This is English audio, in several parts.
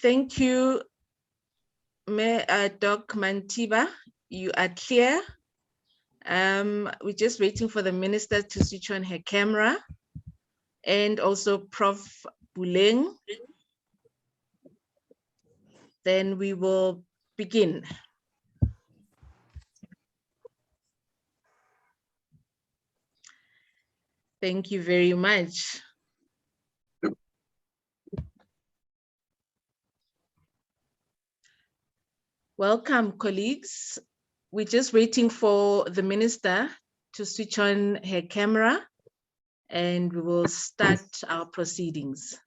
Thank you, Doc Mantiba. You are clear. We're just waiting for the minister to switch on her camera, and also Prof. Buleng. Then we will begin. Thank you very much. Welcome, colleagues. We're just waiting for the minister to switch on her camera, and we will start our proceedings.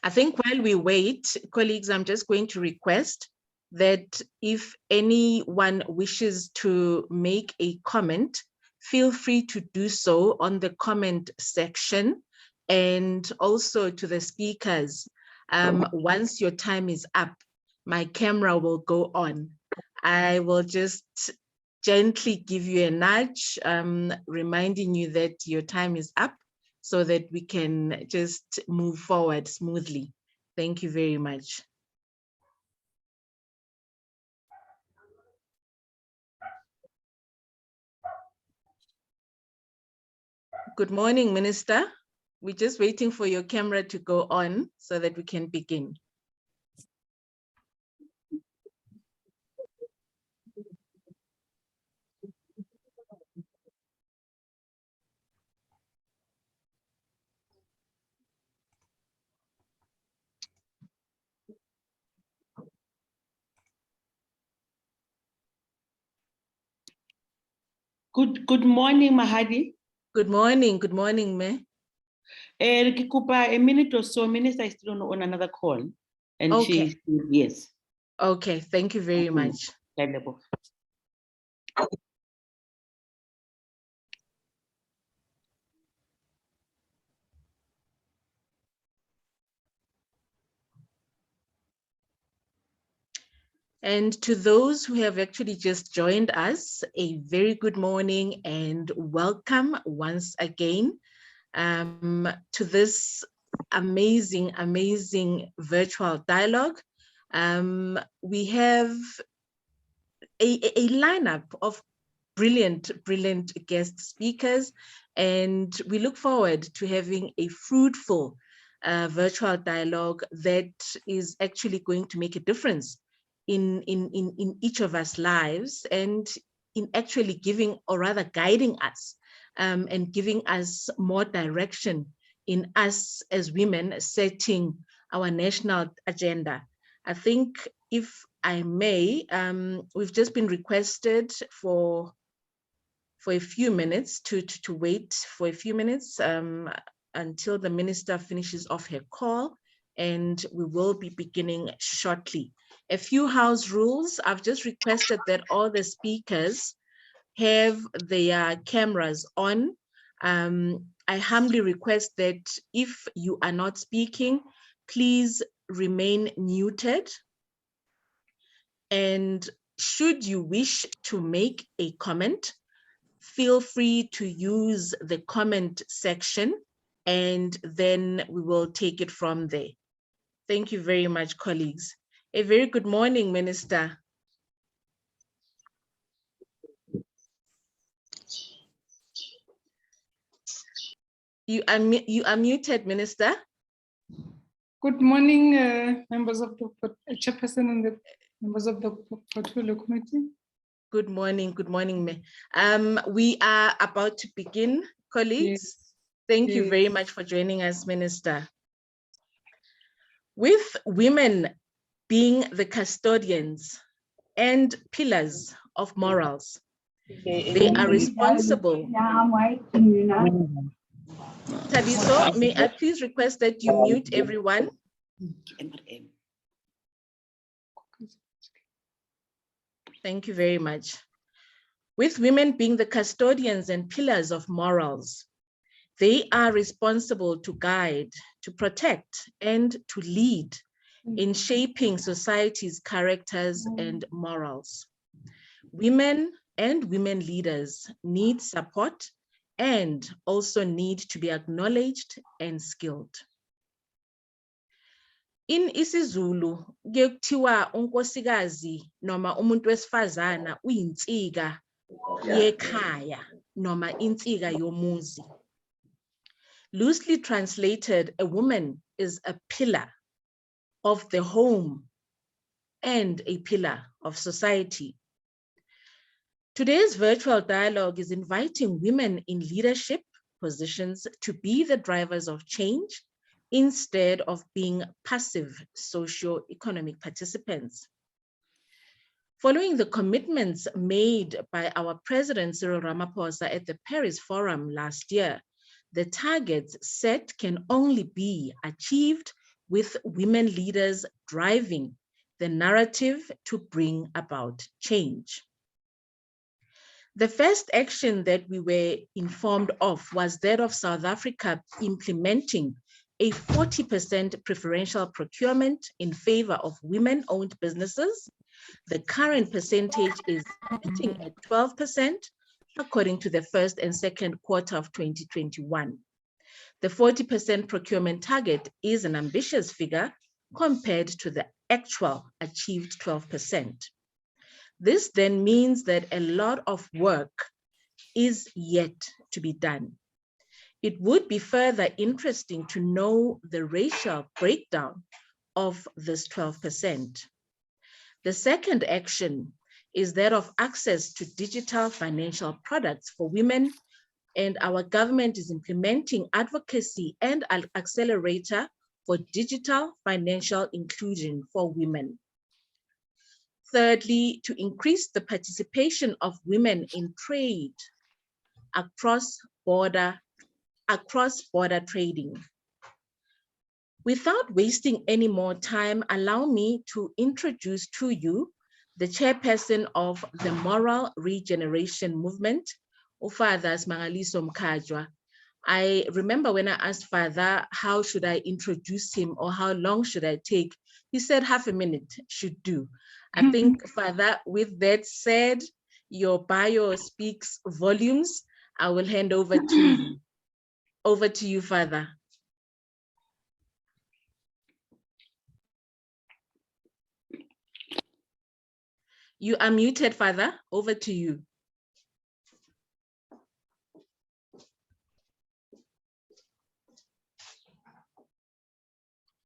I think while we wait, colleagues, I'm just going to request that if anyone wishes to make a comment, feel free to do so on the comment section, and also to the speakers. Once your time is up, my camera will go on. I will just gently give you a nudge, reminding you that your time is up, so that we can just move forward smoothly. Thank you very much. Good morning, Minister. We're just waiting for your camera to go on so that we can begin. Good morning, Mahadi. Good morning, Me. A minute or so, Minister is still on another call. And okay. Yes. Okay, thank you very much. And to those who have actually just joined us, a very good morning and welcome once again to this amazing virtual dialogue. We have a lineup of brilliant guest speakers, and we look forward to having a fruitful virtual dialogue that is actually going to make a difference in each of us lives, and in actually giving, or rather guiding us, and giving us more direction in us as women setting our national agenda. I think, if I may, we've just been requested for a few minutes to wait for a few minutes until the minister finishes off her call, and we will be beginning shortly. A few house rules. I've just requested that all the speakers have their cameras on. I humbly request that if you are not speaking, please remain muted. And should you wish to make a comment, feel free to use the comment section, and then we will take it from there. Thank you very much, colleagues. A very good morning, Minister. You are muted, Minister. Good morning, members of the Chairperson and the members of the Portfolio Committee. Good morning, me. We are about to begin, colleagues. Yes. Thank you very much for joining us, Minister. With women being the custodians and pillars of morals, they are responsible. Tabiso, may I please request that you mute everyone? MRM. Thank you very much. With women being the custodians and pillars of morals, They are responsible to guide, to protect, and to lead in shaping society's characters and morals. Women and women leaders need support and also need to be acknowledged and skilled. In isiZulu, kuthiwa unkosikazi noma umuntu wesifazana uyinsika yekhaya noma insika yomuzi. Loosely translated, a woman is a pillar of the home and a pillar of society. Today's virtual dialogue is inviting women in leadership positions to be the drivers of change instead of being passive socio-economic participants. Following the commitments made by our President Cyril Ramaphosa at the Paris Forum last year, the targets set can only be achieved with women leaders driving the narrative to bring about change. The first action that we were informed of was that of South Africa implementing a 40% preferential procurement in favor of women-owned businesses. The current percentage is sitting at 12%, according to the first and second quarter of 2021. The 40% procurement target is an ambitious figure compared to the actual achieved 12%. This then means that a lot of work is yet to be done. It would be further interesting to know the racial breakdown of this 12%. The second action is that of access to digital financial products for women, and our government is implementing advocacy and an accelerator for digital financial inclusion for women. Thirdly, to increase the participation of women in trade across border trading. Without wasting any more time, allow me to introduce to you the chairperson of the Moral Regeneration Movement, Father Smangaliso Mkhatshwa. I remember when I asked Father, how should I introduce him or how long should I take? He said half a minute should do. I think, Father, with that said, your bio speaks volumes. I will hand over to you. Over to you, Father. You are muted, Father. Over to you.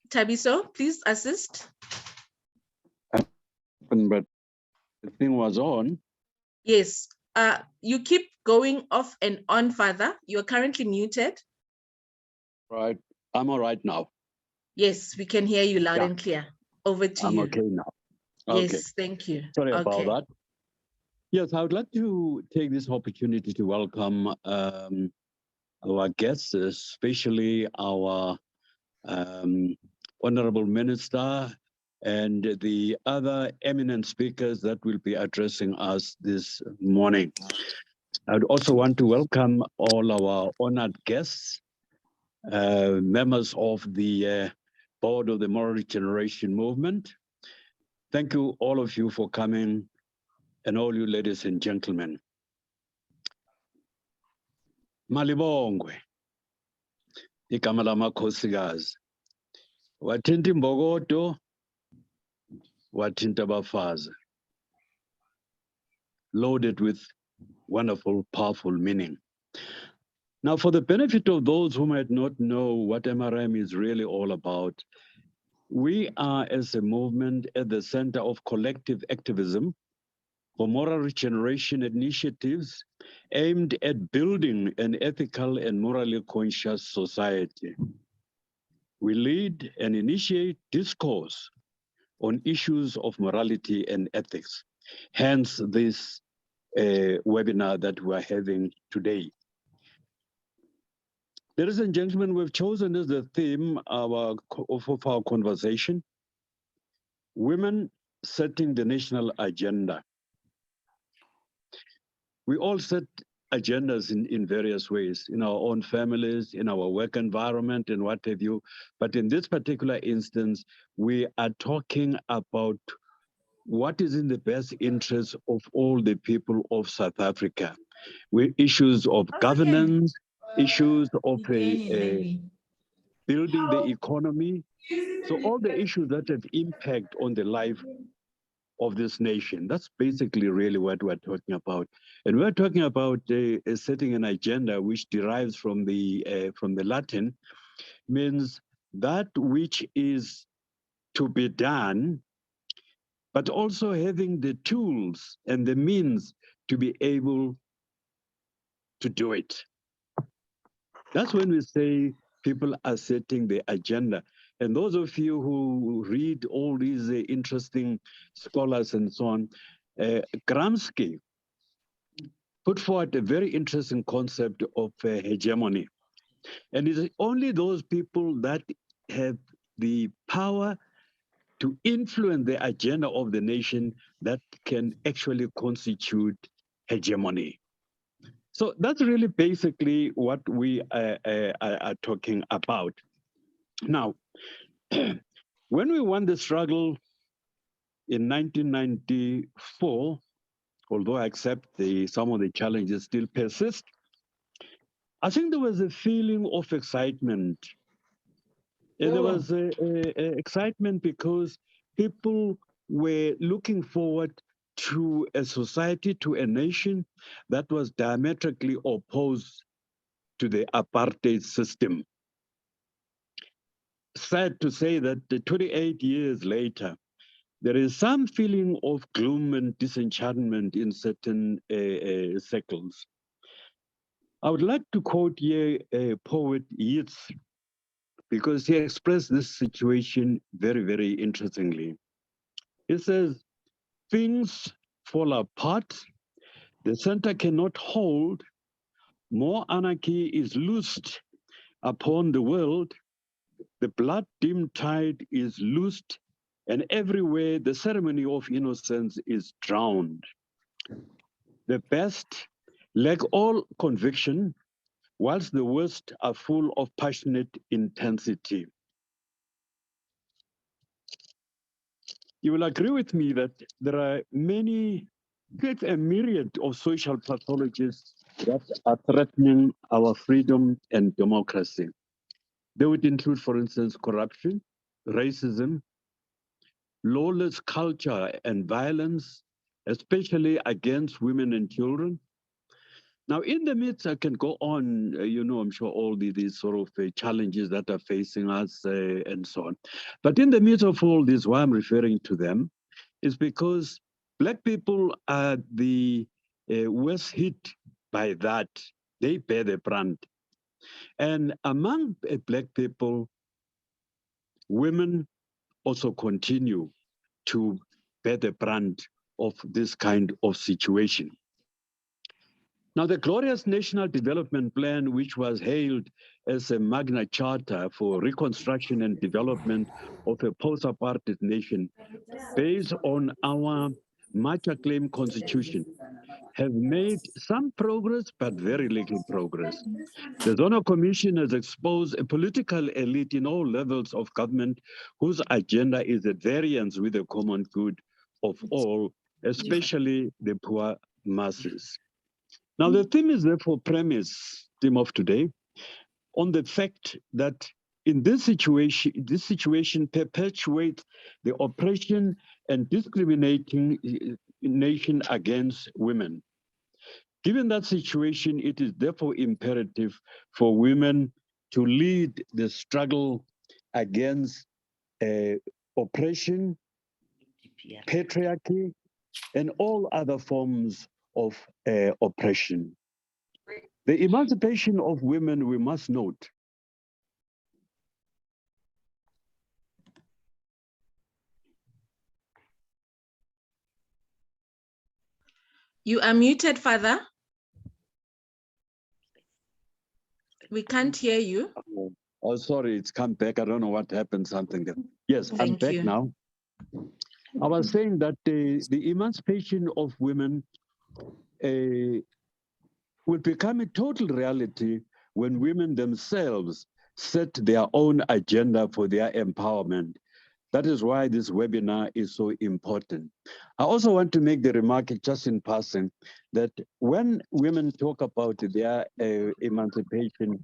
Tabiso, please assist. But the thing was on. Yes, you keep going off and on, Father. You're currently muted. Right, I'm all right now. Yes, we can hear you loud and clear. Over to you. I'm okay now. Yes, Okay. thank you. Sorry about that. Yes, I would like to take this opportunity to welcome our guests, especially our Honorable Minister and the other eminent speakers that will be addressing us this morning. I would also want to welcome all our honored guests, members of the board of the Moral Regeneration Movement. Thank you, all of you, for coming, and all you ladies and gentlemen. Malibongwe, igama lamakhosikazi. Wathinta imbokodo, wathinta abafazi. Loaded with wonderful, powerful meaning. Now, for the benefit of those who might not know what MRM is really all about, we are, as a movement, at the center of collective activism for moral regeneration initiatives aimed at building an ethical and morally conscious society. We lead and initiate discourse on issues of morality and ethics, hence this webinar that we're having today. Ladies and gentlemen, we've chosen as the theme of our conversation, women setting the national agenda. We all sit agendas in various ways, in our own families, in our work environment, and what have you. But in this particular instance, we are talking about what is in the best interest of all the people of South Africa. Issues of governance, issues of building the economy. So all the issues that have impact on the life of this nation. That's basically really what we're talking about. And we're talking about setting an agenda which derives from the Latin, means that which is to be done, but also having the tools and the means to be able to do it. That's when we say people are setting the agenda. And those of you who read all these interesting scholars and so on, Gramsci put forward a very interesting concept of hegemony. And it's only those people that have the power to influence the agenda of the nation that can actually constitute hegemony. So that's really basically what we are talking about. Now, when we won the struggle in 1994, although I accept some of the challenges still persist, I think there was a feeling of excitement. And there was excitement because people were looking forward to a society, to a nation that was diametrically opposed to the apartheid system. Sad to say that 28 years later, there is some feeling of gloom and disenchantment in certain circles. I would like to quote here poet Yeats, because he expressed this situation very, very interestingly. He says, things fall apart, the center cannot hold, more anarchy is loosed upon the world, the blood-dimmed tide is loosed, and everywhere the ceremony of innocence is drowned. The best lack all conviction, whilst the worst are full of passionate intensity. You will agree with me that there are a myriad of social pathologies that are threatening our freedom and democracy. They would include, for instance, corruption, racism, lawless culture and violence, especially against women and children. Now, in the midst, I can go on, I'm sure all these sort of challenges that are facing us and so on. But in the midst of all this, why I'm referring to them is because Black people are the worst hit by that. They bear the brunt. And among Black people, women also continue to bear the brunt of this kind of situation. Now, the glorious National Development Plan, which was hailed as a Magna Charta for reconstruction and development of a post-apartheid nation, based on our much acclaimed constitution, have made some progress, but very little progress. The Zono Commission has exposed a political elite in all levels of government whose agenda is at variance with the common good of all, especially the poor masses. Now, the theme is therefore theme of today, on the fact that in this situation perpetuates the oppression and discriminating nation against women. Given that situation, it is therefore imperative for women to lead the struggle against oppression, patriarchy, and all other forms of oppression. The emancipation of women, we must note, You are muted, Father. We can't hear you. Oh, sorry, it's come back. I don't know what happened, something there. Yes, I'm back now. I was saying that the emancipation of women will become a total reality when women themselves set their own agenda for their empowerment. That is why this webinar is so important. I also want to make the remark, just in passing, that when women talk about their emancipation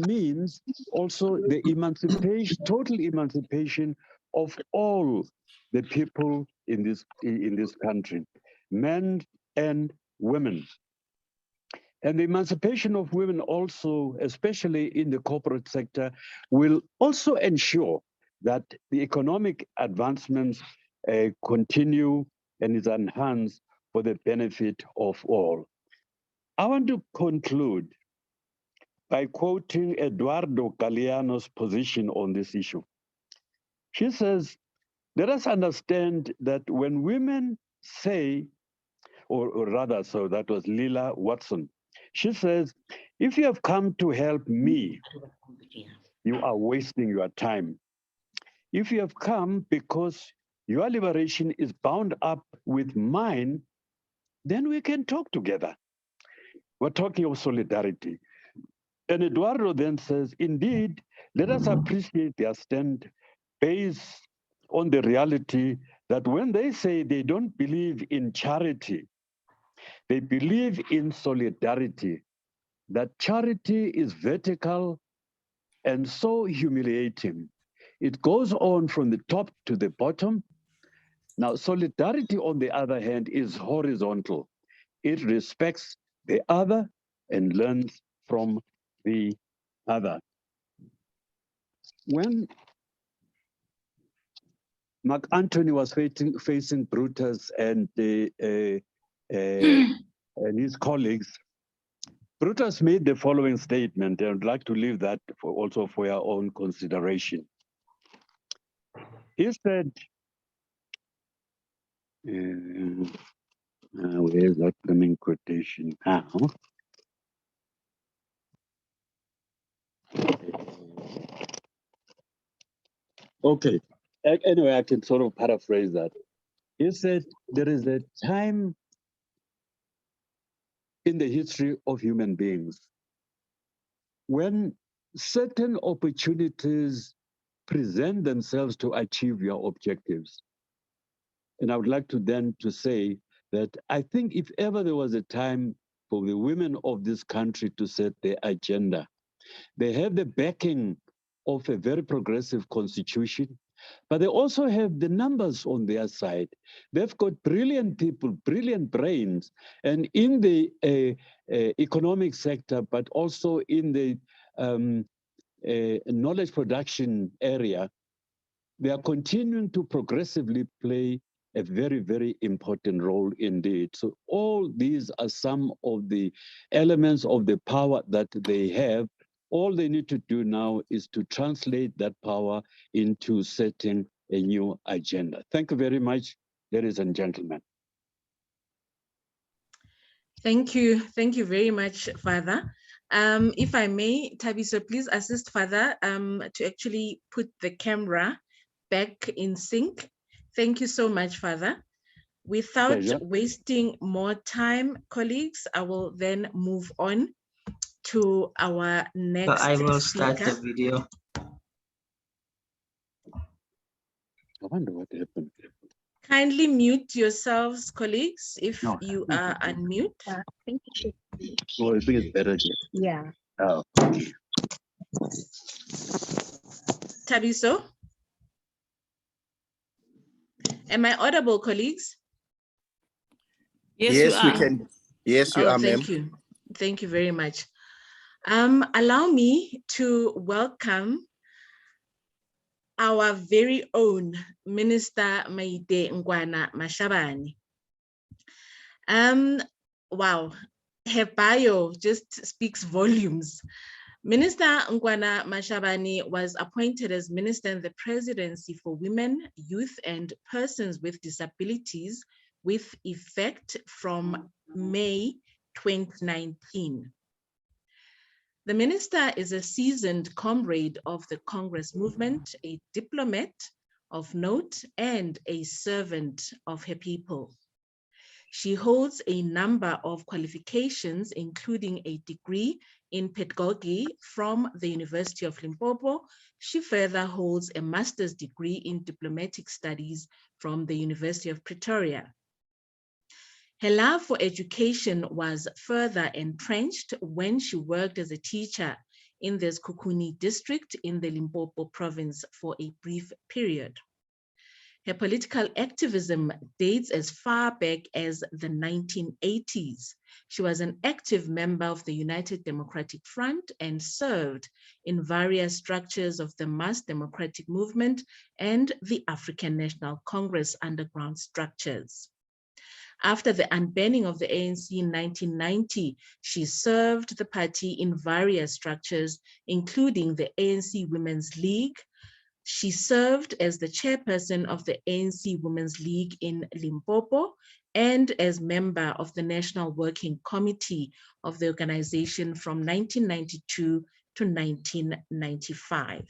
means also the emancipation, total emancipation of all the people in this country, men and women. And the emancipation of women also, especially in the corporate sector, will also ensure that the economic advancements continue and is enhanced for the benefit of all. I want to conclude by quoting Eduardo Galeano's position on this issue. She says, let us understand that when women say, or rather, so that was Lila Watson, she says, if you have come to help me, you are wasting your time. If you have come because your liberation is bound up with mine, then we can talk together. We're talking of solidarity. And Eduardo then says, indeed, let us appreciate their stand based on the reality that when they say they don't believe in charity, they believe in solidarity, that charity is vertical and so humiliating. It goes on from the top to the bottom. Now, solidarity, on the other hand, is horizontal. It respects the other and learns from the other. When Mark Antony was facing Brutus and his colleagues, Brutus made the following statement. I would like to leave that also for your own consideration. He said, where's that coming quotation now? Okay, anyway, I can sort of paraphrase that. He said, there is a time in the history of human beings when certain opportunities present themselves to achieve your objectives. And I would like to then to say that I think if ever there was a time for the women of this country to set their agenda, they have the backing of a very progressive constitution, but they also have the numbers on their side. They've got brilliant people, brilliant brains, and in the economic sector, but also in the knowledge production area, they are continuing to progressively play a very, very important role indeed. So all these are some of the elements of the power that they have. All they need to do now is to translate that power into setting a new agenda. Thank you very much, ladies and gentlemen. Thank you very much, Father. If I may, Thabiso, please assist Father to actually put the camera back in sync. Thank you so much, Father. Without wasting more time, colleagues, I will then move on to our next So I will speaker. start the video. I wonder what happened. Kindly mute yourselves, colleagues, if you are unmute. I think it's better here. Yeah. Oh. Thabiso? Am I audible, colleagues? Yes, we can. Yes, you are, ma'am. Thank you. Thank you very much. Allow me to welcome our very own Minister Maide Ngwana Mashabane. Wow, her bio just speaks volumes. Minister Ngwana Mashabane was appointed as Minister in the Presidency for Women, Youth and Persons with Disabilities with effect from May 2019. The minister is a seasoned comrade of the Congress movement, a diplomat of note, and a servant of her people. She holds a number of qualifications, including a degree in pedagogy from the University of Limpopo. She further holds a master's degree in diplomatic studies from the University of Pretoria. Her love for education was further entrenched when she worked as a teacher in the Sekhukhune district in the Limpopo province for a brief period. Her political activism dates as far back as the 1980s. She was an active member of the United Democratic Front and served in various structures of the Mass Democratic Movement and the African National Congress underground structures. After the unbanning of the ANC in 1990, she served the party in various structures, including the ANC Women's League. She served as the chairperson of the ANC Women's League in Limpopo and as member of the National Working Committee of the organization from 1992 to 1995.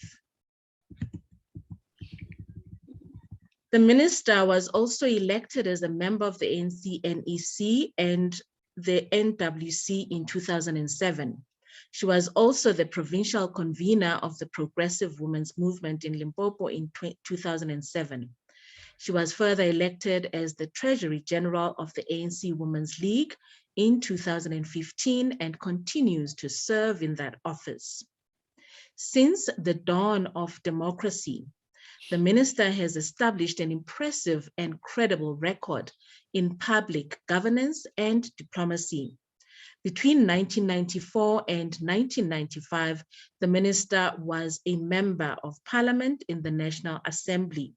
The minister was also elected as a member of the ANC NEC and the NWC in 2007. She was also the provincial convener of the Progressive Women's Movement in Limpopo in 2007. She was further elected as the Treasury General of the ANC Women's League in 2015 and continues to serve in that office. Since the dawn of democracy, the minister has established an impressive and credible record in public governance and diplomacy. Between 1994 and 1995, the minister was a member of parliament in the National Assembly.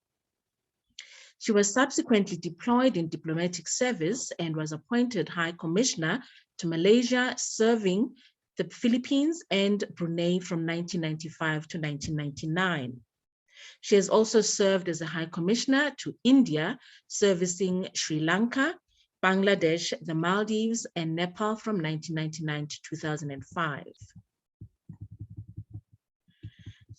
She was subsequently deployed in diplomatic service and was appointed High Commissioner to Malaysia, serving the Philippines and Brunei from 1995 to 1999. She has also served as a High Commissioner to India, servicing Sri Lanka, Bangladesh, the Maldives, and Nepal from 1999 to 2005.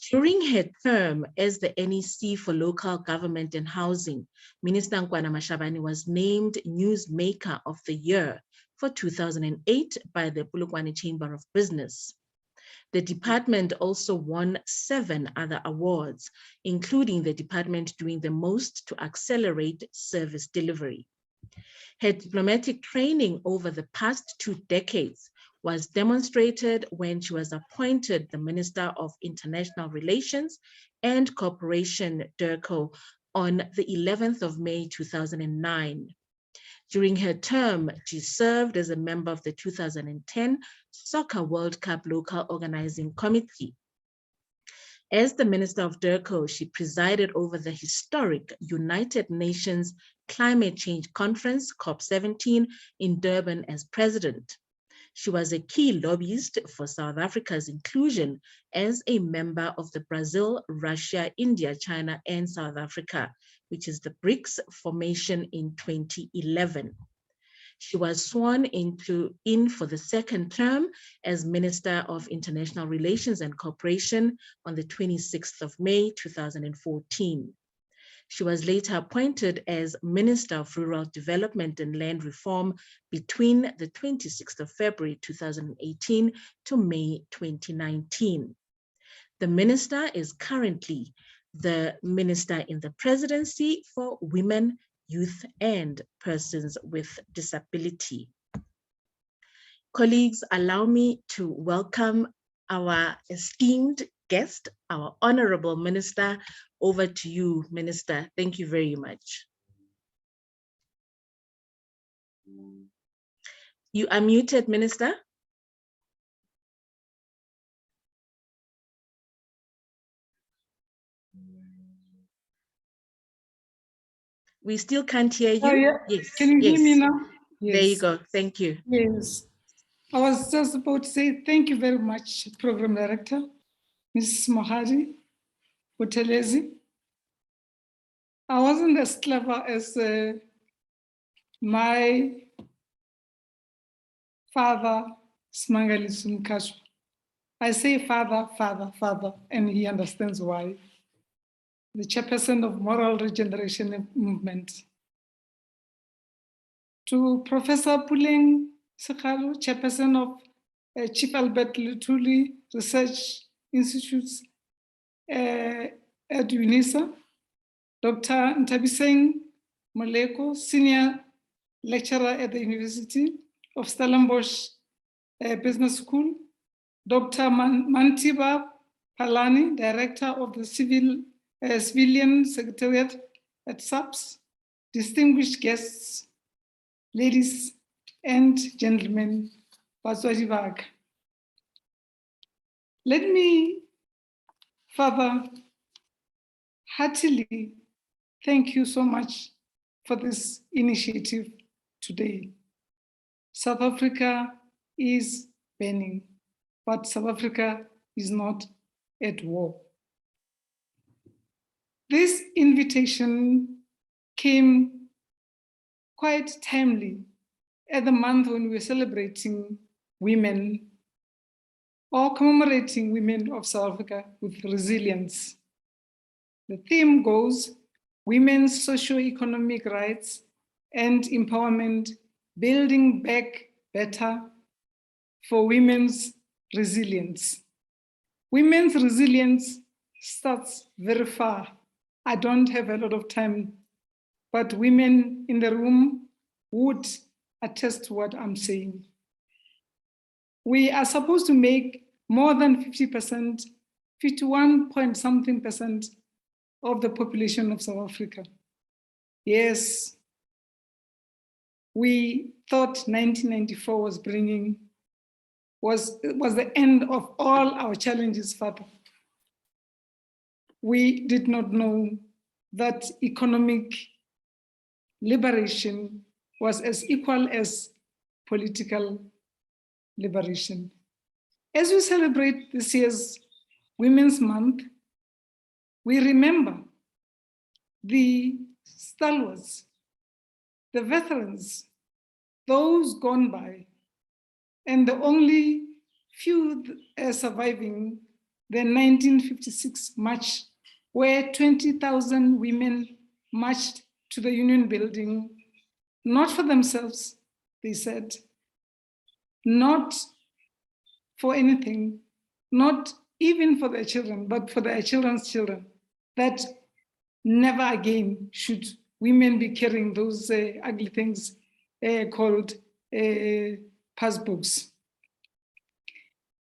During her term as the NEC for Local Government and Housing, Minister Nkwana Mashabane was named Newsmaker of the Year for 2008 by the Polokwane Chamber of Business. The department also won 7 other awards, including the department doing the most to accelerate service delivery. Her diplomatic training over the past 2 decades was demonstrated when she was appointed the Minister of International Relations and Cooperation, DIRCO, on the 11th of May, 2009. During her term, she served as a member of the 2010 Soccer World Cup Local Organizing Committee. As the Minister of DIRCO, she presided over the historic United Nations Climate Change Conference, COP17, in Durban as president. She was a key lobbyist for South Africa's inclusion as a member of the Brazil, Russia, India, China, and South Africa, which is the BRICS formation in 2011. She was sworn in for the 2nd term as Minister of International Relations and Cooperation on the 26th of May, 2014. She was later appointed as Minister of Rural Development and Land Reform between the 26th of February, 2018 to May 2019. The minister is currently the Minister in the Presidency for Women, Youth, and Persons with Disability. Colleagues, allow me to welcome our esteemed guest, our Honorable Minister. Over to you, Minister. Thank you very much. You are muted, Minister. We still can't hear you. Oh, yeah. Yes. Can you hear me now? Yes. There you go. Thank you. Yes. I was just about to say thank you very much, Program Director, Mrs. Mohadi Buthelezi. I wasn't as clever as my father, Smangaliso Mkhatshwa. I say father, father, father, and he understands why. The chairperson of Moral Regeneration Movement. to Professor Puleng Sekgalo, Chairperson of Chief Albert Lutuli Research Institutes at UNISA, Dr. Ntabiseng Moleko, Senior Lecturer at the University of Stellenbosch Business School, Dr. Mantiba Palani, Director of the Civilian Secretariat at SAPS, distinguished guests, ladies and gentlemen, batswadi ba ka. Let me further heartily thank you so much for this initiative today. South Africa is burning, but South Africa is not at war. This invitation came quite timely at the month when we were celebrating women or commemorating women of South Africa with resilience. The theme goes, women's socio-economic rights and empowerment, building back better for women's resilience. Women's resilience starts very far. I don't have a lot of time, but women in the room would attest to what I'm saying. We are supposed to make more than 50%, 51 point something percent of the population of South Africa. Yes, we thought 1994 was the end of all our challenges, Father. We did not know that economic liberation was as equal as political liberation. As we celebrate this year's Women's Month, we remember the stalwarts, the veterans, those gone by, and the only few surviving the 1956 march, where 20,000 women marched to the Union Building, not for themselves, they said, not for anything, not even for their children, but for their children's children, that never again should women be carrying those ugly things called passbooks.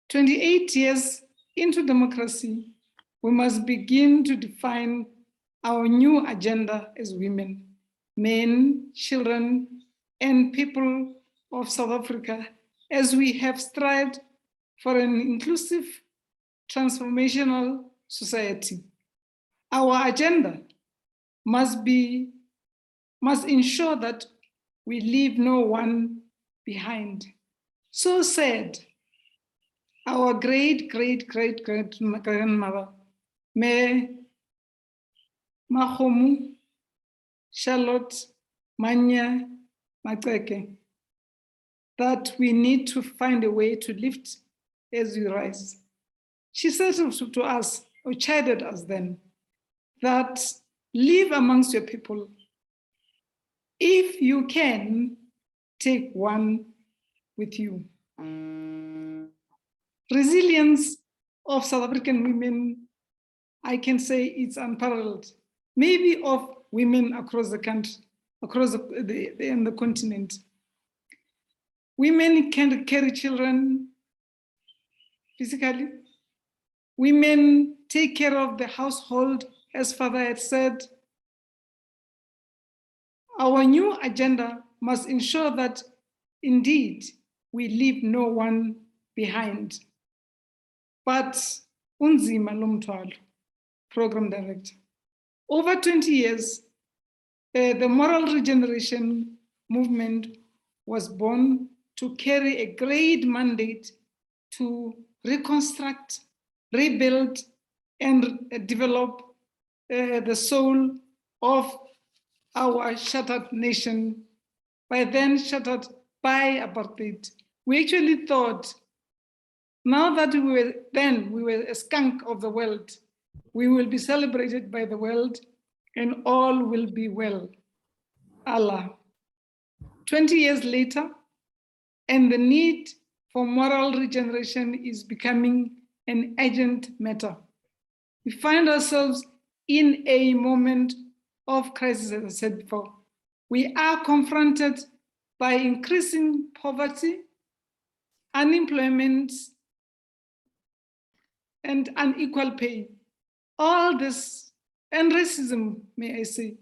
28 years into democracy, we must begin to define our new agenda as women, men, children, and people of South Africa, as we have strived for an inclusive, transformational society. Our agenda must ensure that we leave no one behind. So said our great-great-great-grandmother, Me Makgomo Charlotte Manya Matseke, that we need to find a way to lift as we rise. She said to us, or chided us then, that live amongst your people. If you can, take one with you. Resilience of South African women, I can say it's unparalleled. Maybe of women across the country, across the continent. Women can carry children physically. Women take care of the household, as Father had said. Our new agenda must ensure that indeed we leave no one behind. But Unzima Lomthwalo, Program Director, over 20 years, the Moral Regeneration Movement was born to carry a great mandate to reconstruct, rebuild, and develop the soul of our shattered nation, by then shattered by apartheid. We actually thought, now that we were a skunk of the world, we will be celebrated by the world and all will be well. Allah. 20 years later, and the need for moral regeneration is becoming an urgent matter. We find ourselves in a moment of crisis, as I said before. We are confronted by increasing poverty, unemployment, and unequal pay. All this, and racism, may I say,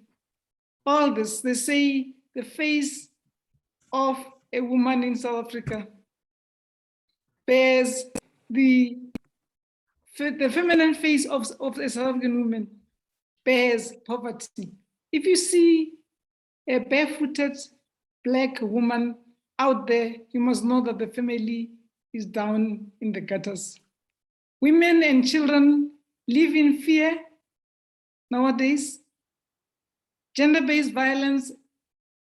all this, they say the face of a woman in South Africa bears the feminine face of a South African woman bears poverty. If you see a barefooted Black woman out there, you must know that the family is down in the gutters. Women and children live in fear nowadays. Gender-based violence,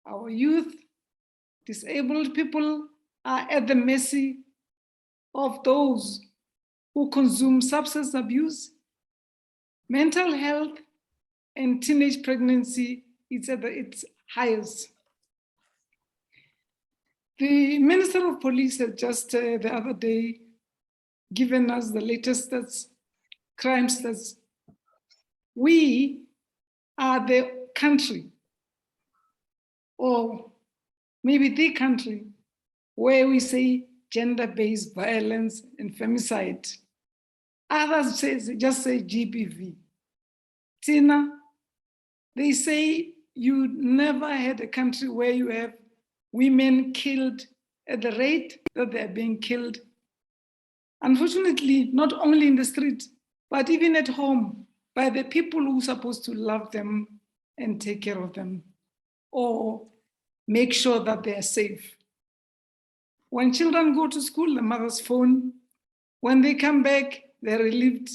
our youth, disabled people are at the mercy of those who consume substance abuse. Mental health and teenage pregnancy is at its highest. The Minister of Police had just the other day given us the latest stats, crime stats. We are the country, or maybe the country, where we say gender-based violence and femicide. Others just say GBV. Tina, they say you never had a country where you have women killed at the rate that they're being killed. Unfortunately, not only in the street, but even at home, by the people who are supposed to love them and take care of them, or make sure that they are safe. When children go to school, the mother's phone. When they come back, they're relieved.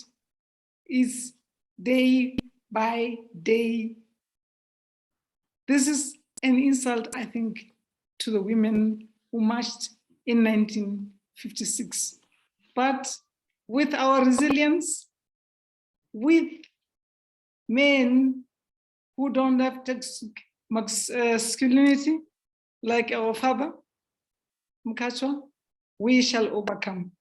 It's day by day. This is an insult, I think, to the women who marched in 1956. But with our resilience, with men who don't have masculinity, like our father, Mkhatshwa, we shall overcome.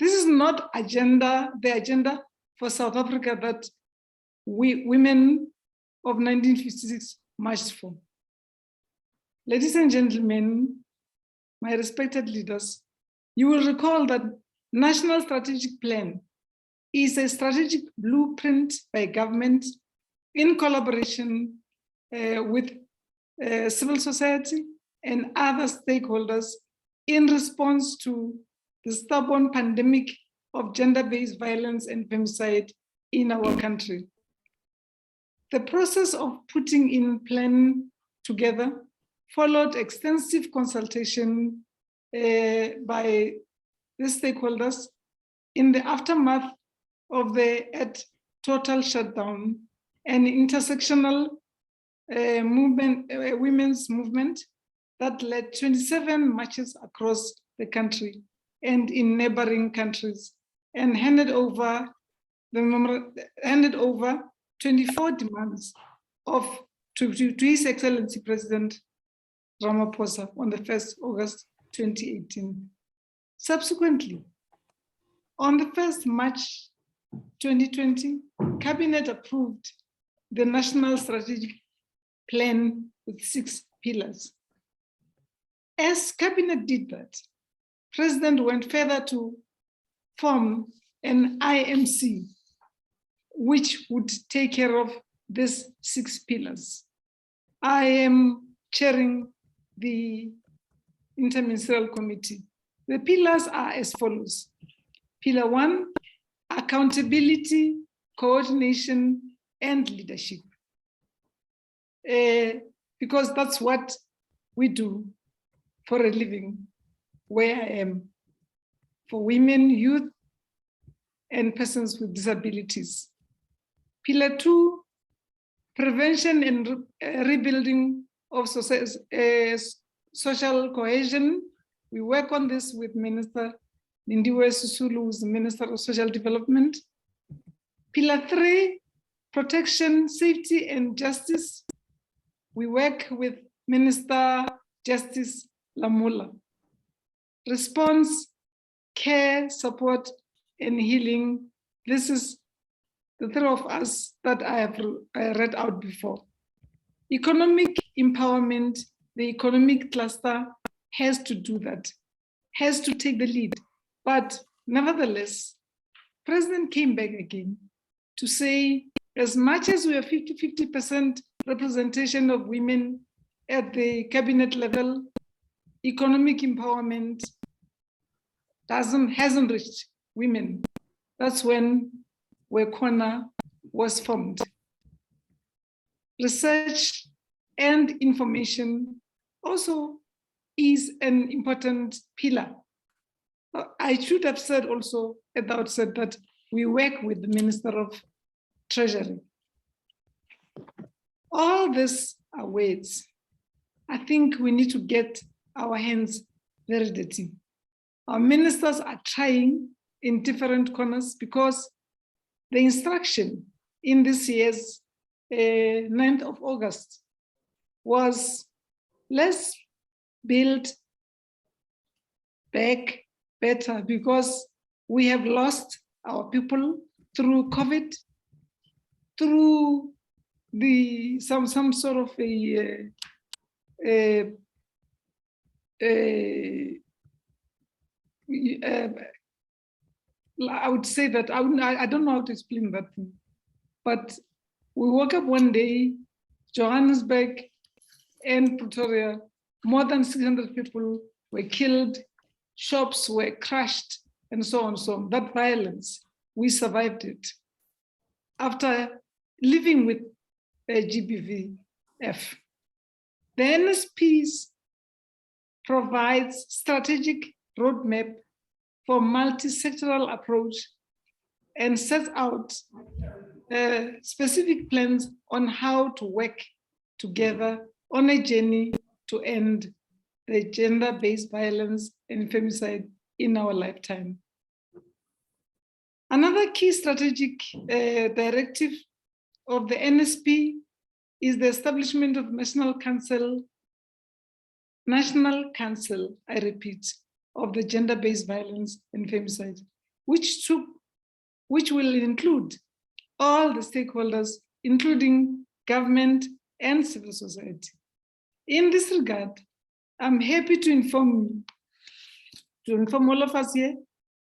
This is not the agenda for South Africa that we women of 1956 marched for. Ladies and gentlemen, my respected leaders, you will recall that National Strategic Plan is a strategic blueprint by government in collaboration with civil society and other stakeholders in response to the stubborn pandemic of gender-based violence and femicide in our country. The process of putting in plan together followed extensive consultation by the stakeholders in the aftermath of the total shutdown and intersectional women's movement that led 27 marches across the country and in neighboring countries, and handed over 24 demands to His Excellency President Ramaphosa on the 1st August 2018. Subsequently, on the 1st March 2020, Cabinet approved the National Strategic Plan with 6 pillars. As Cabinet did that, President went further to form an IMC, which would take care of these 6 pillars. I am chairing the Interministerial Committee. The pillars are as follows. Pillar 1, accountability, coordination, and leadership. Because that's what we do for a living, where I am, for women, youth, and persons with disabilities. Pillar 2, prevention and rebuilding of social cohesion. We work on this with Minister Lindiwe Sisulu, who is the Minister of Social Development. Pillar 3, protection, safety, and justice. We work with Minister Justice Lamula. Response, care, support, and healing. This is the three of us that I have read out before. Economic empowerment, the economic cluster has to do that, has to take the lead. But nevertheless, President came back again to say, as much as we have 50% representation of women at the cabinet level, economic empowerment hasn't reached women. That's when WECONA was formed. Research and information also is an important pillar. I should have said also at the outset that we work with the Minister of Treasury. All this are words. I think we need to get our hands very dirty. Our ministers are trying in different corners because the instruction in this year's 9th of August was, let's build back better, because we have lost our people through COVID, through some sort of I would say that I don't know how to explain that thing, but we woke up one day, Johannesburg and Pretoria, more than 600 people were killed, shops were crushed, and so on, so on. That violence, we survived it. After living with GBVF, the NSPs provides strategic roadmap for multi-sectoral approach and sets out specific plans on how to work together on a journey to end the gender-based violence and femicide in our lifetime. Another key strategic directive of the NSP is the establishment of National Council, I repeat, of the gender-based violence and femicide, which will include all the stakeholders, including government and civil society. In this regard, I'm happy to inform all of us here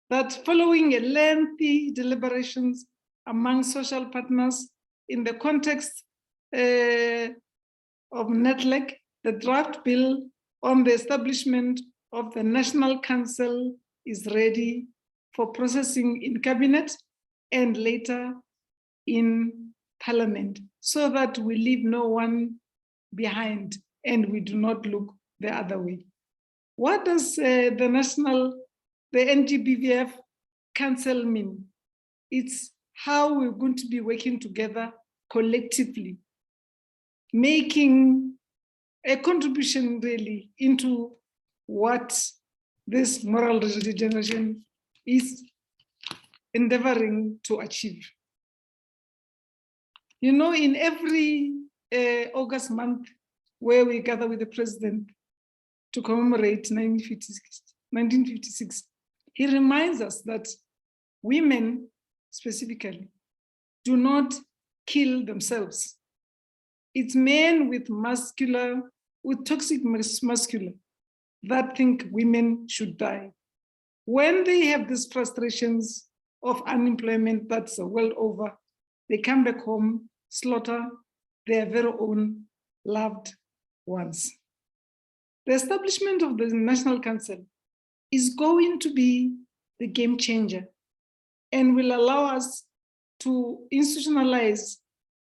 that following a lengthy deliberations among social partners in the context of NETLEC, the draft bill on the establishment of the National Council is ready for processing in Cabinet and later in Parliament, so that we leave no one behind and we do not look the other way. What does the NGBVF Council mean? It's how we're going to be working together collectively, making a contribution really into what this moral regeneration is endeavoring to achieve. You know, in every August month where we gather with the president to commemorate 1956, he reminds us that women specifically do not kill themselves. It's men with toxic masculine that think women should die. When they have these frustrations of unemployment that's well over, they come back home, slaughter their very own loved ones. The establishment of the National Council is going to be the game changer and will allow us to institutionalize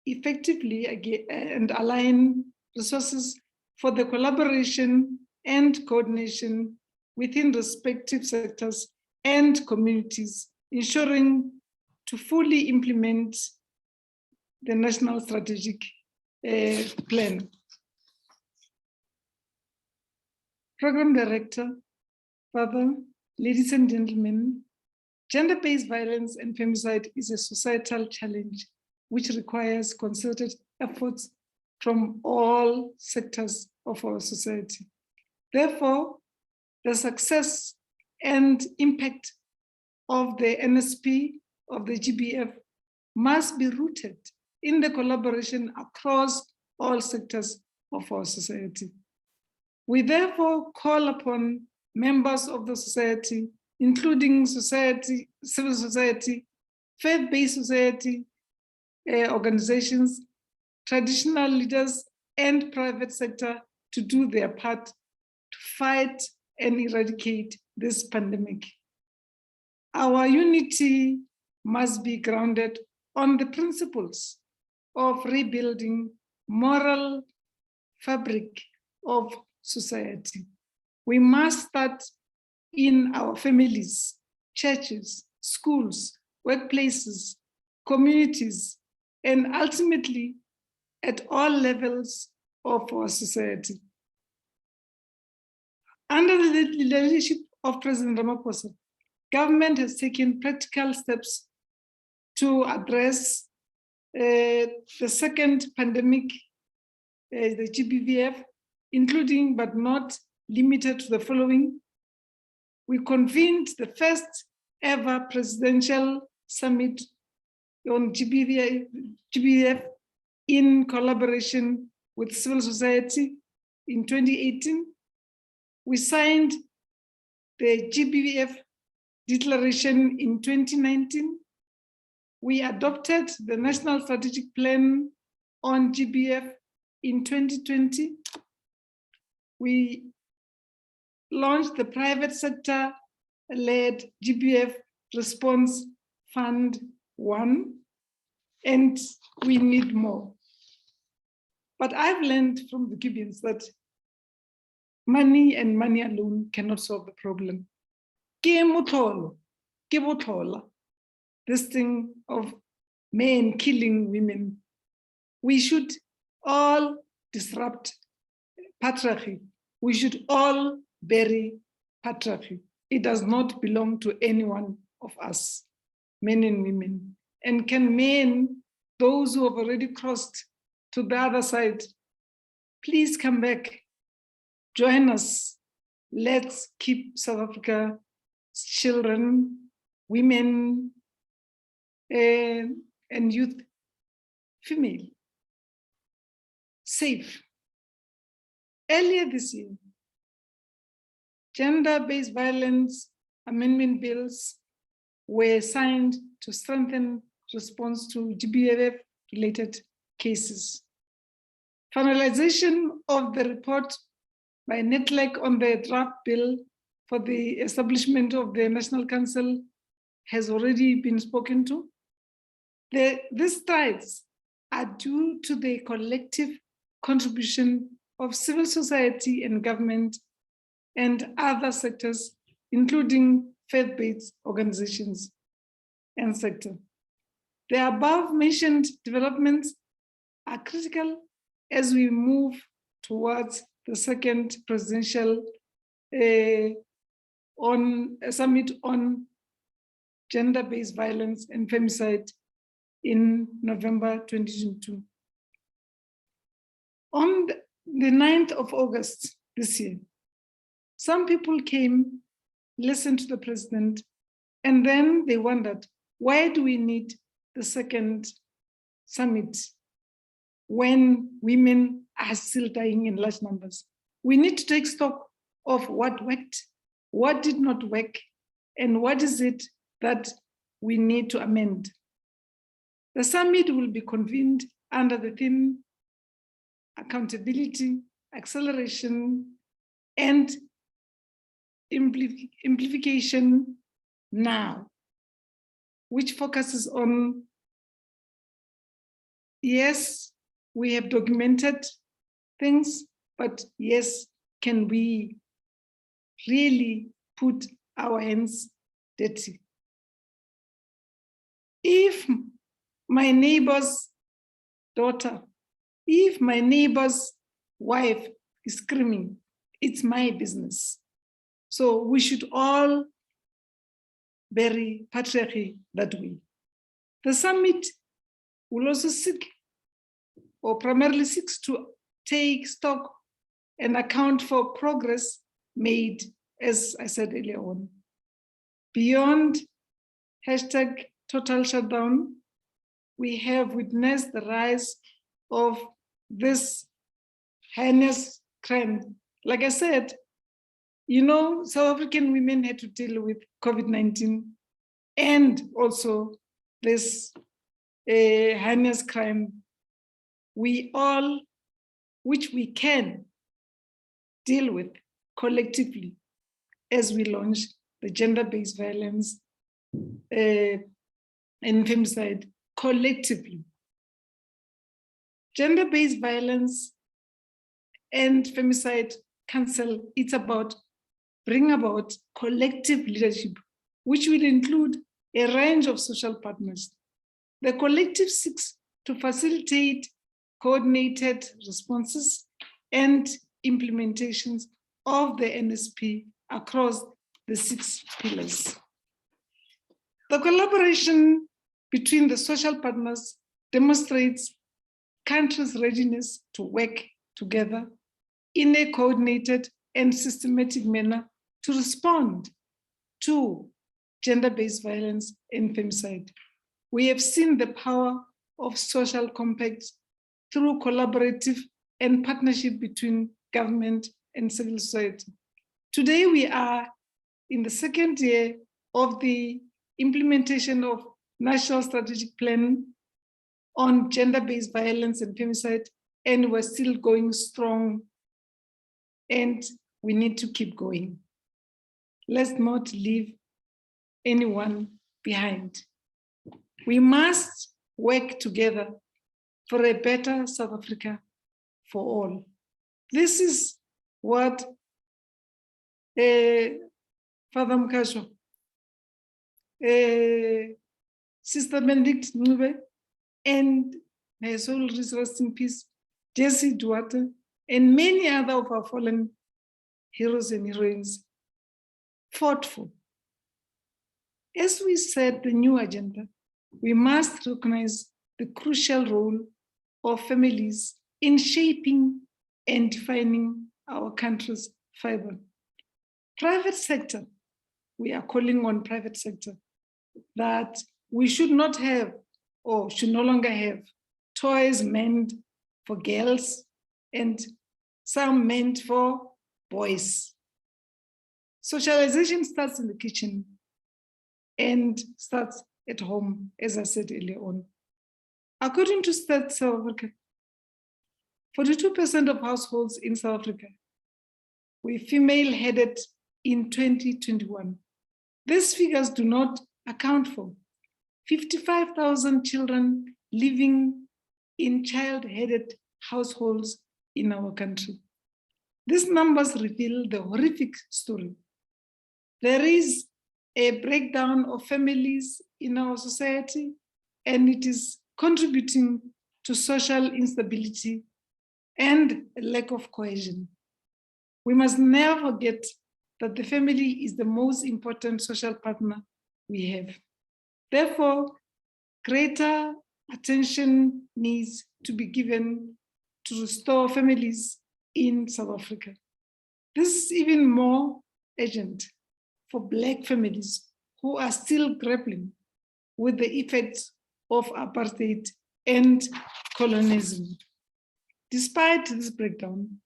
effectively and align resources for the collaboration and coordination within respective sectors and communities, ensuring to fully implement the National Strategic Plan. Program Director, Father, ladies and gentlemen, gender-based violence and femicide is a societal challenge which requires concerted efforts from all sectors of our society. Therefore, the success and impact of the NSP, of the GBF, must be rooted in the collaboration across all sectors of our society. We therefore call upon members of the society, including society, civil society, faith-based society, organizations, traditional leaders, and private sector to do their part to fight and eradicate this pandemic. Our unity must be grounded on the principles of rebuilding moral fabric of society. We must start in our families, churches, schools, workplaces, communities, and ultimately at all levels of our society. Under the leadership of President Ramaphosa, government has taken practical steps to address the second pandemic, the GBVF, including but not limited to the following. We convened the first ever presidential summit on GBVF in collaboration with civil society in 2018. We signed the GBVF declaration in 2019. We adopted the National Strategic Plan on GBF in 2020. We launched the private sector-led GBF Response Fund 1, and we need more. But I've learned from the Cubians that money and money alone cannot solve the problem. This thing of men killing women. We should all disrupt patriarchy. We should all bury patriarchy. It does not belong to any one of us, men and women. And can men, those who have already crossed to the other side, please come back, join us. Let's keep South Africa, children, women, and youth, female, safe. Earlier this year, gender-based violence amendment bills were signed to strengthen response to GBVF-related cases. Finalization of the report by NETLEC on the draft bill for the establishment of the National Council has already been spoken to. These strides are due to the collective contribution of civil society and government and other sectors, including faith-based organizations and sector. The above mentioned developments are critical as we move towards the second presidential summit on gender-based violence and femicide in November 2022. On the 9th of August this year, some people came, listened to the president, and then they wondered, why do we need the second summit when women are still dying in large numbers? We need to take stock of what worked, what did not work, and what is it that we need to amend. The summit will be convened under the theme accountability, acceleration, and amplification now, which focuses on, yes, we have documented things, but yes, can we really put our hands dirty? If my neighbor's daughter, if my neighbor's wife is screaming, it's my business. So we should all bury patriarchy that way. The summit will also seek, or primarily seeks to take stock and account for progress made, as I said earlier on. Beyond hashtag total shutdown, we have witnessed the rise of this heinous crime. Like I said, you know, South African women had to deal with COVID-19 and also this heinous crime. We all, which we can deal with collectively as we launch the gender-based violence and femicide collectively. Gender-based violence and femicide council, it's about bring about collective leadership, which will include a range of social partners. The collective seeks to facilitate coordinated responses and implementations of the NSP across the 6 pillars. The collaboration between the social partners demonstrates countries' readiness to work together in a coordinated and systematic manner to respond to gender-based violence and femicide. We have seen the power of social compacts through collaborative and partnership between government and civil society. Today, we are in the 2nd year of the implementation of National Strategic Plan on gender-based violence and femicide, and we're still going strong, and we need to keep going. Let's not leave anyone behind. We must work together for a better South Africa for all. This is what Father Mkhatshwa, Sister Benedict Ncube, and may soul rest in peace, Jesse Duarte, and many other of our fallen heroes and heroines fought for. As we set the new agenda, we must recognize the crucial role of families in shaping and defining our country's fiber. Private sector, we are calling on private sector that we should not have or should no longer have toys meant for girls and some meant for boys. Socialization starts in the kitchen and starts at home, as I said earlier on. According to Stats South Africa, 42% of households in South Africa were female-headed in 2021. These figures do not account for 55,000 children living in child-headed households in our country. These numbers reveal the horrific story. There is a breakdown of families in our society, and it is contributing to social instability and a lack of cohesion. We must never forget that the family is the most important social partner we have. Therefore, greater attention needs to be given to restore families in South Africa. This is even more urgent for Black families who are still grappling with the effects of apartheid and colonialism. Despite this breakdown,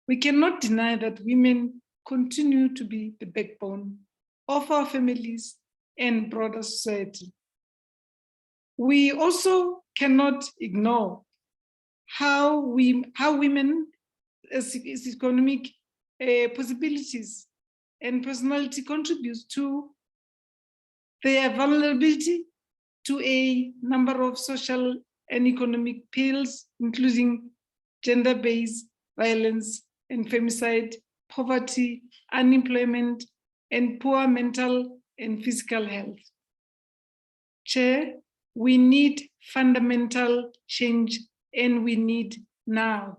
we cannot deny that women continue to be the backbone of our families and broader society. We also cannot ignore how women's economic possibilities and personality contributes to their vulnerability to a number of social and economic perils, including gender-based violence and femicide, poverty, unemployment, and poor mental and physical health. Chair, we need fundamental change, and we need now,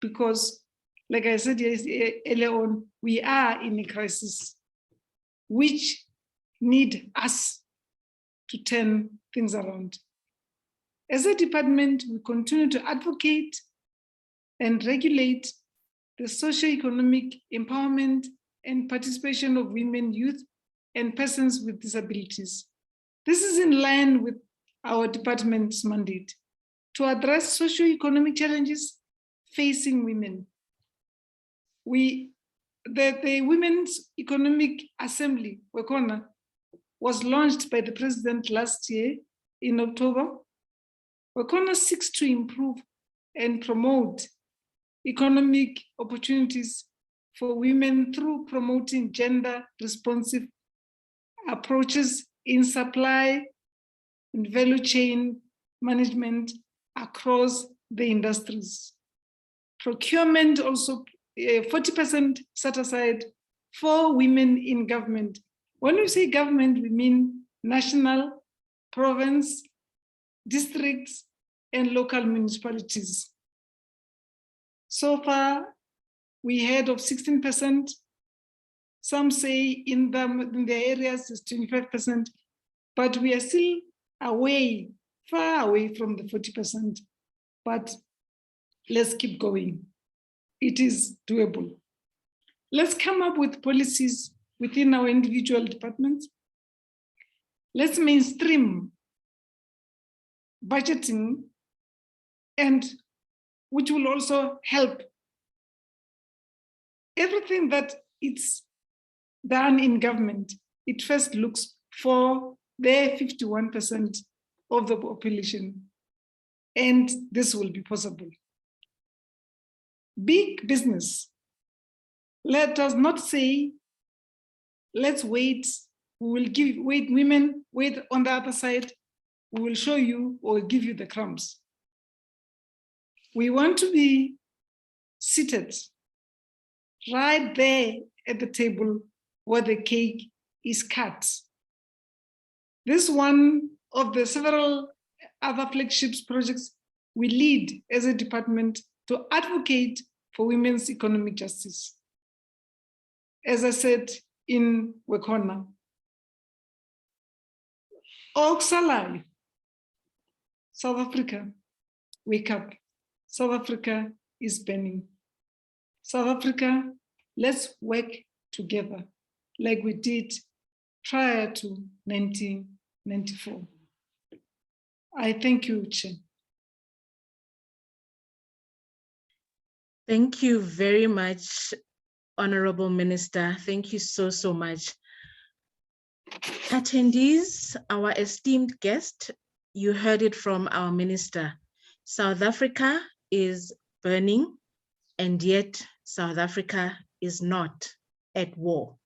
because, like I said earlier on, we are in a crisis which need us to turn things around. As a department, we continue to advocate and regulate the socio-economic empowerment and participation of women, youth, and persons with disabilities. This is in line with our department's mandate to address socio-economic challenges facing women. The Women's Economic Assembly, WECONA, was launched by the President last year in October. WECONA seeks to improve and promote economic opportunities for women through promoting gender-responsive approaches in supply and value chain management across the industries. Procurement also, 40% set aside for women in government. When we say government, we mean national, province, districts, and local municipalities. So far, we heard of 16%. Some say in the areas is 25%, but we are still far away from the 40%. But let's keep going. It is doable. Let's come up with policies within our individual departments. Let's mainstream budgeting, and which will also help everything that it's done in government. It first looks for the 51% of the population, and this will be possible. Big business, let us not say, let's wait, we will wait women, wait on the other side, we will show you or give you the crumbs. We want to be seated right there at the table where the cake is cut. This is one of the several other flagships projects we lead as a department to advocate for women's economic justice. As I said in WECONA, Oxalai, South Africa, wake up. South Africa is burning. South Africa, let's work together like we did prior to 1994. I thank you, Chair. Thank you very much, Honorable Minister. Thank you so, so much. Attendees, our esteemed guest, you heard it from our minister. South Africa is burning, and yet South Africa is not at war.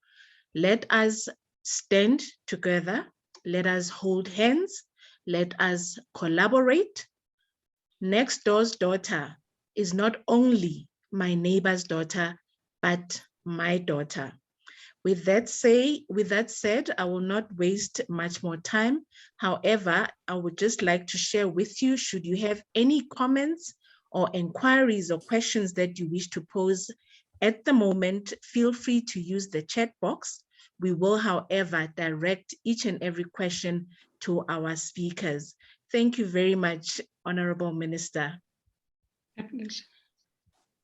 Let us stand together. Let us hold hands. Let us collaborate. Next door's daughter is not only my neighbor's daughter, but my daughter. With that said, I will not waste much more time. However, I would just like to share with you, should you have any comments or inquiries or questions that you wish to pose at the moment, feel free to use the chat box. We will, however, direct each and every question to our speakers. Thank you very much, Honorable Minister.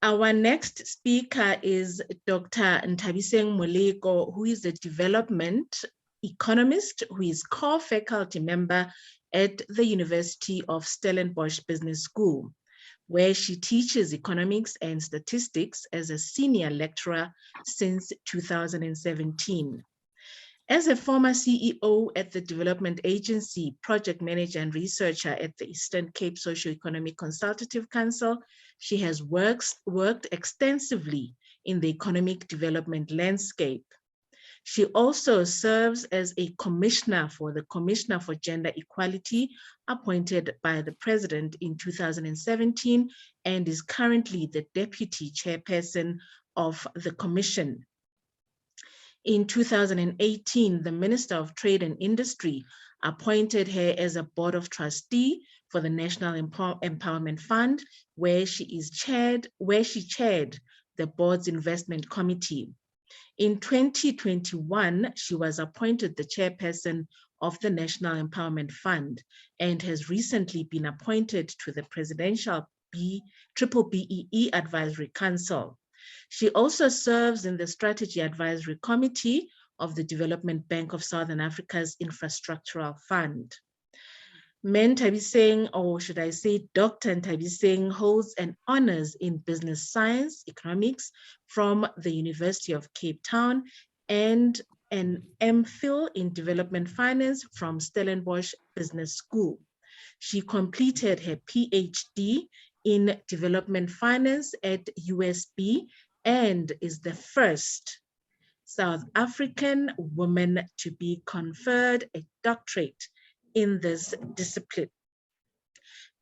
Our next speaker is Dr. Nthabiseng Moleko, who is a development economist, who is core faculty member at the University of Stellenbosch Business School, where she teaches economics and statistics as a senior lecturer since 2017. As a former CEO at the Development Agency, project manager and researcher at the Eastern Cape Socio-Economic Consultative Council, she has worked extensively in the economic development landscape. She also serves as a commissioner for the Commissioner for Gender Equality, appointed by the President in 2017, and is currently the Deputy Chairperson of the Commission. In 2018, the Minister of Trade and Industry appointed her as a Board of Trustee for the National Empowerment Fund, where she chaired the board's investment committee. In 2021, she was appointed the chairperson of the National Empowerment Fund and has recently been appointed to the Presidential BEE Advisory Council. She also serves in the Strategy Advisory Committee of the Development Bank of Southern Africa's Infrastructural Fund. Men Tabiseng, or should I say Dr. Tabiseng, holds an honors in business science, economics from the University of Cape Town and an MPhil in development finance from Stellenbosch Business School. She completed her PhD in development finance at USB and is the first South African woman to be conferred a doctorate in this discipline.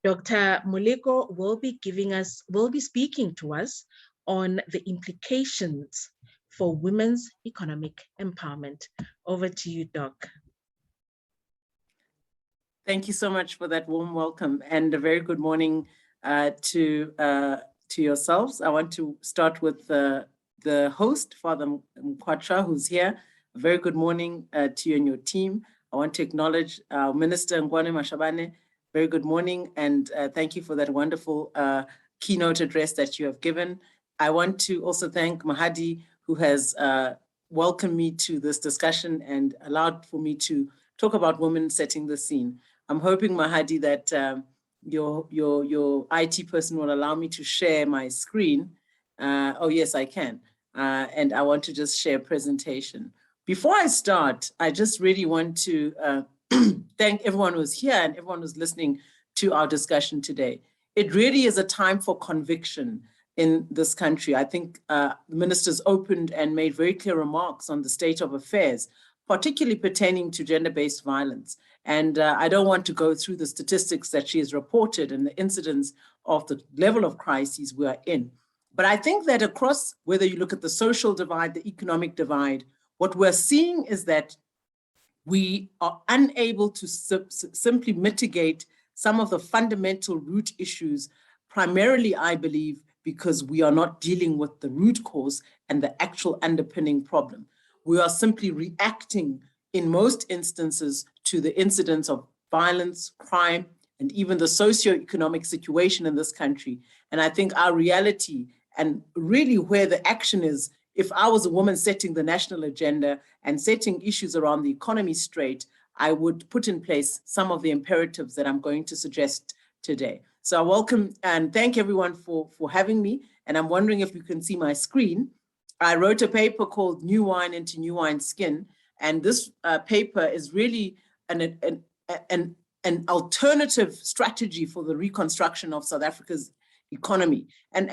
Dr. Moleko will be speaking to us on the implications for women's economic empowerment. Over to you, Doc. Thank you so much for that warm welcome and a very good morning to yourselves. I want to start with the host, Father Mkhatshwa, who's here. A very good morning to you and your team. I want to acknowledge our Minister Ngwane Mashabane. Very good morning, and thank you for that wonderful keynote address that you have given. I want to also thank Mahadi, who has welcomed me to this discussion and allowed for me to talk about women setting the scene. I'm hoping, Mahadi, that your IT person will allow me to share my screen. Oh, yes, I can. And I want to just share a presentation. Before I start, I just really want to thank everyone who's here and everyone who's listening to our discussion today. It really is a time for conviction in this country. I think the ministers opened and made very clear remarks on the state of affairs, particularly pertaining to gender-based violence. And I don't want to go through the statistics that she has reported and the incidence of the level of crises we are in. But I think that across, whether you look at the social divide, the economic divide, what we're seeing is that we are unable to simply mitigate some of the fundamental root issues, primarily, I believe, because we are not dealing with the root cause and the actual underpinning problem. We are simply reacting in most instances to the incidence of violence, crime, and even the socioeconomic situation in this country. And I think our reality and really where the action is, if I was a woman setting the national agenda and setting issues around the economy straight, I would put in place some of the imperatives that I'm going to suggest today. So I welcome and thank everyone for having me. And I'm wondering if you can see my screen. I wrote a paper called New Wine into New Wine Skin. And this paper is really an alternative strategy for the reconstruction of South Africa's economy. And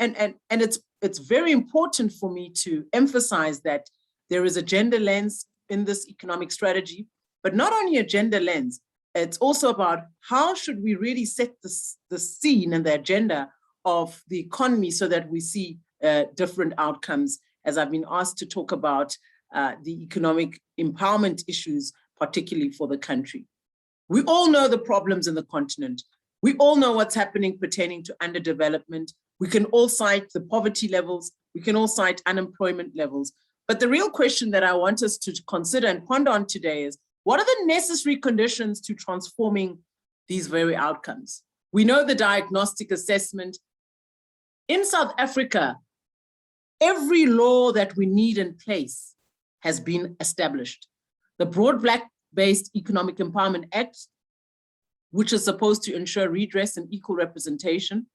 it's very important for me to emphasize that there is a gender lens in this economic strategy, but not only a gender lens, it's also about how should we really set the scene and the agenda of the economy so that we see different outcomes, as I've been asked to talk about the economic empowerment issues, particularly for the country. We all know the problems in the continent. We all know what's happening pertaining to underdevelopment. We can all cite the poverty levels. We can all cite unemployment levels. But the real question that I want us to consider and ponder on today is, what are the necessary conditions to transforming these very outcomes? We know the diagnostic assessment. In South Africa, every law that we need in place has been established. The Broad Black-Based Economic Empowerment Act, which is supposed to ensure redress and equal representation.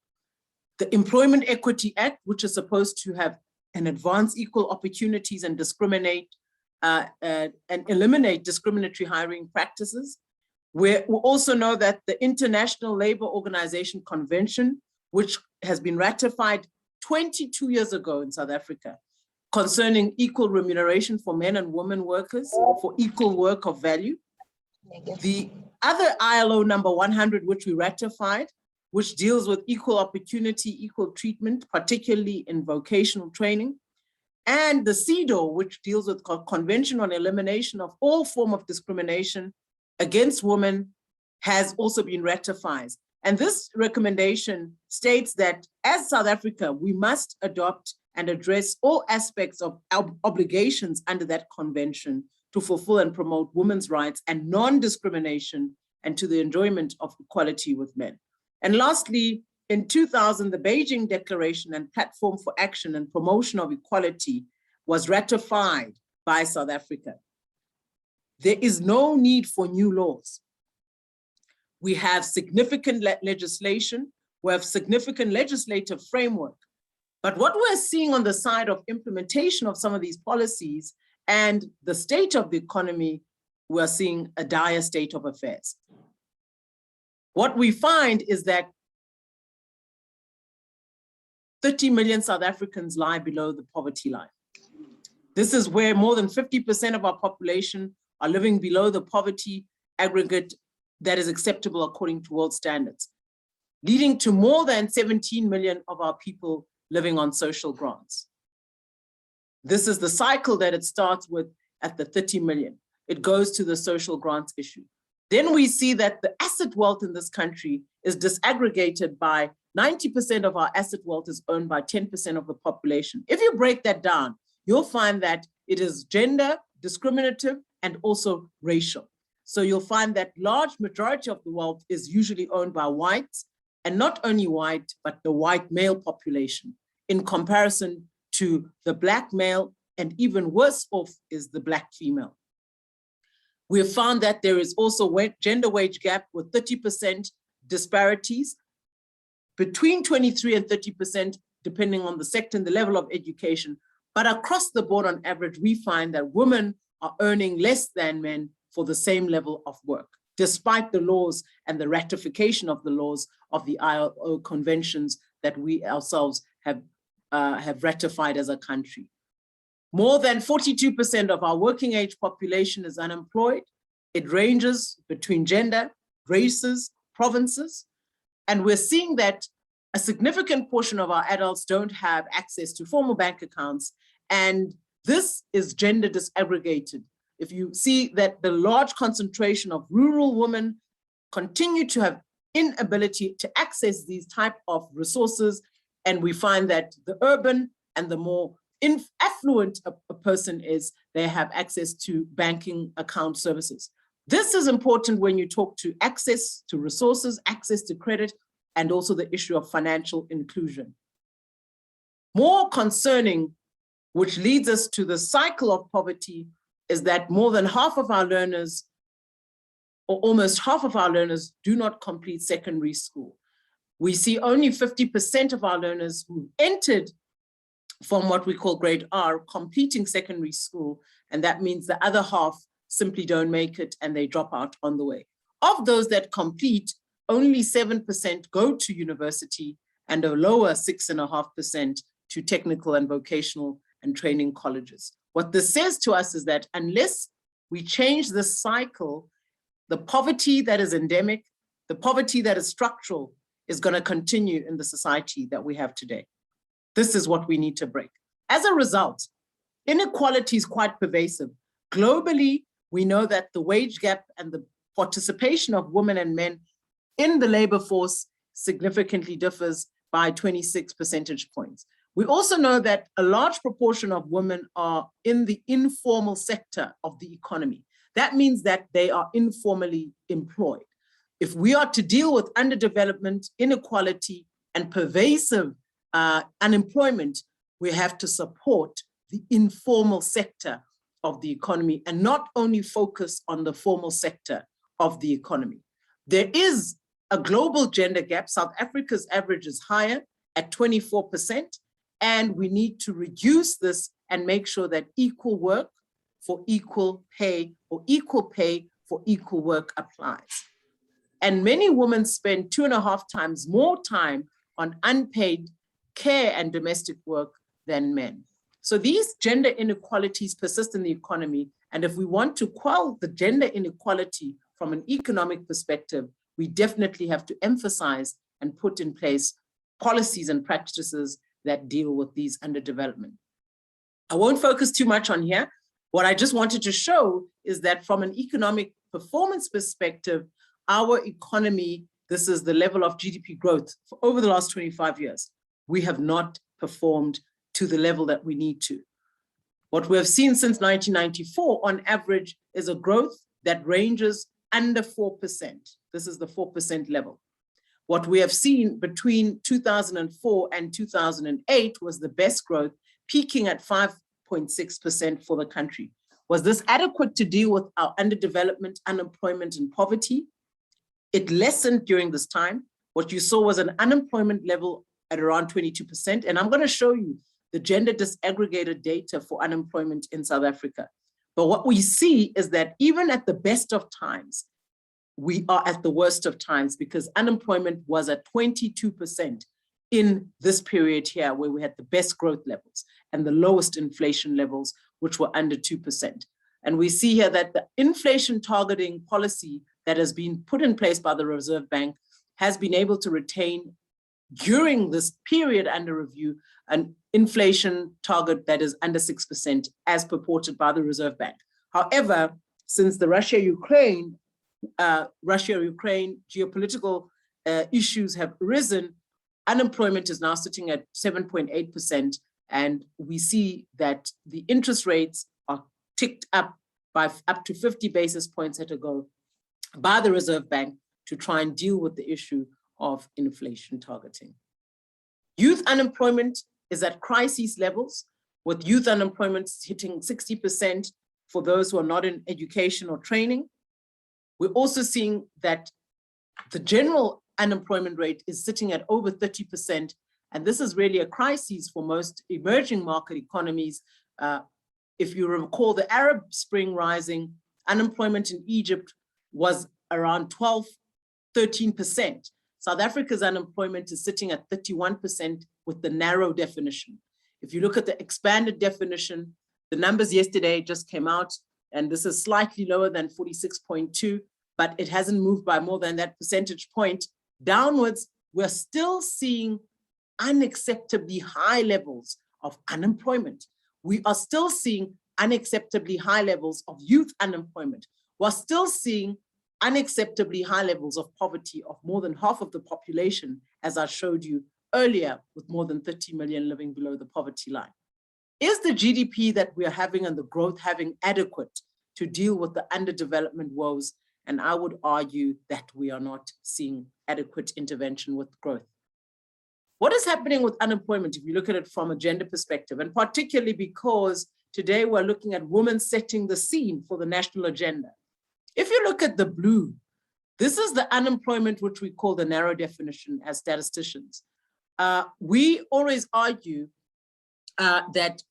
The Employment Equity Act, which is supposed to have and advance equal opportunities and discriminate and eliminate discriminatory hiring practices. We also know that the International Labour Organization Convention, which has been ratified 22 years ago in South Africa, concerning equal remuneration for men and women workers for equal work of value. The other ILO number 100, which we ratified, which deals with equal opportunity, equal treatment, particularly in vocational training. And the CEDAW, which deals with Convention on Elimination of all form of discrimination against women, has also been ratified. And this recommendation states that as South Africa, we must adopt and address all aspects of our obligations under that convention to fulfill and promote women's rights and non-discrimination and to the enjoyment of equality with men. And lastly, In 2000, the Beijing Declaration and Platform for Action and Promotion of Equality was ratified by South Africa. There is no need for new laws. We have significant legislation, we have significant legislative framework. But what we're seeing on the side of implementation of some of these policies and the state of the economy, we're seeing a dire state of affairs. What we find is that 30 million South Africans lie below the poverty line. This is where more than 50% of our population are living below the poverty aggregate that is acceptable according to world standards, leading to more than 17 million of our people living on social grants. This is the cycle that it starts with at the 30 million. It goes to the social grants issue. Then we see that the asset wealth in this country is disaggregated by 90% of our asset wealth is owned by 10% of the population. If you break that down, you'll find that it is gender discriminative and also racial. So you'll find that large majority of the wealth is usually owned by whites, and not only white, but the white male population in comparison to the Black male, and even worse off is the Black female. We have found that there is also gender wage gap with 30% disparities, between 23 and 30%, depending on the sector and the level of education. But across the board, on average, we find that women are earning less than men for the same level of work, despite the laws and the ratification of the laws of the ILO conventions that we ourselves have ratified as a country. More than 42% of our working age population is unemployed. It ranges between gender, races, provinces, and we're seeing that a significant portion of our adults don't have access to formal bank accounts, and this is gender disaggregated. If you see that the large concentration of rural women continue to have inability to access these type of resources, and we find that the urban and the more affluent a person is, they have access to banking account services. This is important when you talk to access to resources, access to credit, and also the issue of financial inclusion. More concerning, which leads us to the cycle of poverty, is that more than half of our learners, or almost half of our learners, do not complete secondary school. We see only 50% of our learners who entered from what we call grade R completing secondary school, and that means the other half simply don't make it and they drop out on the way. Of those that complete, only 7% go to university and a lower 6.5% to technical and vocational and training colleges. What this says to us is that unless we change this cycle, the poverty that is endemic, the poverty that is structural, is going to continue in the society that we have today. This is what we need to break. As a result, inequality is quite pervasive. Globally, we know that the wage gap and the participation of women and men in the labor force significantly differs by 26 percentage points. We also know that a large proportion of women are in the informal sector of the economy. That means that they are informally employed. If we are to deal with underdevelopment, inequality, and pervasive unemployment, we have to support the informal sector of the economy and not only focus on the formal sector of the economy. There is a global gender gap. South Africa's average is higher at 24%, and we need to reduce this and make sure that equal work for equal pay or equal pay for equal work applies. And many women spend 2.5 times more time on unpaid care and domestic work than men. So these gender inequalities persist in the economy. And if we want to quell the gender inequality from an economic perspective, we definitely have to emphasize and put in place policies and practices that deal with these underdevelopment. I won't focus too much on here. What I just wanted to show is that from an economic performance perspective, our economy, this is the level of GDP growth for over the last 25 years. We have not performed to the level that we need to. What we have seen since 1994 on average is a growth that ranges under 4%. This is the 4% level. What we have seen between 2004 and 2008 was the best growth, peaking at 5.6% for the country. Was this adequate to deal with our underdevelopment, unemployment, and poverty? It lessened during this time. What you saw was an unemployment level at around 22%. And I'm going to show you the gender disaggregated data for unemployment in South Africa. But what we see is that even at the best of times, we are at the worst of times, because unemployment was at 22% in this period here, where we had the best growth levels and the lowest inflation levels, which were under 2%. And we see here that the inflation targeting policy that has been put in place by the Reserve Bank has been able to retain, during this period under review, an inflation target that is under 6% as purported by the Reserve Bank. However, since the Russia-Ukraine geopolitical issues have risen, unemployment is now sitting at 7.8%. And we see that the interest rates are ticked up by up to 50 basis points at a go by the Reserve Bank to try and deal with the issue of inflation targeting. Youth unemployment is at crisis levels, with youth unemployment hitting 60% for those who are not in education or training. We're also seeing that the general unemployment rate is sitting at over 30%. And this is really a crisis for most emerging market economies. If you recall the Arab Spring rising, unemployment in Egypt was around 12, 13%. South Africa's unemployment is sitting at 31% with the narrow definition. If you look at the expanded definition, the numbers yesterday just came out, and this is slightly lower than 46.2, but it hasn't moved by more than that percentage point downwards. We're still seeing unacceptably high levels of unemployment. We are still seeing unacceptably high levels of youth unemployment. We're still seeing unacceptably high levels of poverty of more than half of the population, as I showed you earlier, with more than 30 million living below the poverty line. Is the GDP that we are having and the growth having adequate to deal with the underdevelopment woes? And I would argue that we are not seeing adequate intervention with growth. What is happening with unemployment if you look at it from a gender perspective, and particularly because today we're looking at women setting the scene for the national agenda. If you look at the blue, this is the unemployment which we call the narrow definition as statisticians. We always argue that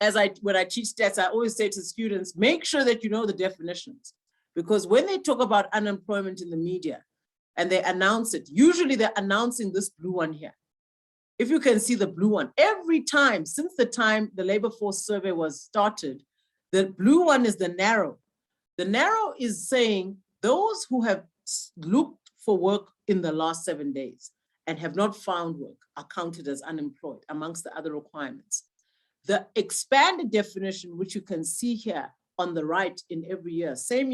when I teach stats, I always say to students, make sure that you know the definitions. Because when they talk about unemployment in the media and they announce it, usually they're announcing this blue one here. If you can see the blue one, every time, since the time the labor force survey was started, the blue one is the narrow. The narrow is saying those who have looked for work in the last 7 days and have not found work are counted as unemployed, amongst the other requirements. The expanded definition, which you can see here on the right in every year, same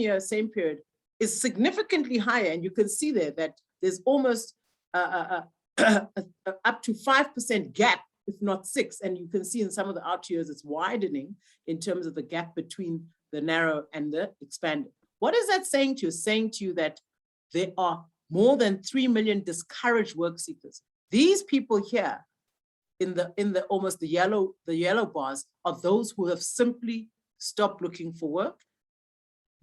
period, is significantly higher. And you can see there that there's almost up to 5% gap, if not 6%. And you can see in some of the out years, it's widening in terms of the gap between the narrow and the expanded. What is that saying to you? It's saying to you that there are more than 3 million discouraged work seekers. These people here in the almost the yellow bars are those who have simply stopped looking for work,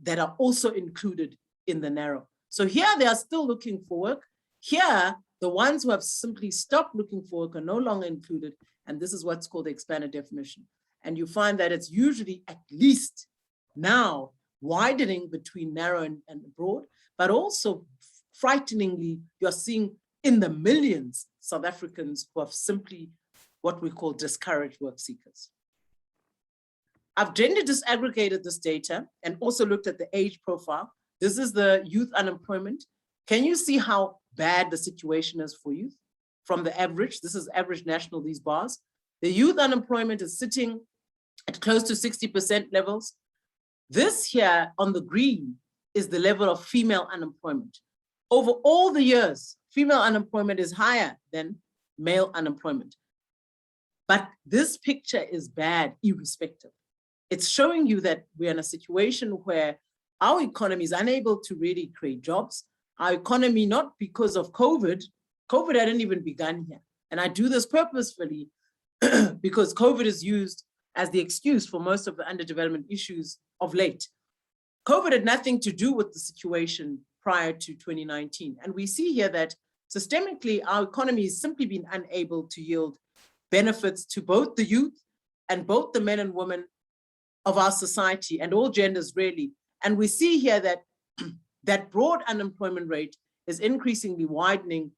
that are also included in the narrow. So here they are still looking for work. Here, the ones who have simply stopped looking for work are no longer included. And this is what's called the expanded definition. And you find that it's usually at least now widening between narrow and broad, but also frighteningly, you're seeing in the millions South Africans who have simply what we call discouraged work seekers. I've gender disaggregated this data and also looked at the age profile. This is the youth unemployment. Can you see how bad the situation is for youth from the average? This is average national, these bars. The youth unemployment is sitting at close to 60% levels. This here on the green is the level of female unemployment. Over all the years, female unemployment is higher than male unemployment. But this picture is bad irrespective. It's showing you that we're in a situation where our economy is unable to really create jobs. Our economy, not because of COVID COVID hadn't even begun here. And I do this purposefully because COVID is used as the excuse for most of the underdevelopment issues of late. COVID had nothing to do with the situation prior to 2019. And we see here that systemically, our economy has simply been unable to yield benefits to both the youth and both the men and women of our society and all genders really. And we see here that that broad unemployment rate is increasingly widening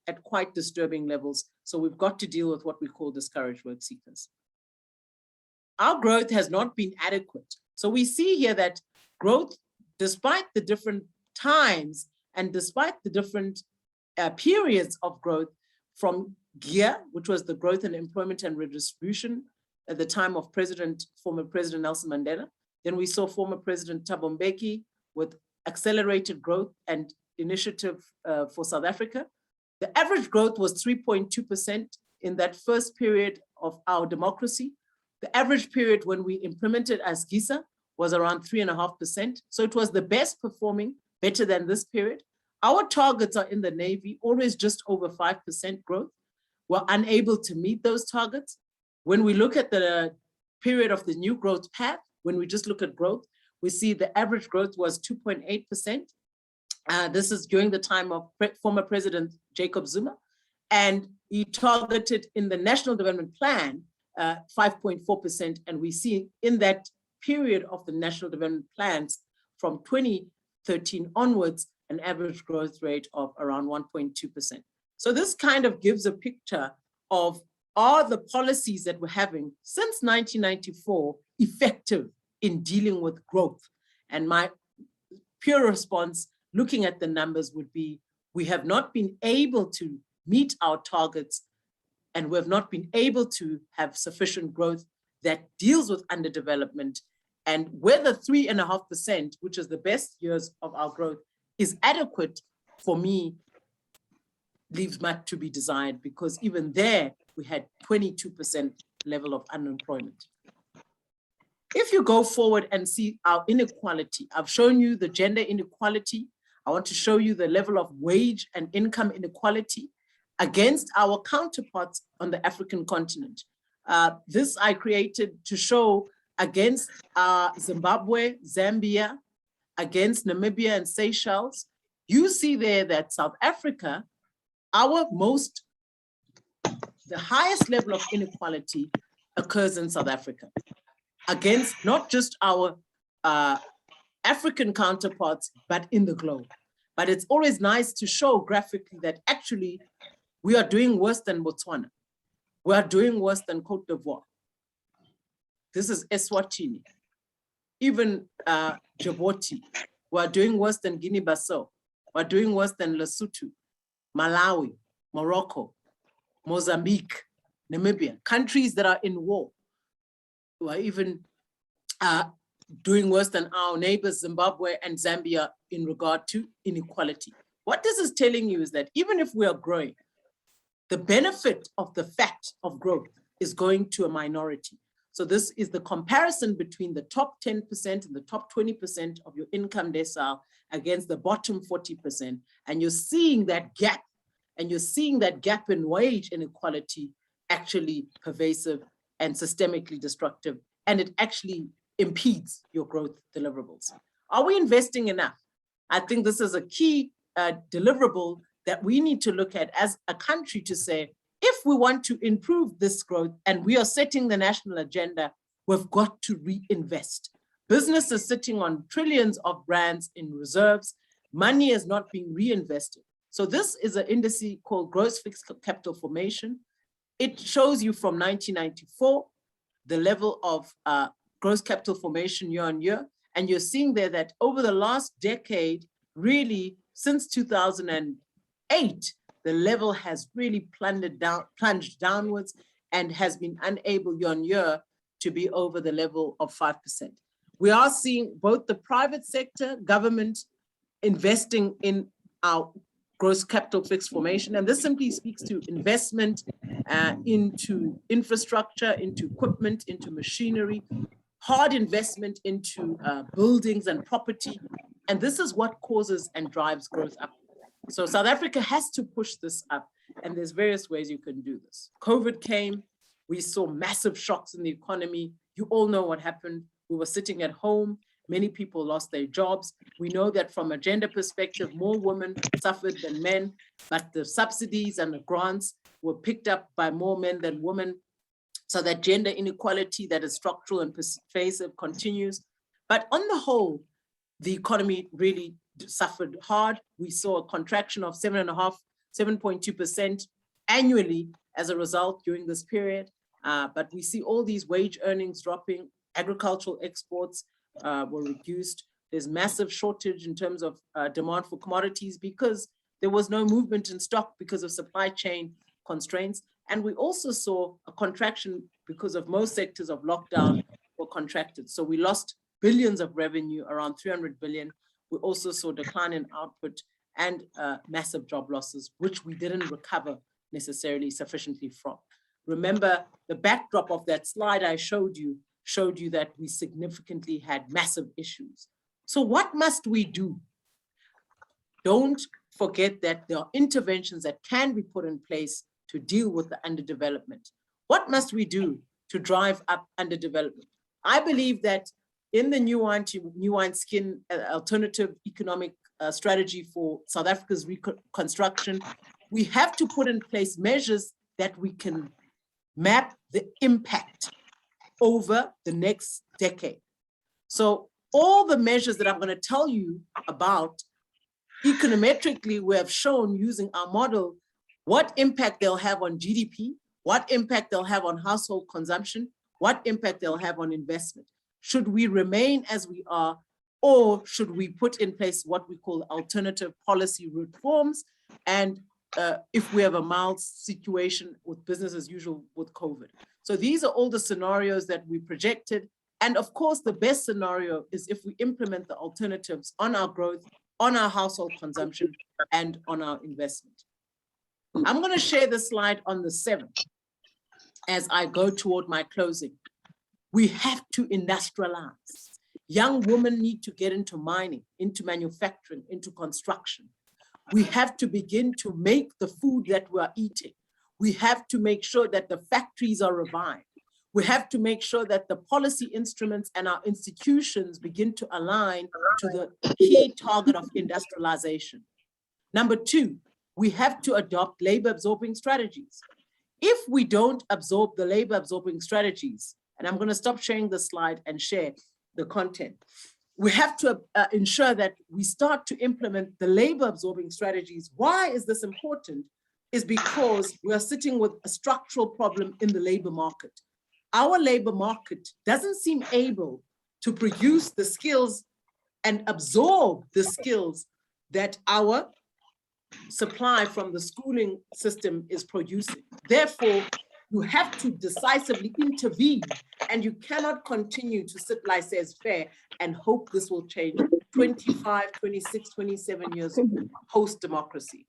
at quite disturbing levels. So we've got to deal with what we call discouraged work seekers. Our growth has not been adequate. So we see here that growth, despite the different times and despite the different periods of growth from GEAR, which was the growth in employment and redistribution at the time of former President Nelson Mandela. Then we saw former President Thabo Mbeki with accelerated growth and initiative for South Africa. The average growth was 3.2% in that first period of our democracy. The average period when we implemented as GISA was around 3.5%. So it was the best performing, better than this period. Our targets are in the Navy, always just over 5% growth. We're unable to meet those targets. When we look at the period of the new growth path, when we just look at growth, we see the average growth was 2.8%. This is during the time of former President Jacob Zuma. And he targeted in the National Development Plan 5.4%. And we see in that period of the National Development Plans from 2013 onwards, an average growth rate of around 1.2%. So this kind of gives a picture of are the policies that we're having since 1994 effective in dealing with growth? And my pure response, looking at the numbers, would be we have not been able to meet our targets and we have not been able to have sufficient growth that deals with underdevelopment. And whether 3.5%, which is the best years of our growth, is adequate, for me, leaves much to be desired, because even there we had 22% level of unemployment. If you go forward and see our inequality, I've shown you the gender inequality. I want to show you the level of wage and income inequality against our counterparts on the African continent. This I created to show against Zimbabwe, Zambia, against Namibia and Seychelles. You see there that South Africa, the highest level of inequality occurs in South Africa against not just our African counterparts, but in the globe. But it's always nice to show graphically that actually we are doing worse than Botswana. We are doing worse than Cote d'Ivoire. This is Eswatini. Even Djibouti, we are doing worse than Guinea-Bissau. We're doing worse than Lesotho, Malawi, Morocco, Mozambique, Namibia, countries that are in war. We are even doing worse than our neighbors, Zimbabwe and Zambia, in regard to inequality. What this is telling you is that even if we are growing, the benefit of the fact of growth is going to a minority. So this is the comparison between the top 10% and the top 20% of your income decile against the bottom 40%. And you're seeing that gap, and you're seeing that gap in wage inequality actually pervasive and systemically destructive, and it actually impedes your growth deliverables. Are we investing enough? I think this is a key deliverable that we need to look at as a country to say, if we want to improve this growth and we are setting the national agenda, we've got to reinvest. Business is sitting on trillions of rands in reserves. Money is not being reinvested. So this is an index called gross fixed capital formation. It shows you from 1994, the level of gross capital formation year on year. And you're seeing there that over the last decade, really since 2008, the level has really plunged downwards and has been unable year on year to be over the level of 5%. We are seeing both the private sector, government investing in our gross capital fixed formation. And this simply speaks to investment into infrastructure, into equipment, into machinery, hard investment into buildings and property. And this is what causes and drives growth up. So South Africa has to push this up, and there's various ways you can do this. COVID came, we saw massive shocks in the economy. You all know what happened. We were sitting at home. Many people lost their jobs. We know that from a gender perspective, more women suffered than men, but the subsidies and the grants were picked up by more men than women. So that gender inequality that is structural and pervasive continues. But on the whole, the economy really suffered hard. We saw a contraction of 7.2% annually as a result during this period. But we see all these wage earnings dropping, agricultural exports were reduced. There's massive shortage in terms of demand for commodities because there was no movement in stock because of supply chain constraints. And we also saw a contraction because of most sectors of lockdown were contracted. So we lost billions of revenue, around 300 billion. We also saw decline in output and massive job losses, which we didn't recover necessarily sufficiently from. Remember, the backdrop of that slide I showed you that we significantly had massive issues. So what must we do? Don't forget that there are interventions that can be put in place to deal with the underdevelopment. What must we do to drive up underdevelopment? I believe that in the new wine skin alternative economic strategy for South Africa's reconstruction, we have to put in place measures that we can map the impact over the next decade. So all the measures that I'm going to tell you about, econometrically, we have shown using our model what impact they'll have on GDP, what impact they'll have on household consumption, what impact they'll have on investment. Should we remain as we are, or should we put in place what we call alternative policy reforms? And if we have a mild situation with business as usual with COVID. So these are all the scenarios that we projected. And of course, the best scenario is if we implement the alternatives on our growth, on our household consumption, and on our investment. I'm going to share the slide on the 7th as I go toward my closing. We have to industrialize. Young women need to get into mining, into manufacturing, into construction. We have to begin to make the food that we are eating. We have to make sure that the factories are revived. We have to make sure that the policy instruments and our institutions begin to align to the key target of industrialization. Number 2, we have to adopt labor absorbing strategies. If we don't absorb the labor absorbing strategies, and I'm going to stop sharing the slide and share the content, we have to ensure that we start to implement the labor absorbing strategies. Why is this important? Is because we are sitting with a structural problem in the labor market. Our labor market doesn't seem able to produce the skills and absorb the skills that our supply from the schooling system is producing. Therefore, you have to decisively intervene, and you cannot continue to sit laissez-faire and hope this will change 25, 26, 27 years post-democracy.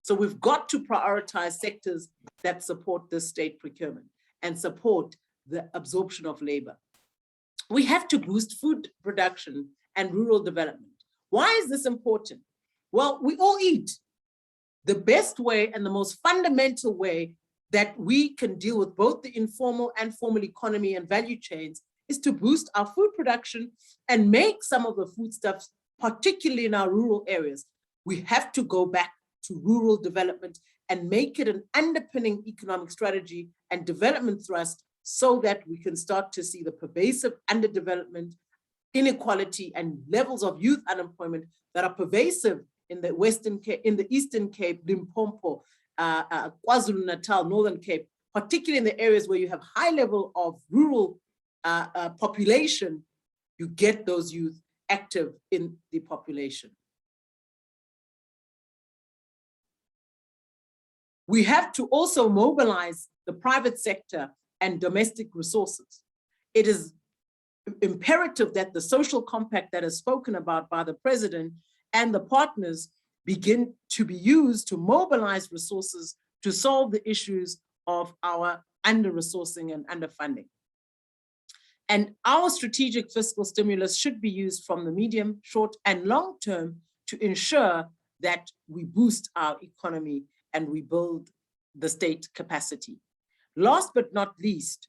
So we've got to prioritize sectors that support this state procurement and support the absorption of labor. We have to boost food production and rural development. Why is this important? Well, we all eat. The best way and the most fundamental way that we can deal with both the informal and formal economy and value chains is to boost our food production and make some of the foodstuffs, particularly in our rural areas. We have to go back to rural development and make it an underpinning economic strategy and development thrust so that we can start to see the pervasive underdevelopment, inequality, and levels of youth unemployment that are pervasive in the Western Cape, in the Eastern Cape, Limpopo, KwaZulu-Natal, Northern Cape, particularly in the areas where you have high level of rural population, you get those youth active in the population. We have to also mobilize the private sector and domestic resources. It is imperative that the social compact that is spoken about by the president and the partners begin to be used to mobilize resources to solve the issues of our under-resourcing and underfunding. And our strategic fiscal stimulus should be used from the medium, short, and long term to ensure that we boost our economy and we build the state capacity. Last but not least,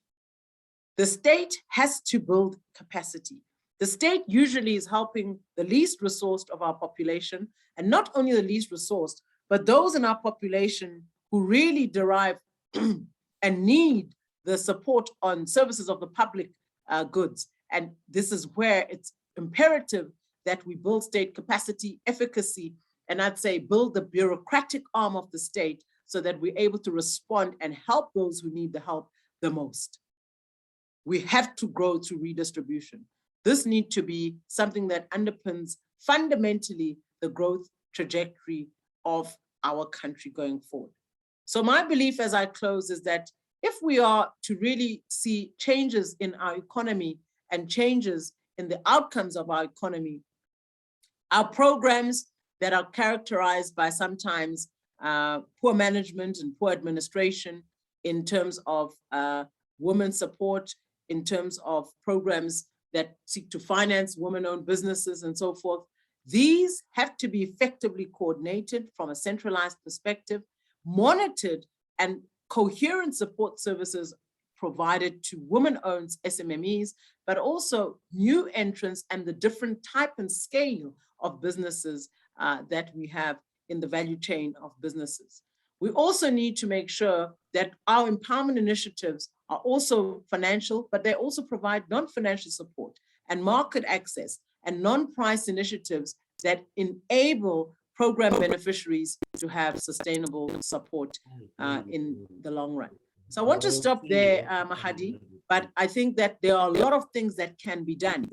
the state has to build capacity. The state usually is helping the least resourced of our population, and not only the least resourced, but those in our population who really derive and need the support on services of the public goods. And this is where it's imperative that we build state capacity, efficacy, and I'd say build the bureaucratic arm of the state so that we're able to respond and help those who need the help the most. We have to grow through redistribution. This needs to be something that underpins fundamentally the growth trajectory of our country going forward. So my belief as I close is that if we are to really see changes in our economy and changes in the outcomes of our economy, our programs that are characterized by sometimes poor management and poor administration in terms of women's support, in terms of programs that seek to finance women-owned businesses and so forth, these have to be effectively coordinated from a centralized perspective, monitored, and coherent support services provided to women-owned SMMEs, but also new entrants and the different type and scale of businesses that we have in the value chain of businesses. We also need to make sure that our empowerment initiatives are also financial, but they also provide non-financial support and market access and non-price initiatives that enable program beneficiaries to have sustainable support in the long run. So I want to stop there, Mahadi, but I think that there are a lot of things that can be done.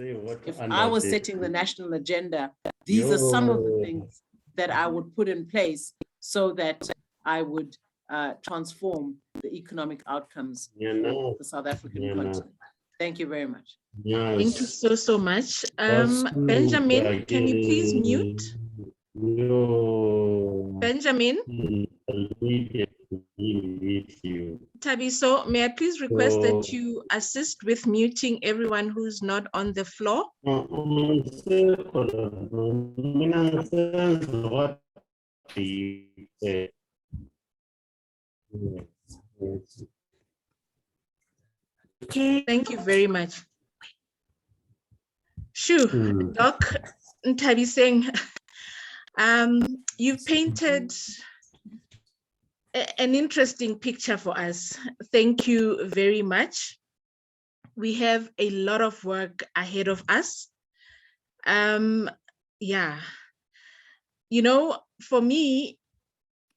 If I was setting the national agenda, these are some of the things that I would put in place so that I would transform the economic outcomes of the South African continent. Thank you very much. Thank you so much. Benjamin, can you please mute? Benjamin? Tabiso, may I please request that you assist with muting everyone who's not on the floor? Thank you very much. Shoo, Doc Ntabiseng, you've painted an interesting picture for us. Thank you very much. We have a lot of work ahead of us. Yeah, you know, for me,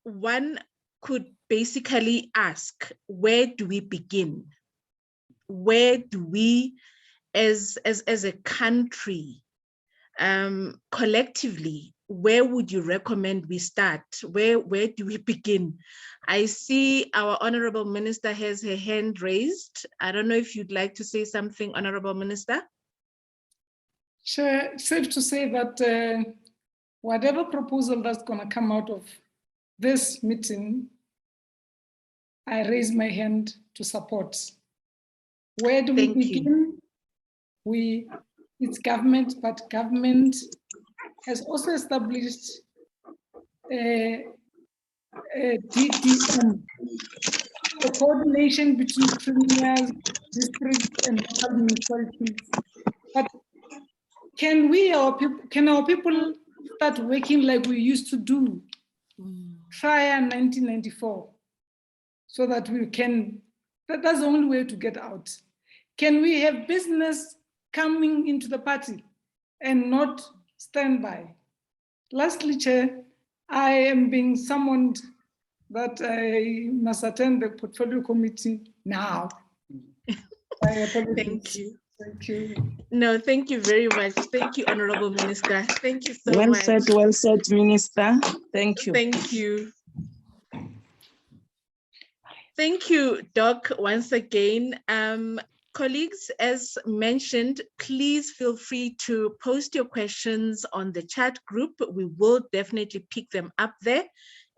one could basically ask, where do we begin? Where do we, as a country, collectively, where would you recommend we start? Where do we begin? I see our Honorable Minister has her hand raised. I don't know if you'd like to say something, Honorable Minister. Sure, safe to say that whatever proposal that's going to come out of this meeting, I raise my hand to support. Where do we begin? It's government, but government has also established a DDM, a coordination between premiers, districts, and local municipalities. But can our people start working like we used to do prior 1994, so that we can? That's the only way to get out. Can we have business coming into the party and not stand by? Lastly, Chair, I am being summoned that I must attend the portfolio committee now. Thank you. Thank you. No, thank you very much. Thank you, Honorable Minister. Thank you so much. Well said, Minister. Thank you. Thank you. Thank you, Doc, once again. Colleagues, as mentioned, please feel free to post your questions on the chat group. We will definitely pick them up there.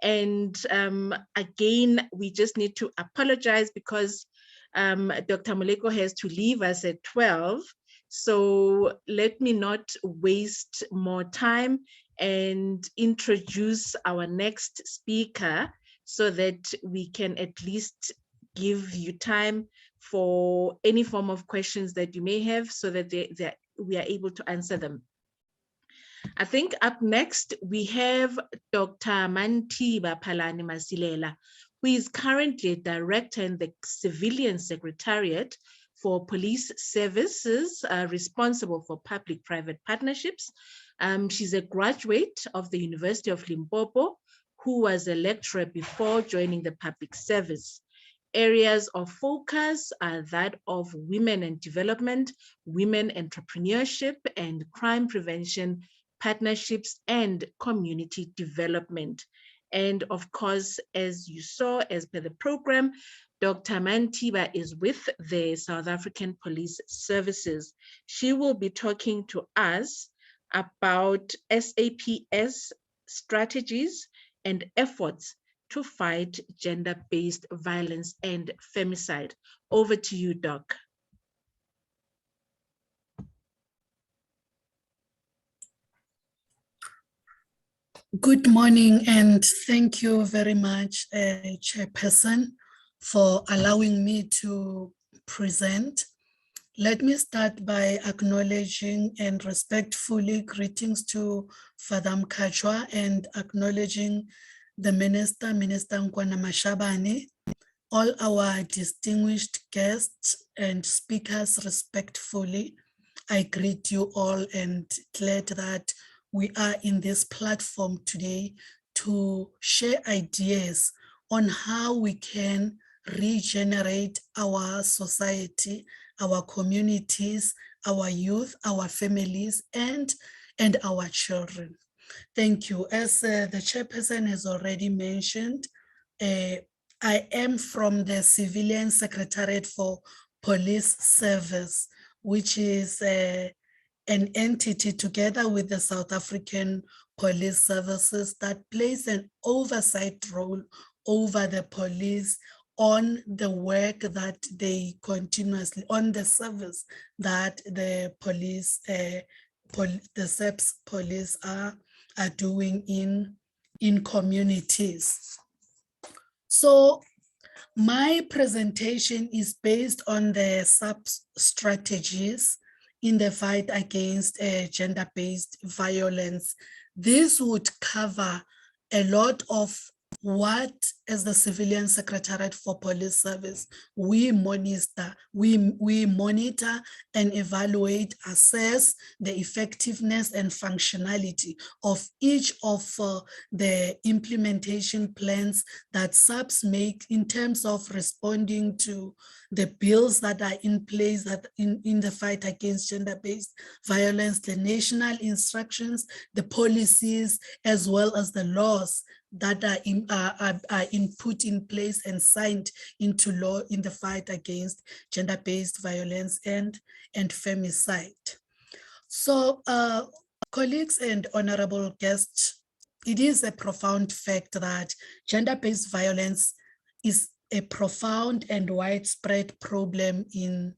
And again, we just need to apologize because Dr. Moleko has to leave us at 12. So let me not waste more time and introduce our next speaker so that we can at least give you time for any form of questions that you may have so that we are able to answer them. I think up next we have Dr. Mantiba Palani Masilela, who is currently a director in the Civilian Secretariat for Police Services, responsible for public-private partnerships. She's a graduate of the University of Limpopo, who was a lecturer before joining the public service. Areas of focus are that of women and development, women entrepreneurship, and crime prevention, partnerships, and community development. And of course, as you saw, as per the program, Dr. Mantiba is with the South African Police Services. She will be talking to us about SAPS strategies and efforts to fight gender-based violence and femicide. Over to you, Doc. Good morning, and thank you very much, Chairperson, for allowing me to present. Let me start by acknowledging and respectfully greetings to Father Mkhatshwa and acknowledging the Minister, Minister Nkwana Mashabane, all our distinguished guests and speakers respectfully. I greet you all and glad that we are in this platform today to share ideas on how we can regenerate our society, our communities, our youth, our families, and our children. Thank you. As the Chairperson has already mentioned, I am from the Civilian Secretariat for Police Service, which is an entity together with the South African Police Services that plays an oversight role over the police on the work that they continuously, on the service that the police, the SAPS police are doing in communities. So my presentation is based on the SAPS strategies in the fight against gender-based violence. This would cover a lot of what, as the Civilian Secretariat for Police Service, we monitor and evaluate, assess the effectiveness and functionality of each of the implementation plans that SAPS make in terms of responding to the bills that are in place that in the fight against gender-based violence, the national instructions, the policies, as well as the laws that are put in place and signed into law in the fight against gender-based violence and femicide. So colleagues and honorable guests, it is a profound fact that gender-based violence is a profound and widespread problem in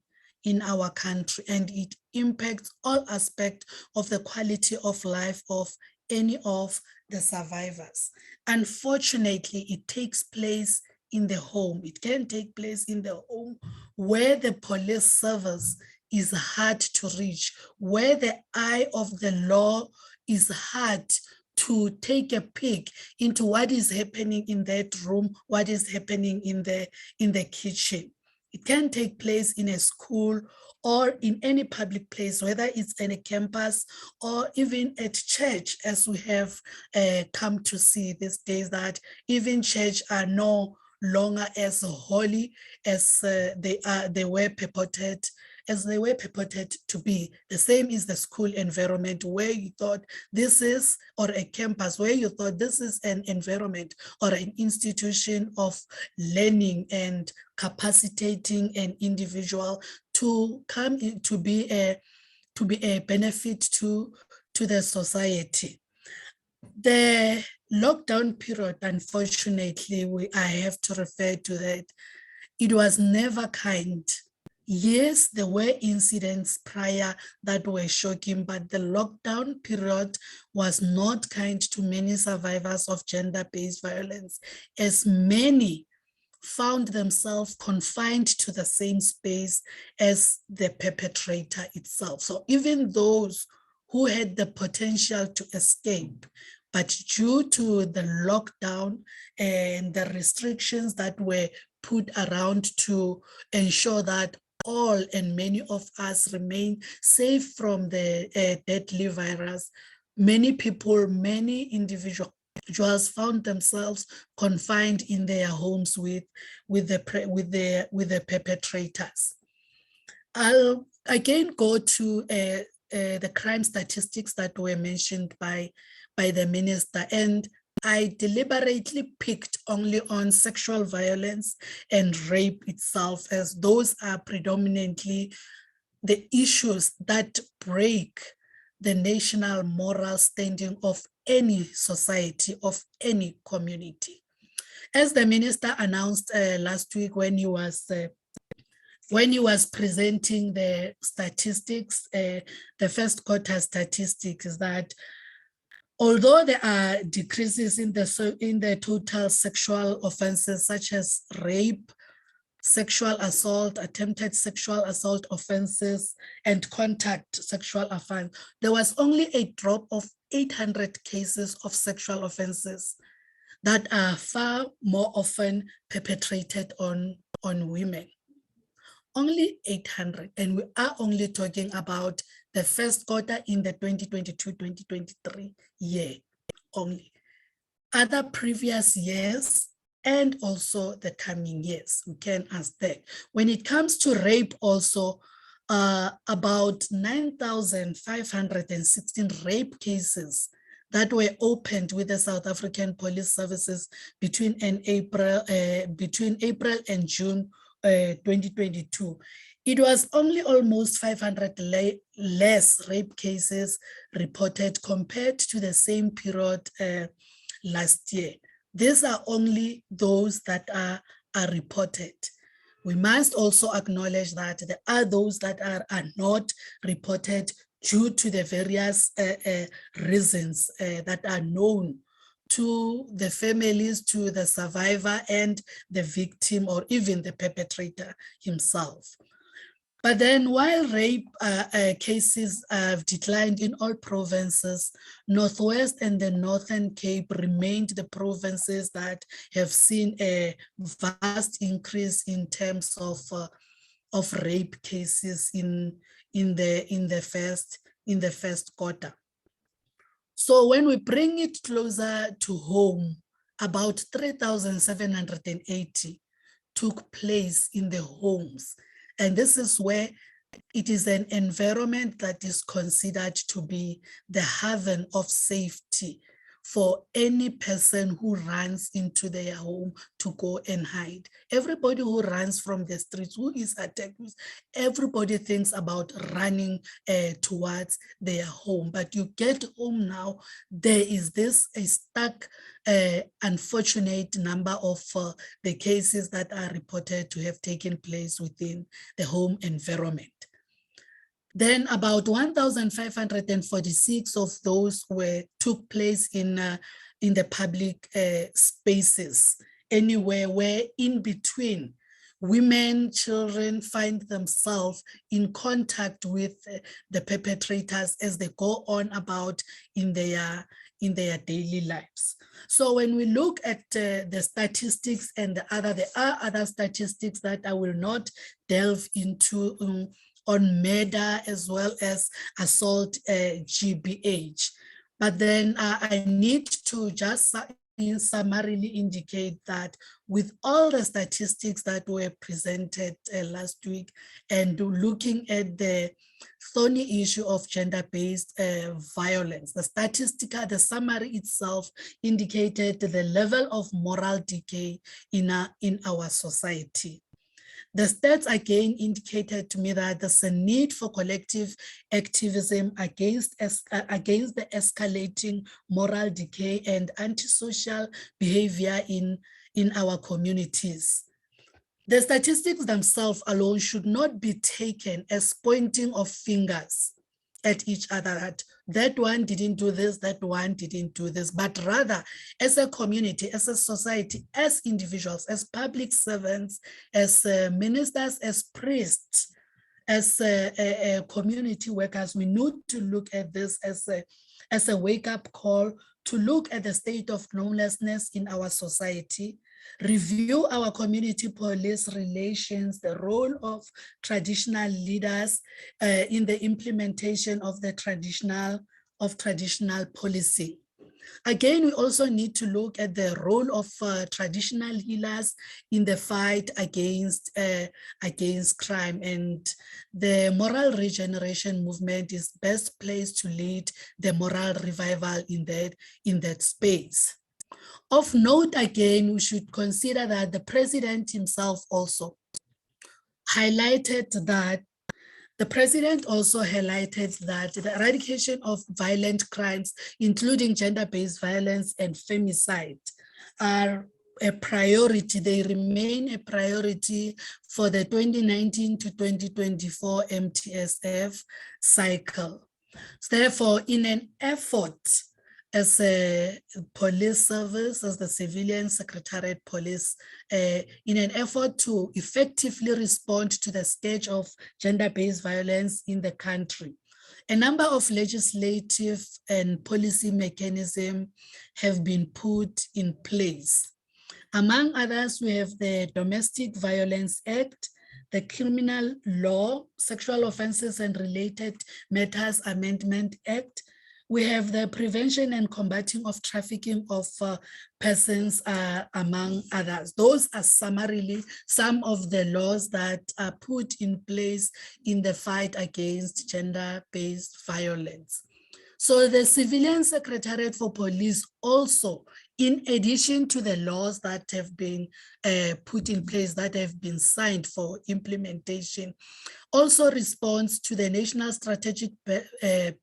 our country, and it impacts all aspects of the quality of life of any of the survivors. Unfortunately, it takes place in the home. It can take place in the home where the police service is hard to reach, where the eye of the law is hard to take a peek into what is happening in that room, what is happening in the kitchen. It can take place in a school or in any public place, whether it's in a campus or even at church, as we have come to see these days, that even church are no longer as holy as they were purported to be. The same is the school environment, where you thought this is, or a campus where you thought this is an environment or an institution of learning and capacitating an individual to come in to be a benefit to the society. The lockdown period, unfortunately, I have to refer to that. It was never kind. Yes, there were incidents prior that were shocking, but the lockdown period was not kind to many survivors of gender-based violence, as many found themselves confined to the same space as the perpetrator itself. So even those who had the potential to escape, but due to the lockdown and the restrictions that were put around to ensure that all and many of us remain safe from the deadly virus, many people, many individuals found themselves confined in their homes with the perpetrators. I'll again go to the crime statistics that were mentioned by the minister, and I deliberately picked only on sexual violence and rape itself, as those are predominantly the issues that break the national moral standing of any society, of any community. As the minister announced last week when he was presenting the statistics, the first quarter statistics, is that although there are decreases in the total sexual offenses such as rape, sexual assault, attempted sexual assault offenses, and contact sexual offense, there was only a drop of 800 cases of sexual offenses that are far more often perpetrated on women. Only 800, and we are only talking about the first quarter in the 2022-2023 year only. Other previous years and also the coming years, we can ask that. When it comes to rape also, about 9,516 rape cases that were opened with the South African Police Services between April and June 2022. It was only almost 500 less rape cases reported compared to the same period last year. These are only those that are reported. We must also acknowledge that there are those that are not reported due to the various reasons that are known to the families, to the survivor and the victim, or even the perpetrator himself. But then while rape cases have declined in all provinces, Northwest and the Northern Cape remained the provinces that have seen a vast increase in terms of rape cases in the first quarter. So when we bring it closer to home, about 3,780 took place in the homes. And this is where it is an environment that is considered to be the haven of safety for any person who runs into their home to go and hide. Everybody who runs from the streets, who is attacked, everybody thinks about running towards their home. But you get home now, there is a stuck, unfortunate number of the cases that are reported to have taken place within the home environment. Then about 1,546 of those took place in the public spaces, anywhere where in between women, children find themselves in contact with the perpetrators as they go on about in their daily lives. So when we look at the statistics and there are other statistics that I will not delve into on murder as well as assault GBH. But then I need to just summarily indicate that with all the statistics that were presented last week and looking at the thorny issue of gender-based violence, the summary itself indicated the level of moral decay in our society. The stats again indicated to me that there's a need for collective activism against the escalating moral decay and antisocial behavior in our communities. The statistics themselves alone should not be taken as pointing of fingers at each other, that one didn't do this, that one didn't do this, but rather as a community, as a society, as individuals, as public servants, as ministers, as priests, as community workers, we need to look at this as a wake-up call to look at the state of lawlessness in our society, review our community police relations, the role of traditional leaders in the implementation of the traditional policing. Again, we also need to look at the role of traditional healers in the fight against crime, and the Moral Regeneration Movement is best placed to lead the moral revival in that space. Of note, again, we should consider that the president himself also highlighted that the eradication of violent crimes, including gender-based violence and femicide, are a priority. They remain a priority for the 2019 to 2024 MTSF cycle. Therefore, in an effort as a police service, as the Civilian Secretariat Police, in an effort to effectively respond to the scourge of gender-based violence in the country, a number of legislative and policy mechanisms have been put in place. Among others, we have the Domestic Violence Act, the Criminal Law, Sexual Offences and Related Matters Amendment Act. We have the Prevention and Combating of Trafficking of Persons, among others. Those are summarily some of the laws that are put in place in the fight against gender-based violence. So the Civilian Secretariat for Police also, in addition to the laws that have been put in place, that have been signed for implementation, also responds to the National Strategic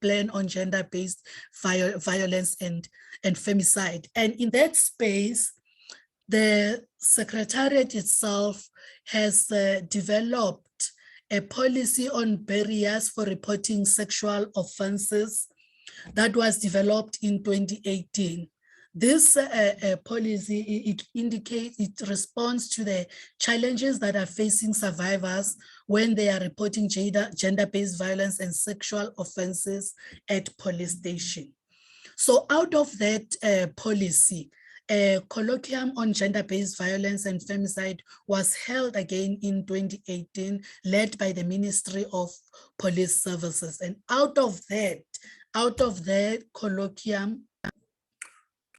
Plan on Gender-Based Violence and Femicide. And in that space, the Secretariat itself has developed a policy on barriers for reporting sexual offenses that was developed in 2018. This policy, it responds to the challenges that are facing survivors when they are reporting gender-based violence and sexual offenses at police station. So out of that policy, a colloquium on gender-based violence and femicide was held again in 2018, led by the Ministry of Police Services. And out of that colloquium,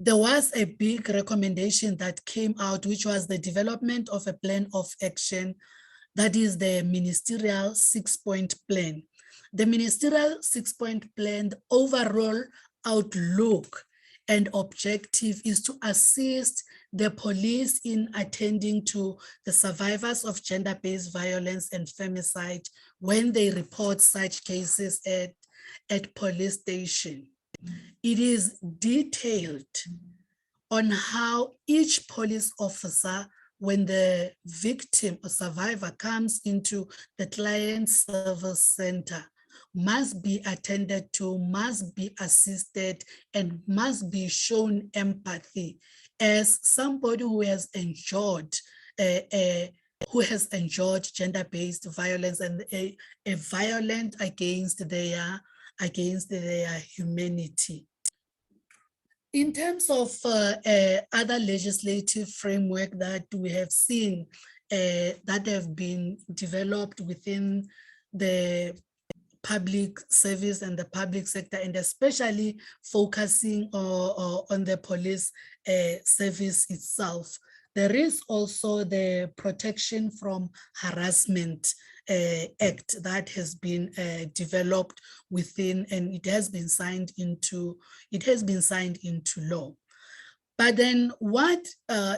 there was a big recommendation that came out, which was the development of a plan of action, that is the ministerial 6-point plan. The ministerial 6-point plan, the overall outlook and objective is to assist the police in attending to the survivors of gender-based violence and femicide when they report such cases at police station. It is detailed on how each police officer, when the victim or survivor comes into the client service center, must be attended to, must be assisted, and must be shown empathy as somebody who has endured gender-based violence and a violence against their humanity. In terms of other legislative framework that we have seen that have been developed within the public service and the public sector, and especially focusing on the police service itself, there is also the Protection from Harassment Act that has been developed within, and it has been signed into law. But then what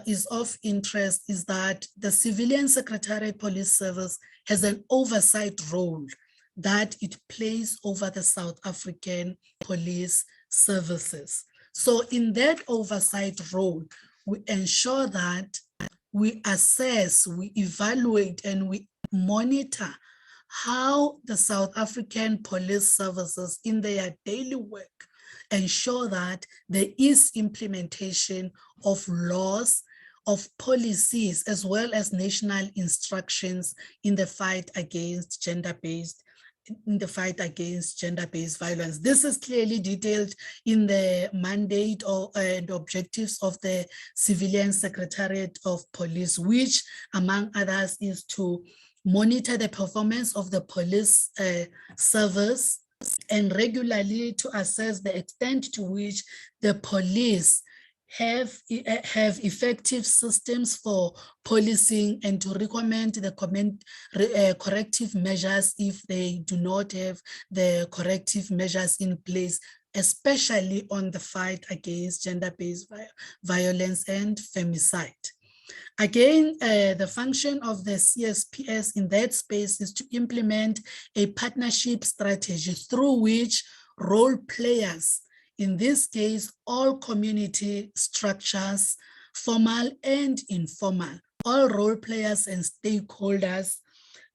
is of interest is that the Civilian Secretariat Police Service has an oversight role that it plays over the South African police services. So in that oversight role, we ensure that we assess, we evaluate, and we monitor how the South African police services in their daily work ensure that there is implementation of laws, of policies, as well as national instructions in the fight against gender-based violence. This is clearly detailed in the mandate and objectives of the Civilian Secretariat of Police, which among others is to monitor the performance of the police service and regularly to assess the extent to which the police have effective systems for policing and to recommend the corrective measures if they do not have the corrective measures in place, especially on the fight against gender-based violence and femicide. Again, the function of the CSPS in that space is to implement a partnership strategy through which role players, in this case, all community structures, formal and informal, all role players and stakeholders,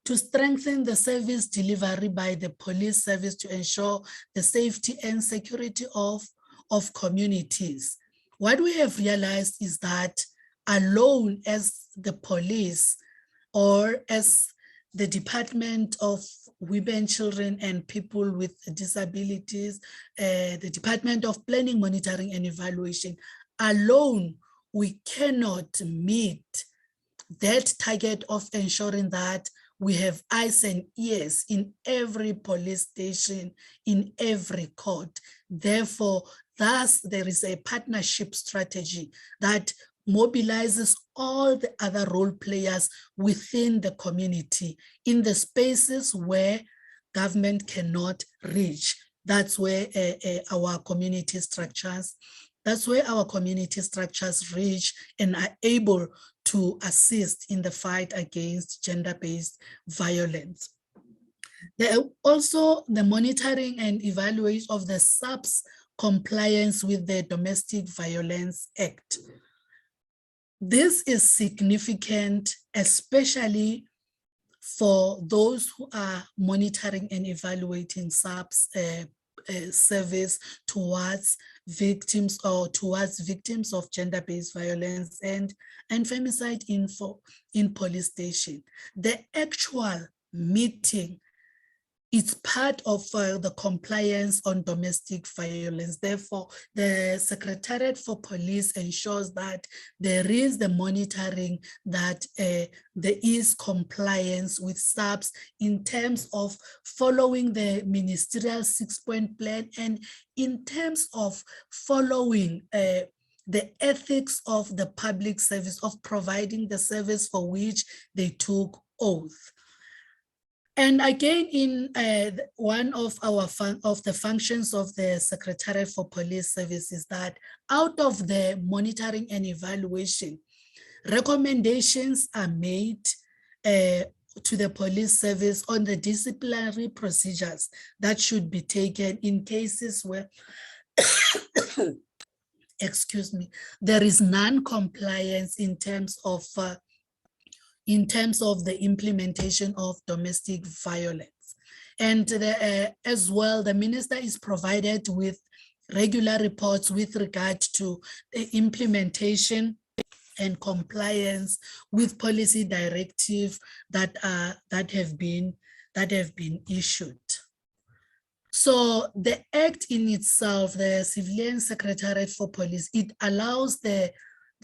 to strengthen the service delivery by the police service to ensure the safety and security of communities. What we have realized is that alone as the police or as the Department of Women, Children and People with Disabilities, the Department of Planning, Monitoring and Evaluation, alone, we cannot meet that target of ensuring that we have eyes and ears in every police station, in every court. Therefore, thus there is a partnership strategy that mobilizes all the other role players within the community in the spaces where government cannot reach. That's where our community structures reach and are able to assist in the fight against gender-based violence. Also, the monitoring and evaluation of the SAPS compliance with the Domestic Violence Act. This is significant, especially for those who are monitoring and evaluating SAPS service towards victims of gender-based violence and femicide in police station. The actual meeting is part of the compliance on domestic violence. Therefore, the Secretariat for Police ensures that there is the monitoring, that there is compliance with SAPS in terms of following the ministerial 6-point plan and in terms of following the ethics of the public service, of providing the service for which they took oath. And again, in one of the functions of the Secretariat for Police Services, that out of the monitoring and evaluation, recommendations are made to the police service on the disciplinary procedures that should be taken in cases where, excuse me, there is non-compliance in terms of the implementation of domestic violence. And as well, the minister is provided with regular reports with regard to the implementation and compliance with policy directives that have been issued. So the act in itself, the Civilian Secretariat for Police, it allows the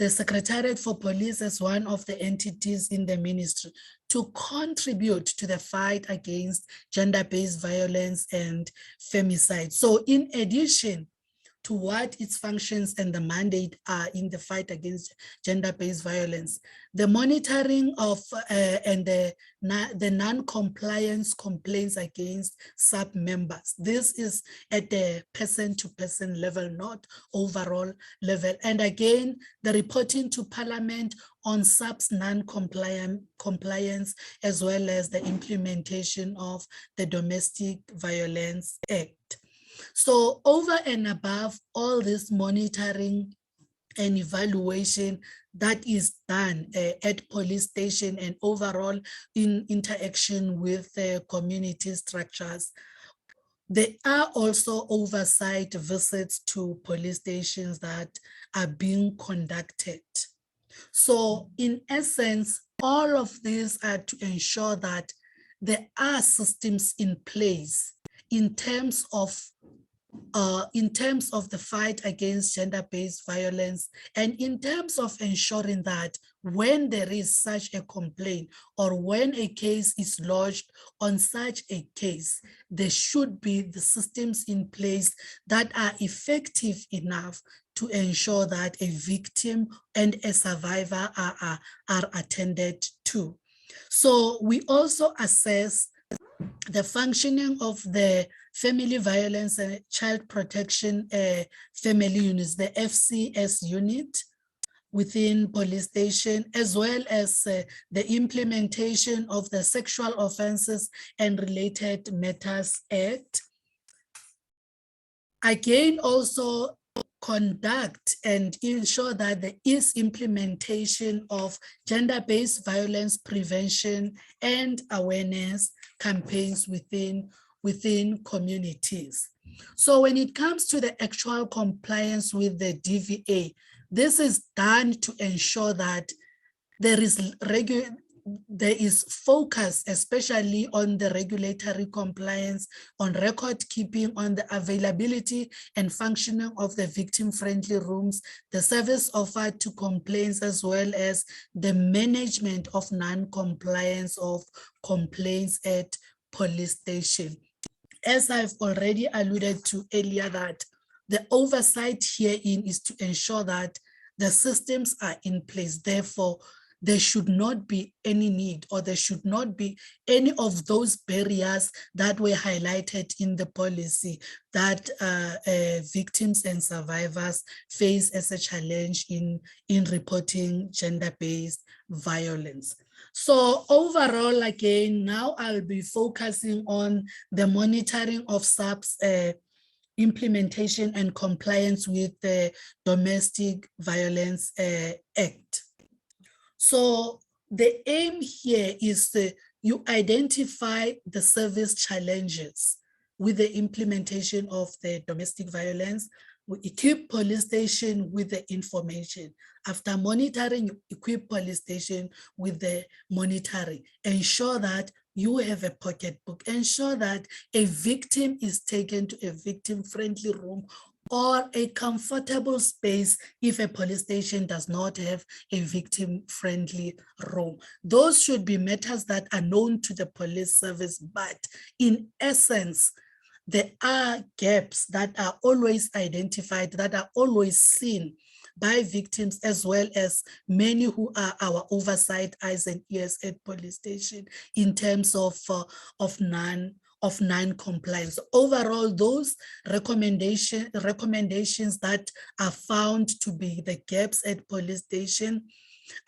Secretariat for Police as one of the entities in the ministry to contribute to the fight against gender-based violence and femicide. So in addition to what its functions and the mandate are in the fight against gender-based violence, the monitoring of and the non-compliance complaints against sub-members. This is at the person-to-person level, not overall level. And again, the reporting to Parliament on SAPS non-compliance, as well as the implementation of the Domestic Violence Act. So over and above all this monitoring and evaluation, that is done at police station and overall in interaction with community structures. There are also oversight visits to police stations that are being conducted. So in essence, all of these are to ensure that there are systems in place in terms of the fight against gender-based violence, and in terms of ensuring that when there is such a complaint or when a case is lodged on such a case, there should be the systems in place that are effective enough to ensure that a victim and a survivor are attended to. So we also assess the functioning of the Family Violence and Child Protection Family Units, the FCS unit within police station, as well as the implementation of the Sexual Offences and Related Matters Act. Again, also conduct and ensure that there is implementation of gender-based violence prevention and awareness campaigns within communities. So when it comes to the actual compliance with the DVA, this is done to ensure that there is focus, especially on the regulatory compliance, on record keeping, on the availability and functioning of the victim-friendly rooms, the service offered to complaints, as well as the management of non-compliance of complaints at police station. As I've already alluded to earlier, that the oversight herein is to ensure that the systems are in place. Therefore, there should not be any need, or there should not be any of those barriers that were highlighted in the policy that victims and survivors face as a challenge in reporting gender-based violence. So overall, again, now I'll be focusing on the monitoring of SAP's implementation and compliance with the Domestic Violence Act. So the aim here is you identify the service challenges with the implementation of the domestic violence. We equip police station with the information. After monitoring, you equip police station with the monitoring. Ensure that you have a pocketbook. Ensure that a victim is taken to a victim-friendly room or a comfortable space if a police station does not have a victim-friendly room. Those should be matters that are known to the police service, but in essence, there are gaps that are always identified, that are always seen by victims, as well as many who are our oversight eyes and ears at police station in terms of non-compliance. Overall, those recommendations that are found to be the gaps at police station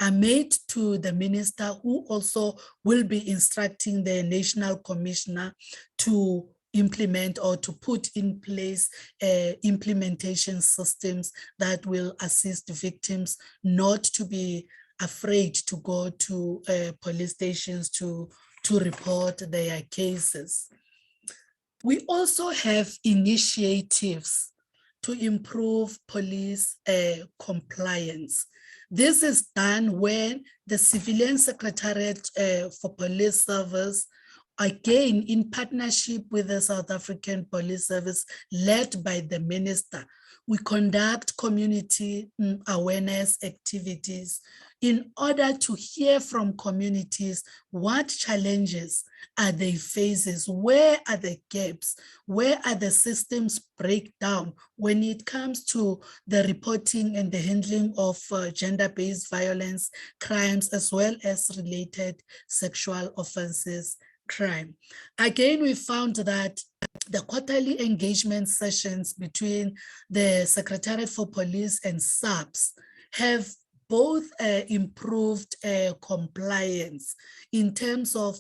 are made to the minister, who also will be instructing the National Commissioner to implement or to put in place implementation systems that will assist victims not to be afraid to go to police stations to report their cases. We also have initiatives to improve police compliance. This is done when the Civilian Secretariat for Police Service, again in partnership with the South African Police Service, led by the minister, we conduct community awareness activities in order to hear from communities what challenges are they facing, where are the gaps, where are the systems breakdown when it comes to the reporting and the handling of gender-based violence crimes, as well as related sexual offenses crime. Again, we found that the quarterly engagement sessions between the Secretariat for Police and SAPS have both improved compliance in terms of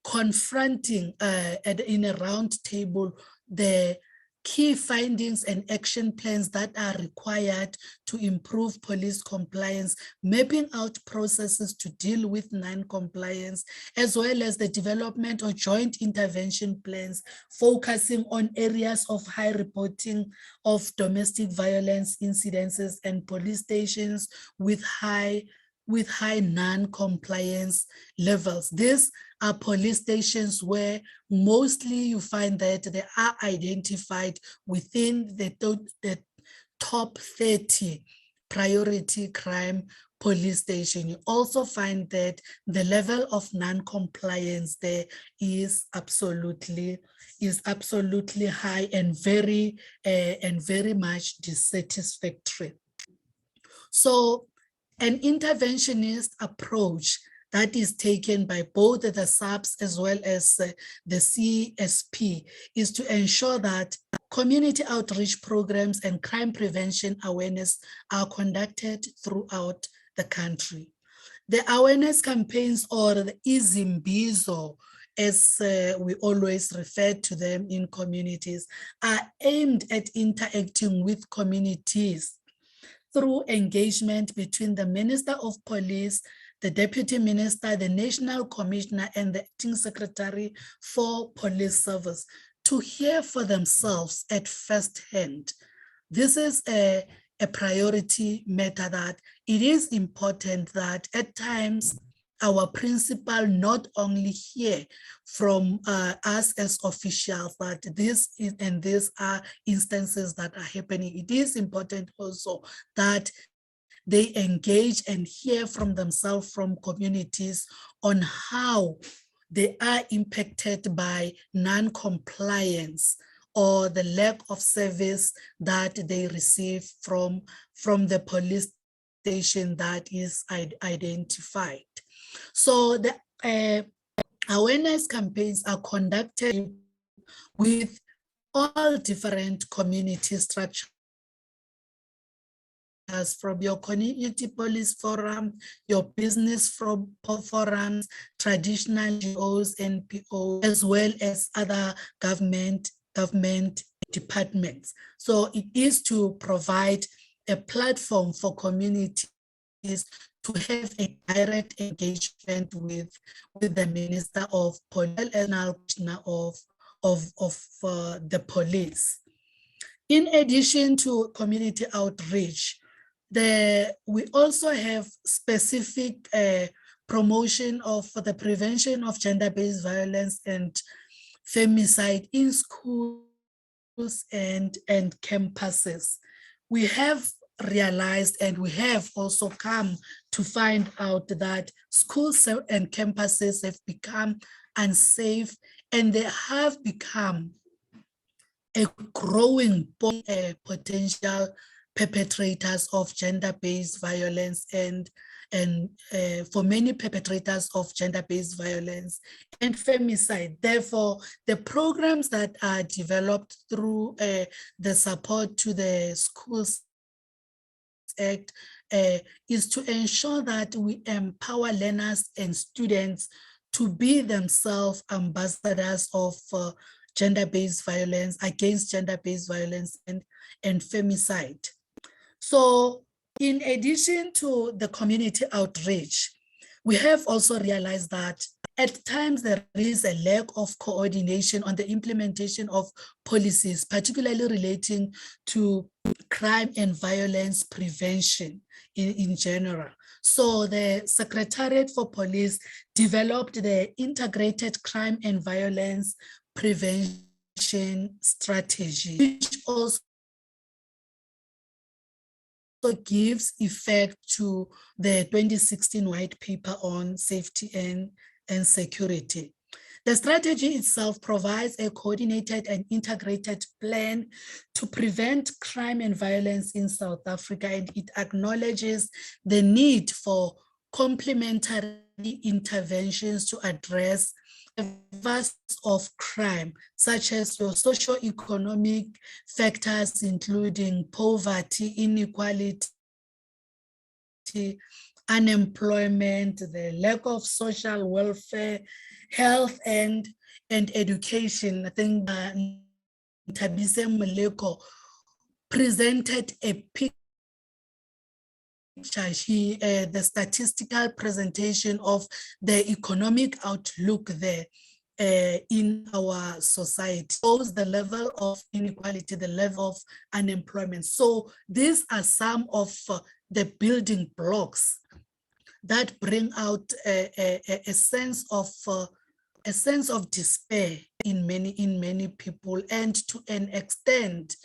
confronting in a round table the key findings and action plans that are required to improve police compliance, mapping out processes to deal with non-compliance, as well as the development of joint intervention plans, focusing on areas of high reporting of domestic violence incidences and police stations with high non-compliance levels. These are police stations where mostly you find that they are identified within the top 30 priority crime police station. You also find that the level of non-compliance there is absolutely high and very much dissatisfactory. So an interventionist approach that is taken by both the SAPS as well as the CSP is to ensure that community outreach programs and crime prevention awareness are conducted throughout the country. The awareness campaigns, or the Izimbizo, as we always refer to them in communities, are aimed at interacting with communities through engagement between the Minister of Police, the Deputy Minister, the National Commissioner, and the Acting Secretary for Police Service to hear for themselves at first hand. This is a priority matter, that it is important that at times our principal not only hear from us as officials that these are instances that are happening. It is important also that they engage and hear from themselves, from communities, on how they are impacted by non-compliance or the lack of service that they receive from the police station that is identified. So the awareness campaigns are conducted with all different community structures, from your community police forum, your business forums, traditional NGOs, NPOs, as well as other government departments. So it is to provide a platform for communities to have a direct engagement with the Minister of Police and Commissioner of the police. In addition to community outreach, we also have specific promotion of the prevention of gender-based violence and femicide in schools and campuses. We have realized, and we have also come to find out, that schools and campuses have become unsafe, and they have become a growing potential perpetrators of gender-based violence, and for many perpetrators of gender-based violence and femicide. Therefore, the programs that are developed through the support to the Schools Act is to ensure that we empower learners and students to be themselves ambassadors of gender-based violence, against gender-based violence and femicide. So in addition to the community outreach, we have also realized that at times there is a lack of coordination on the implementation of policies, particularly relating to crime and violence prevention in general. So the Secretariat for Police developed the Integrated Crime and Violence Prevention Strategy, which also gives effect to the 2016 White Paper on Safety and Security. The strategy itself provides a coordinated and integrated plan to prevent crime and violence in South Africa, and it acknowledges the need for complementary interventions to address vast of crime, such as your socio-economic factors, including poverty, inequality, unemployment, the lack of social welfare, health, and education. I think Thabise Moleko presented a picture, the statistical presentation of the economic outlook there in our society, shows the level of inequality, the level of unemployment. So these are some of the building blocks that bring out a sense of despair in many people, and to an extent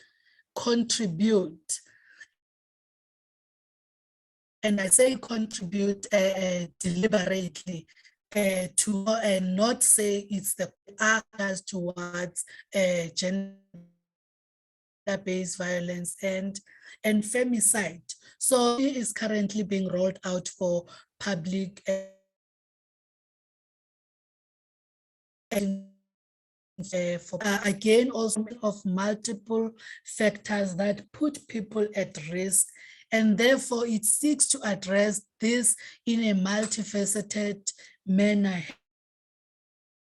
contribute. And I say contribute deliberately to not say it's the actors towards gender-based violence and femicide. So it is currently being rolled out for public again, also of multiple factors that put people at risk, and therefore it seeks to address this in a multifaceted manner.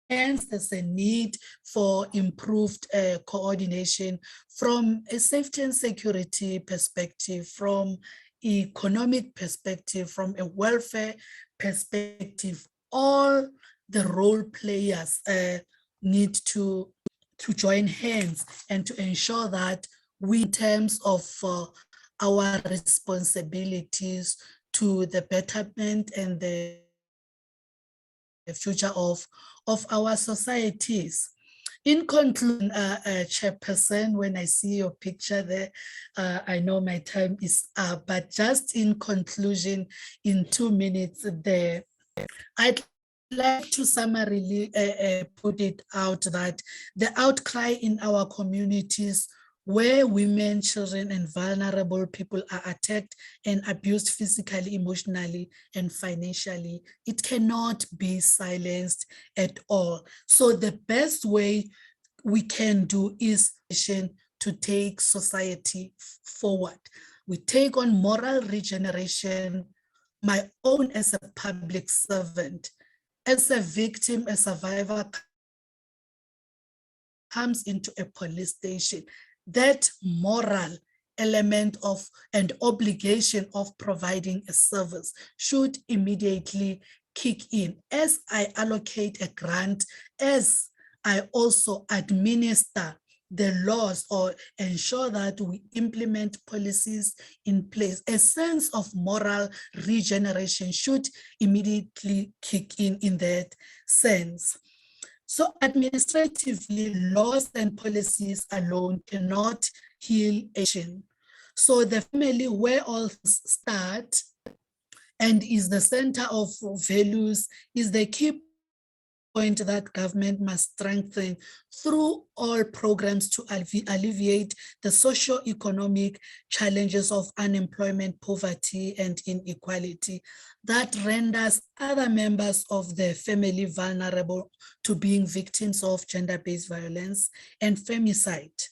Hence, there's a need for improved coordination from a safety and security perspective, from economic perspective, from a welfare perspective. All the role players need to join hands and to ensure that we, in terms of our responsibilities to the betterment and the future of our societies. In conclusion, Chairperson, when I see your picture there, I know my time is up, but just in conclusion, in 2 minutes there, I'd like to summarily put it out that the outcry in our communities where women, children, and vulnerable people are attacked and abused physically, emotionally, and financially, it cannot be silenced at all. So the best way we can do is to take society forward. We take on moral regeneration, my own as a public servant, as a victim, a survivor comes into a police station. That moral element of and obligation of providing a service should immediately kick in. As I allocate a grant, as I also administer the laws or ensure that we implement policies in place, a sense of moral regeneration should immediately kick in that sense. So administratively, laws and policies alone cannot heal a nation. So the family where all start and is the center of values is the key point that government must strengthen through all programs to alleviate the socio-economic challenges of unemployment, poverty, and inequality that renders other members of the family vulnerable to being victims of gender-based violence and femicide.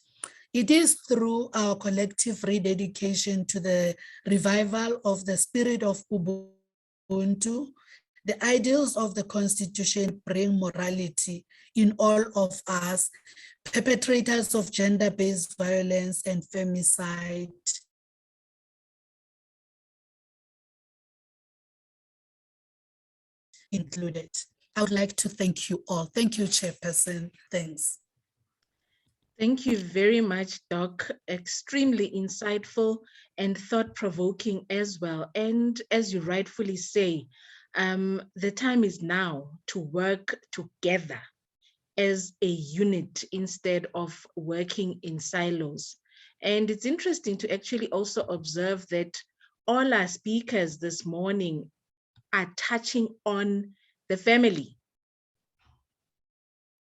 It is through our collective rededication to the revival of the spirit of Ubuntu, the ideals of the Constitution bring morality in all of us, perpetrators of gender-based violence and femicide. Included. I would like to thank you all. Thank you, Chairperson. Thanks. Thank you very much, Doc. Extremely insightful and thought-provoking as well. And as you rightfully say, the time is now to work together as a unit instead of working in silos. And it's interesting to actually also observe that all our speakers this morning are touching on the family.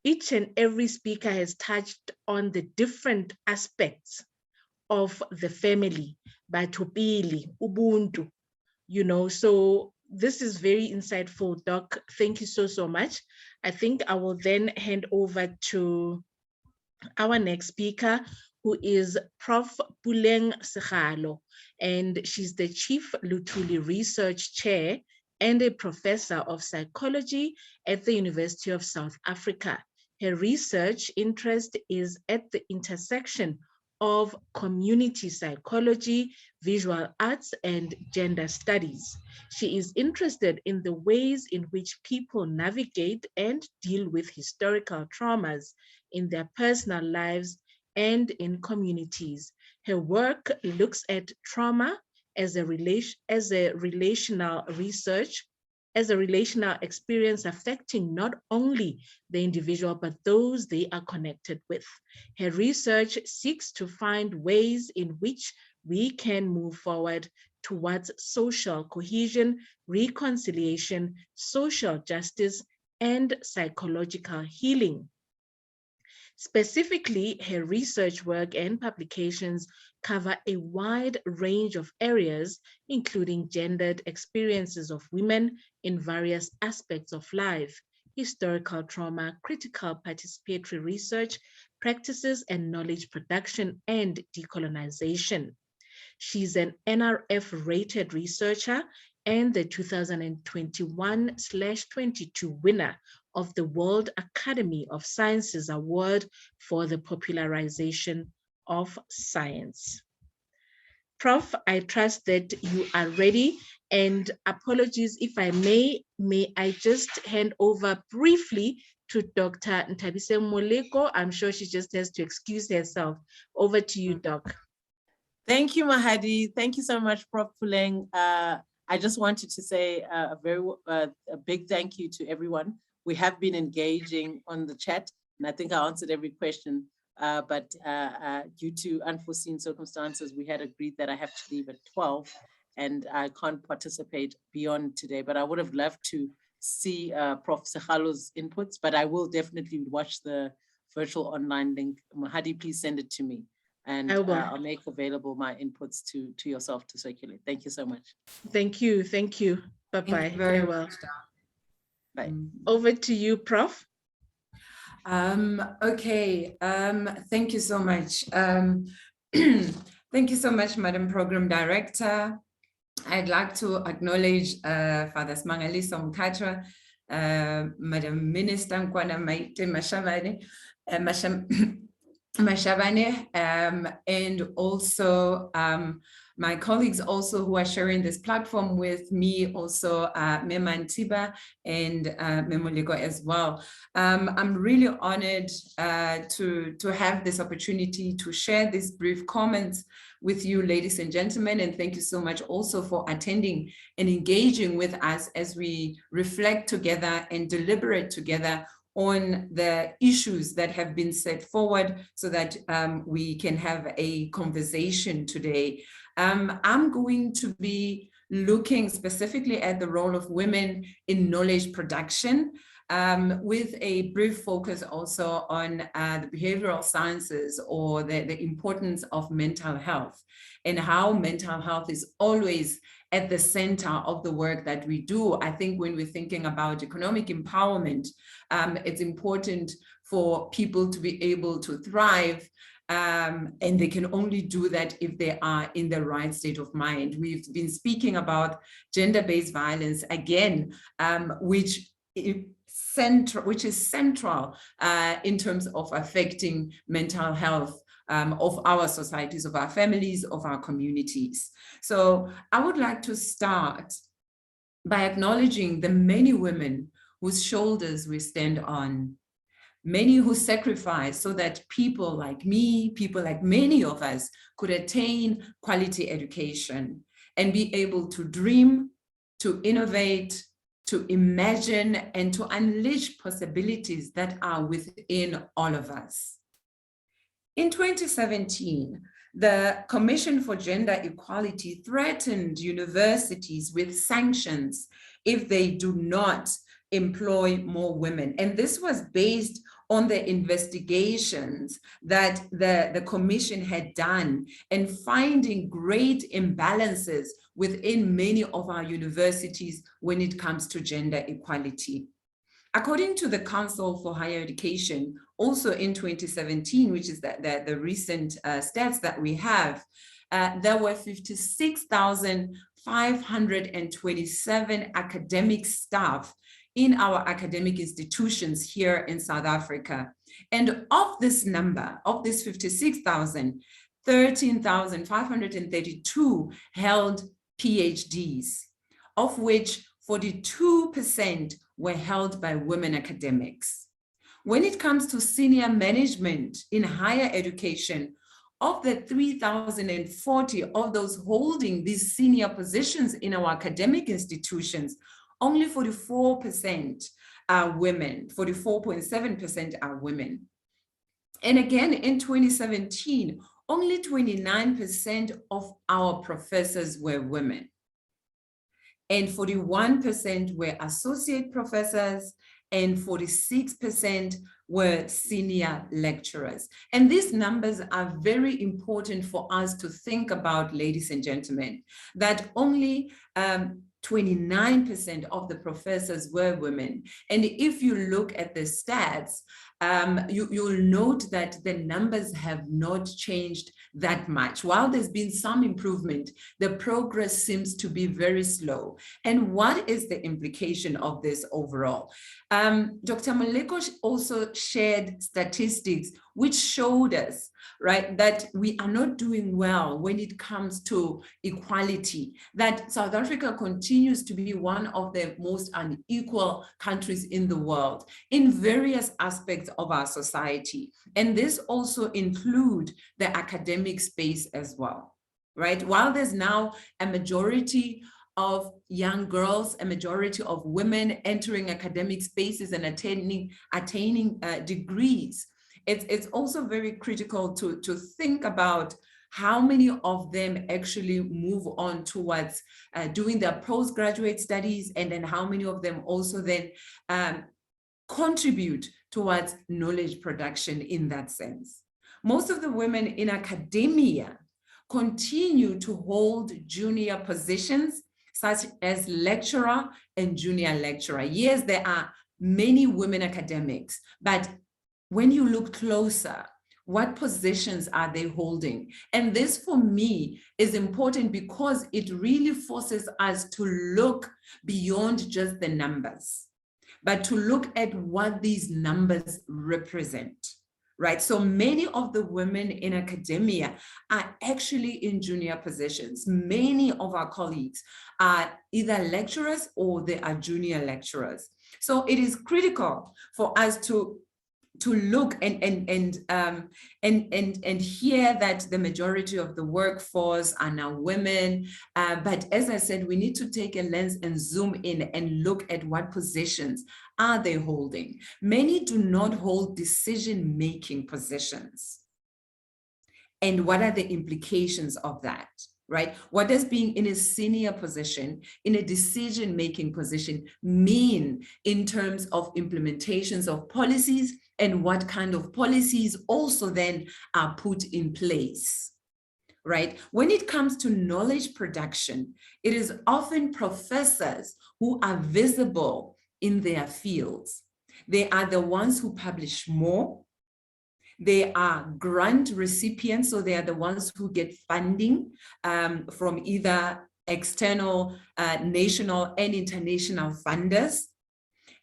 Each and every speaker has touched on the different aspects of the family, Batupili, Ubuntu, so this is very insightful, Doc. Thank you so much. I think I will then hand over to our next speaker, who is Prof. Puleng Sekgalo, and she's the Chief Luthuli Research Chair and a professor of psychology at the University of South Africa. Her research interest is at the intersection of community psychology, visual arts, and gender studies. She is interested in the ways in which people navigate and deal with historical traumas in their personal lives and in communities. Her work looks at trauma as a relational experience affecting not only the individual, but those they are connected with. Her research seeks to find ways in which we can move forward towards social cohesion, reconciliation, social justice, and psychological healing. Specifically, her research work and publications cover a wide range of areas, including gendered experiences of women in various aspects of life, historical trauma, critical participatory research, practices and knowledge production, and decolonization. She's an NRF-rated researcher and the 2021/22 winner of the World Academy of Sciences Award for the popularization of science. Prof, I trust that you are ready, and apologies if I may I just hand over briefly to Dr. Nthabise Moleko. I'm sure she just has to excuse herself. Over to you, Doc. Thank you, Mahadi. Thank you so much, Prof. Puleng. I just wanted to say a big thank you to everyone. We have been engaging on the chat, and I think I answered every question, but due to unforeseen circumstances, we had agreed that I have to leave at 12, and I can't participate beyond today, but I would have loved to see Prof. Sekhalo's inputs, but I will definitely watch the virtual online link. Mahadi, please send it to me, and I'll make available my inputs to yourself to circulate. Thank you so much. Thank you. Thank you. Bye-bye. Thank you very well. Bye. Over to you, Prof. Okay, thank you so much. Thank you so much, Madam Program Director. I'd like to acknowledge Father Smangaliso Mkhatshwa, Madam Minister Nkwana Maite Mashabane, and also my colleagues also who are sharing this platform with me, also Mema Ntiba and Memoleko as well. I'm really honored to have this opportunity to share these brief comments with you, ladies and gentlemen, and thank you so much also for attending and engaging with us as we reflect together and deliberate together on the issues that have been set forward so that we can have a conversation today. I'm going to be looking specifically at the role of women in knowledge production, with a brief focus also on the behavioral sciences, or the importance of mental health, and how mental health is always at the center of the work that we do. I think when we're thinking about economic empowerment, it's important for people to be able to thrive, and they can only do that if they are in the right state of mind. We've been speaking about gender-based violence again, which is central in terms of affecting mental health of our societies, of our families, of our communities. So I would like to start by acknowledging the many women whose shoulders we stand on, many who sacrifice so that people like me, people like many of us, could attain quality education and be able to dream, to innovate, to imagine, and to unleash possibilities that are within all of us. In 2017, the Commission for Gender Equality threatened universities with sanctions if they do not employ more women. And this was based on the investigations that the Commission had done, and finding great imbalances within many of our universities when it comes to gender equality. According to the Council for Higher Education, also in 2017, which is the recent stats that we have, there were 56,527 academic staff in our academic institutions here in South Africa. And of this number, of this 56,000, 13,532 held PhDs, of which 42% were held by women academics. When it comes to senior management in higher education, of the 3,040 of those holding these senior positions in our academic institutions, only 44% are women, 44.7% are women. And again, in 2017, only 29% of our professors were women. And 41% were associate professors, and 46% were senior lecturers. And these numbers are very important for us to think about, ladies and gentlemen, that only 29% of the professors were women. And if you look at the stats, you'll note that the numbers have not changed that much. While there's been some improvement, the progress seems to be very slow. And what is the implication of this overall? Dr. Moleko also shared statistics which showed us, right, that we are not doing well when it comes to equality, that South Africa continues to be one of the most unequal countries in the world in various aspects of our society. And this also includes the academic space as well, right? While there's now a majority of young girls, a majority of women entering academic spaces and attaining degrees, it's also very critical to think about how many of them actually move on towards doing their postgraduate studies, and then how many of them also then contribute towards knowledge production in that sense. Most of the women in academia continue to hold junior positions such as lecturer and junior lecturer. Yes, there are many women academics, but when you look closer, what positions are they holding? And this for me is important because it really forces us to look beyond just the numbers, but to look at what these numbers represent, right? So many of the women in academia are actually in junior positions. Many of our colleagues are either lecturers or they are junior lecturers. So it is critical for us to look and hear that the majority of the workforce are now women. But as I said, we need to take a lens and zoom in and look at what positions are they holding. Many do not hold decision-making positions. And what are the implications of that? Right? What does being in a senior position, in a decision-making position mean in terms of implementations of policies, and what kind of policies also then are put in place, right? When it comes to knowledge production, it is often professors who are visible in their fields. They are the ones who publish more. They are grant recipients, so they are the ones who get funding from either external, national and international funders.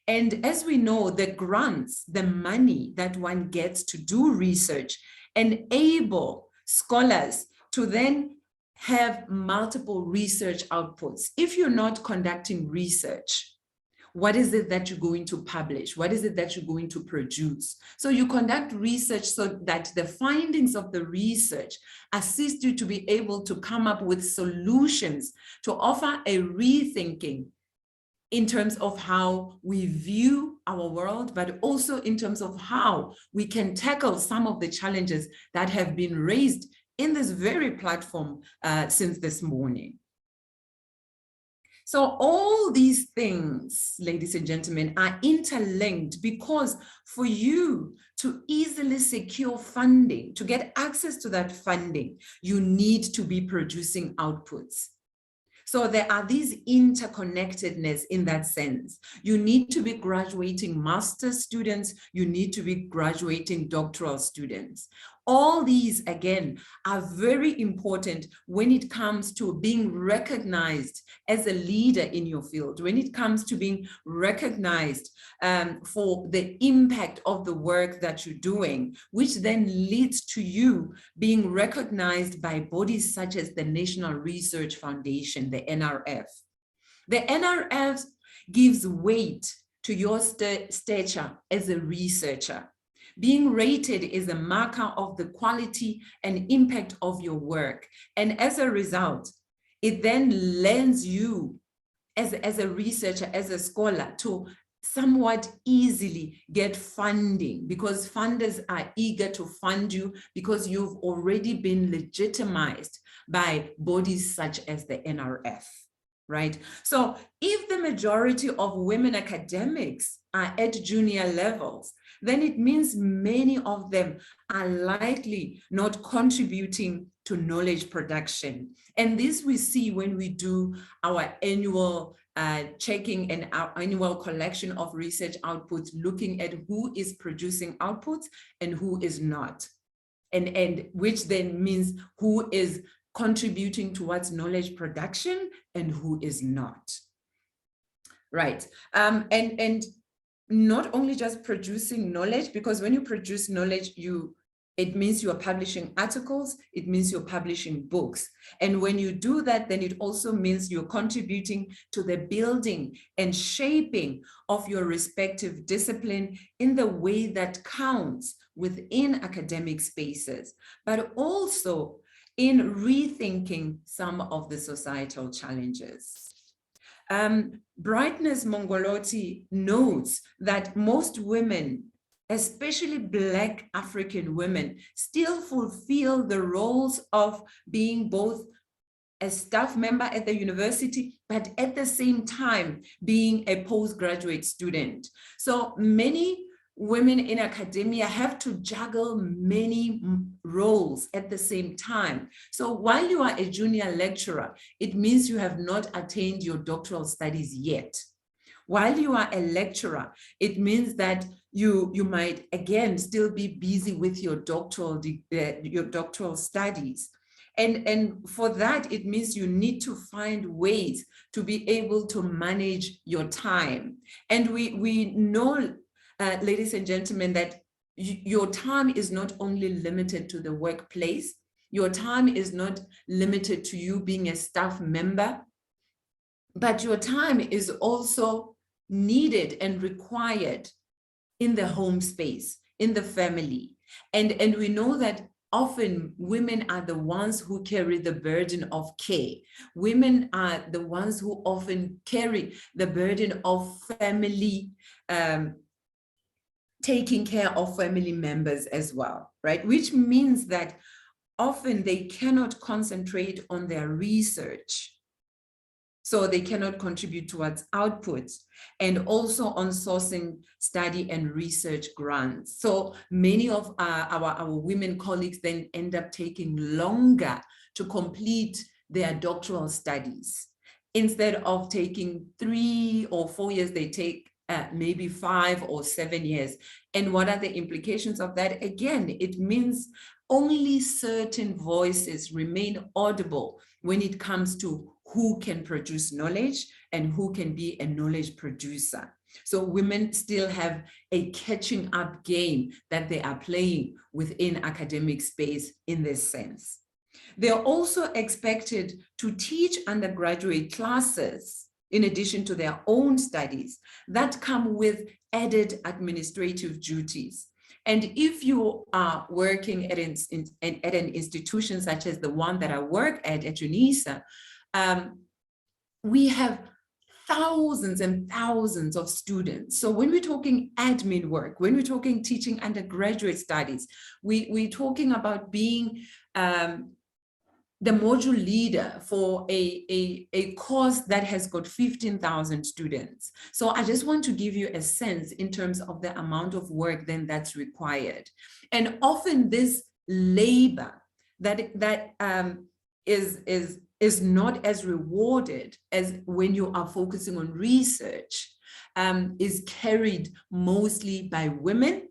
And as we know, the grants, the money that one gets to do research, enable scholars to then have multiple research outputs. If you're not conducting research, what is it that you're going to publish? What is it that you're going to produce? So you conduct research so that the findings of the research assist you to be able to come up with solutions to offer a rethinking in terms of how we view our world, but also in terms of how we can tackle some of the challenges that have been raised in this very platform since this morning. So all these things, ladies and gentlemen, are interlinked because for you to easily secure funding, to get access to that funding, you need to be producing outputs. So there are these interconnectedness in that sense. You need to be graduating master's students, you need to be graduating doctoral students. All these, again, are very important when it comes to being recognized as a leader in your field, when it comes to being recognized for the impact of the work that you're doing, which then leads to you being recognized by bodies such as the National Research Foundation, the NRF. The NRF gives weight to your stature as a researcher. Being rated is a marker of the quality and impact of your work. And as a result, it then lends you as a researcher, as a scholar, to somewhat easily get funding, because funders are eager to fund you because you've already been legitimized by bodies such as the NRF. Right? So if the majority of women academics are at junior levels, then it means many of them are likely not contributing to knowledge production. And this we see when we do our annual checking and our annual collection of research outputs, looking at who is producing outputs and who is not. And which then means who is contributing towards knowledge production and who is not. Right. And not only just producing knowledge, because when you produce knowledge, it means you are publishing articles, it means you're publishing books. And when you do that, then it also means you're contributing to the building and shaping of your respective discipline in the way that counts within academic spaces, but also in rethinking some of the societal challenges. Brightness Mongoloti notes that most women, especially Black African women, still fulfill the roles of being both a staff member at the university, but at the same time being a postgraduate student. So many women in academia have to juggle many roles at the same time. So while you are a junior lecturer, it means you have not attained your doctoral studies yet. While you are a lecturer, it means that you might, again, still be busy with your doctoral studies. And for that, it means you need to find ways to be able to manage your time. And we know, ladies and gentlemen, that your time is not only limited to the workplace, your time is not limited to you being a staff member, but your time is also needed and required in the home space, in the family. And we know that often women are the ones who carry the burden of care. Women are the ones who often carry the burden of family, taking care of family members as well, right? Which means that often they cannot concentrate on their research. So they cannot contribute towards outputs, and also on sourcing study and research grants. So many of our women colleagues then end up taking longer to complete their doctoral studies. Instead of taking 3 or 4 years, they take maybe 5 or 7 years. And what are the implications of that? Again, it means only certain voices remain audible when it comes to who can produce knowledge and who can be a knowledge producer. So women still have a catching up game that they are playing within academic space in this sense. They are also expected to teach undergraduate classes in addition to their own studies that come with added administrative duties. And if you are working at an institution such as the one that I work at UNISA, we have thousands and thousands of students. So when we're talking admin work, when we're talking teaching undergraduate studies, we're talking about being the module leader for a course that has got 15,000 students. So I just want to give you a sense in terms of the amount of work then that's required. And often this labor that is not as rewarded as when you are focusing on research, is carried mostly by women,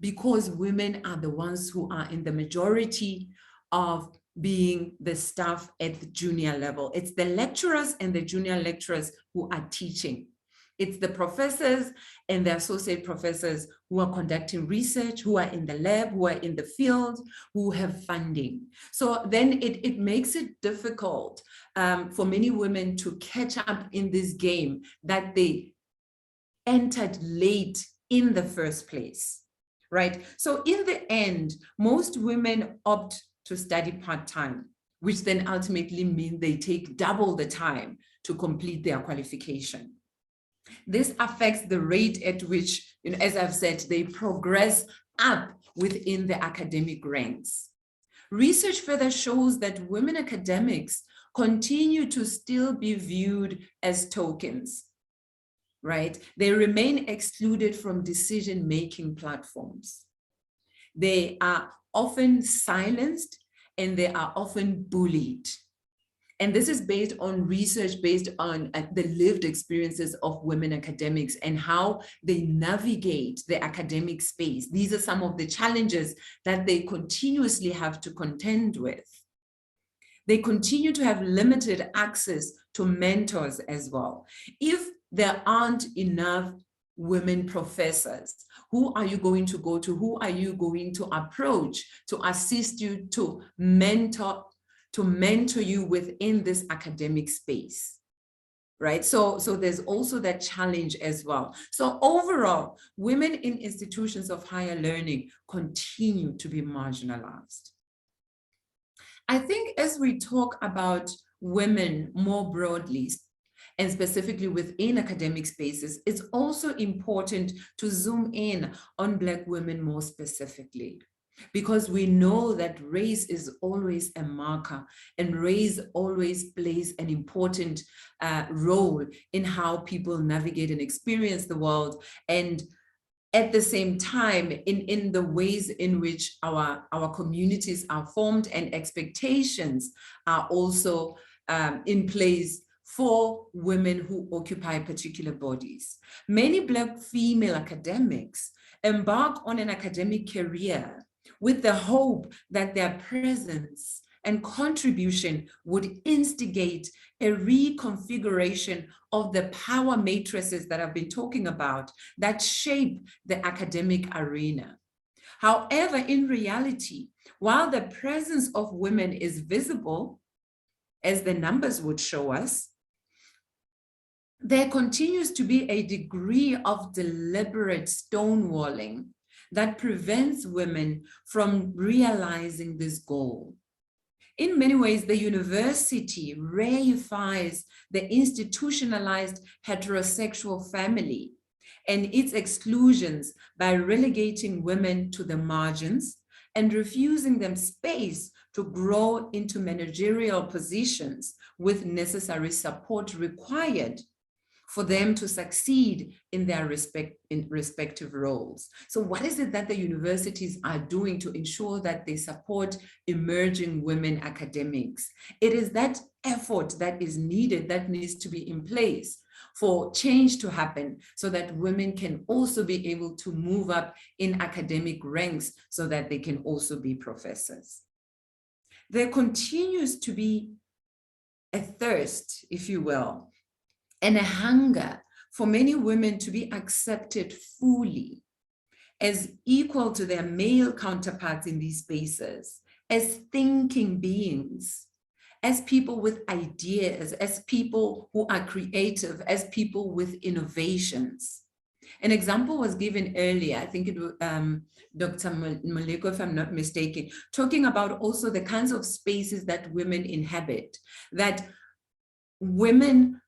because women are the ones who are in the majority of being the staff at the junior level. It's the lecturers and the junior lecturers who are teaching. It's the professors and the associate professors who are conducting research, who are in the lab, who are in the field, who have funding. So then it makes it difficult for many women to catch up in this game that they entered late in the first place, right? So in the end, most women opt to study part-time, which then ultimately means they take double the time to complete their qualification. This affects the rate at which, as I've said, they progress up within the academic ranks. Research further shows that women academics continue to still be viewed as tokens, right? They remain excluded from decision-making platforms. They are often silenced and they are often bullied. And this is based on research based on the lived experiences of women academics and how they navigate the academic space. These are some of the challenges that they continuously have to contend with. They continue to have limited access to mentors as well. If there aren't enough women professors, who are you going to go to? Who are you going to approach to assist you to mentor you within this academic space, right? So there's also that challenge as well. So overall, women in institutions of higher learning continue to be marginalized. I think as we talk about women more broadly, and specifically within academic spaces, it's also important to zoom in on Black women more specifically, because we know that race is always a marker and race always plays an important role in how people navigate and experience the world. And at the same time, in the ways in which our communities are formed and expectations are also in place for women who occupy particular bodies. Many Black female academics embark on an academic career with the hope that their presence and contribution would instigate a reconfiguration of the power matrices that I've been talking about that shape the academic arena. However, in reality, while the presence of women is visible, as the numbers would show us, there continues to be a degree of deliberate stonewalling that prevents women from realizing this goal. In many ways, the university reifies the institutionalized heterosexual family and its exclusions by relegating women to the margins and refusing them space to grow into managerial positions with necessary support required for them to succeed in their respective roles. So what is it that the universities are doing to ensure that they support emerging women academics? It is that effort that is needed, that needs to be in place for change to happen so that women can also be able to move up in academic ranks so that they can also be professors. There continues to be a thirst, if you will, and a hunger for many women to be accepted fully as equal to their male counterparts in these spaces, as thinking beings, as people with ideas, as people who are creative, as people with innovations. An example was given earlier, I think it was Dr. Moleko, if I'm not mistaken, talking about also the kinds of spaces that women inhabit, that women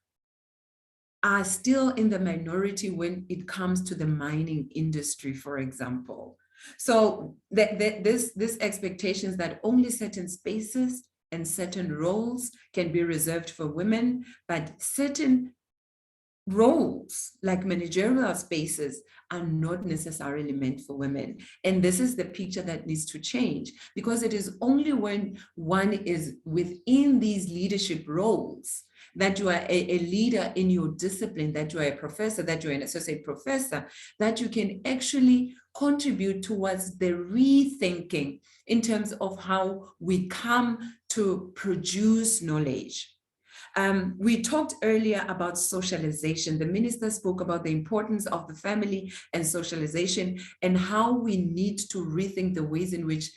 are still in the minority when it comes to the mining industry, for example. So this expectations that only certain spaces and certain roles can be reserved for women, but certain roles like managerial spaces are not necessarily meant for women. And this is the picture that needs to change, because it is only when one is within these leadership roles that you are a leader in your discipline, that you are a professor, that you're an associate professor, that you can actually contribute towards the rethinking in terms of how we come to produce knowledge. We talked earlier about socialization. The minister spoke about the importance of the family and socialization and how we need to rethink the ways in which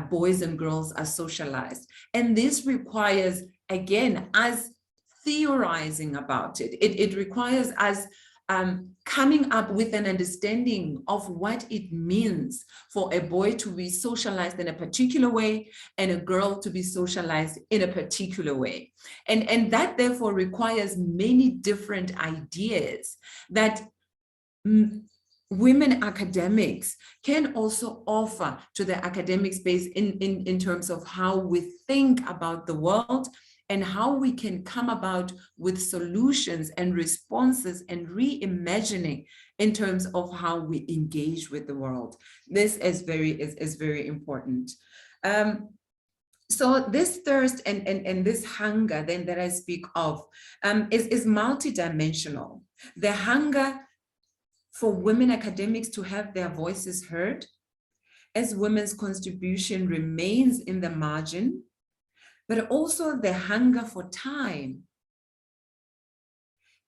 boys and girls are socialized. And this requires, again, us theorizing about it. It requires us coming up with an understanding of what it means for a boy to be socialized in a particular way and a girl to be socialized in a particular way. And that therefore requires many different ideas that women academics can also offer to the academic space in terms of how we think about the world and how we can come about with solutions and responses and reimagining in terms of how we engage with the world. This is very important. So this thirst and this hunger then that I speak of is multidimensional. The hunger for women academics to have their voices heard as women's contribution remains in the margin, but also the hunger for time.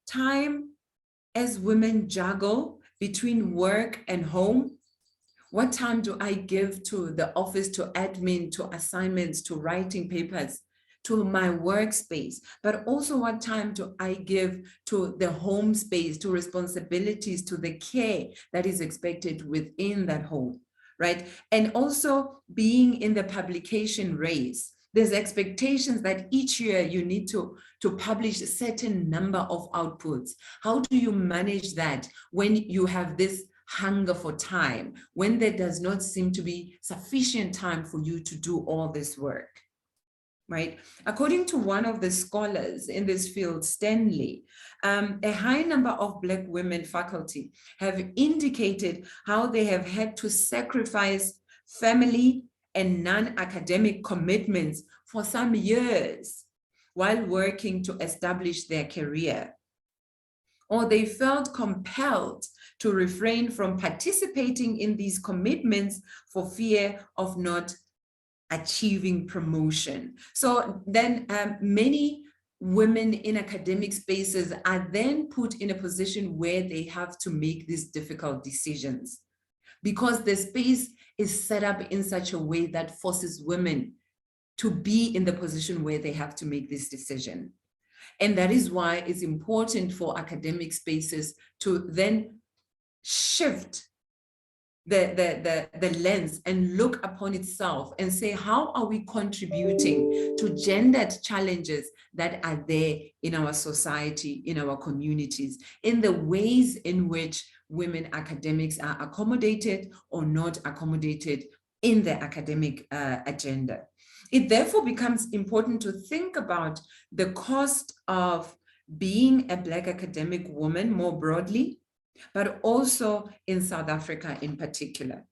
Time as women juggle between work and home. What time do I give to the office, to admin, to assignments, to writing papers, to my workspace? But also what time do I give to the home space, to responsibilities, to the care that is expected within that home, right? And also being in the publication race. There's expectations that each year you need to publish a certain number of outputs. How do you manage that when you have this hunger for time, when there does not seem to be sufficient time for you to do all this work, right? According to one of the scholars in this field, Stanley, a high number of Black women faculty have indicated how they have had to sacrifice family and non-academic commitments for some years while working to establish their career. Or they felt compelled to refrain from participating in these commitments for fear of not achieving promotion. So then many women in academic spaces are then put in a position where they have to make these difficult decisions, because the space is set up in such a way that forces women to be in the position where they have to make this decision. And that is why it's important for academic spaces to then shift the lens and look upon itself and say, how are we contributing to gendered challenges that are there in our society, in our communities, in the ways in which women academics are accommodated or not accommodated in the academic agenda. It therefore becomes important to think about the cost of being a Black academic woman more broadly, but also in South Africa in particular.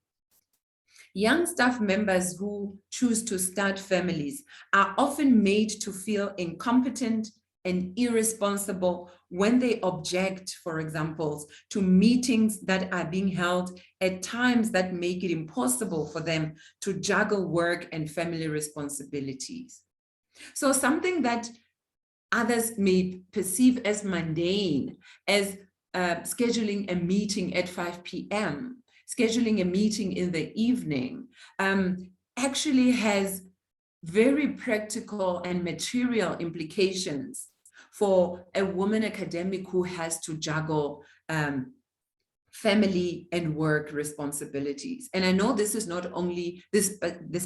Young staff members who choose to start families are often made to feel incompetent and irresponsible when they object, for example, to meetings that are being held at times that make it impossible for them to juggle work and family responsibilities. So something that others may perceive as mundane, as scheduling a meeting at 5 p.m., scheduling a meeting in the evening, actually has very practical and material implications for a woman academic who has to juggle family and work responsibilities. And I know this is not only, this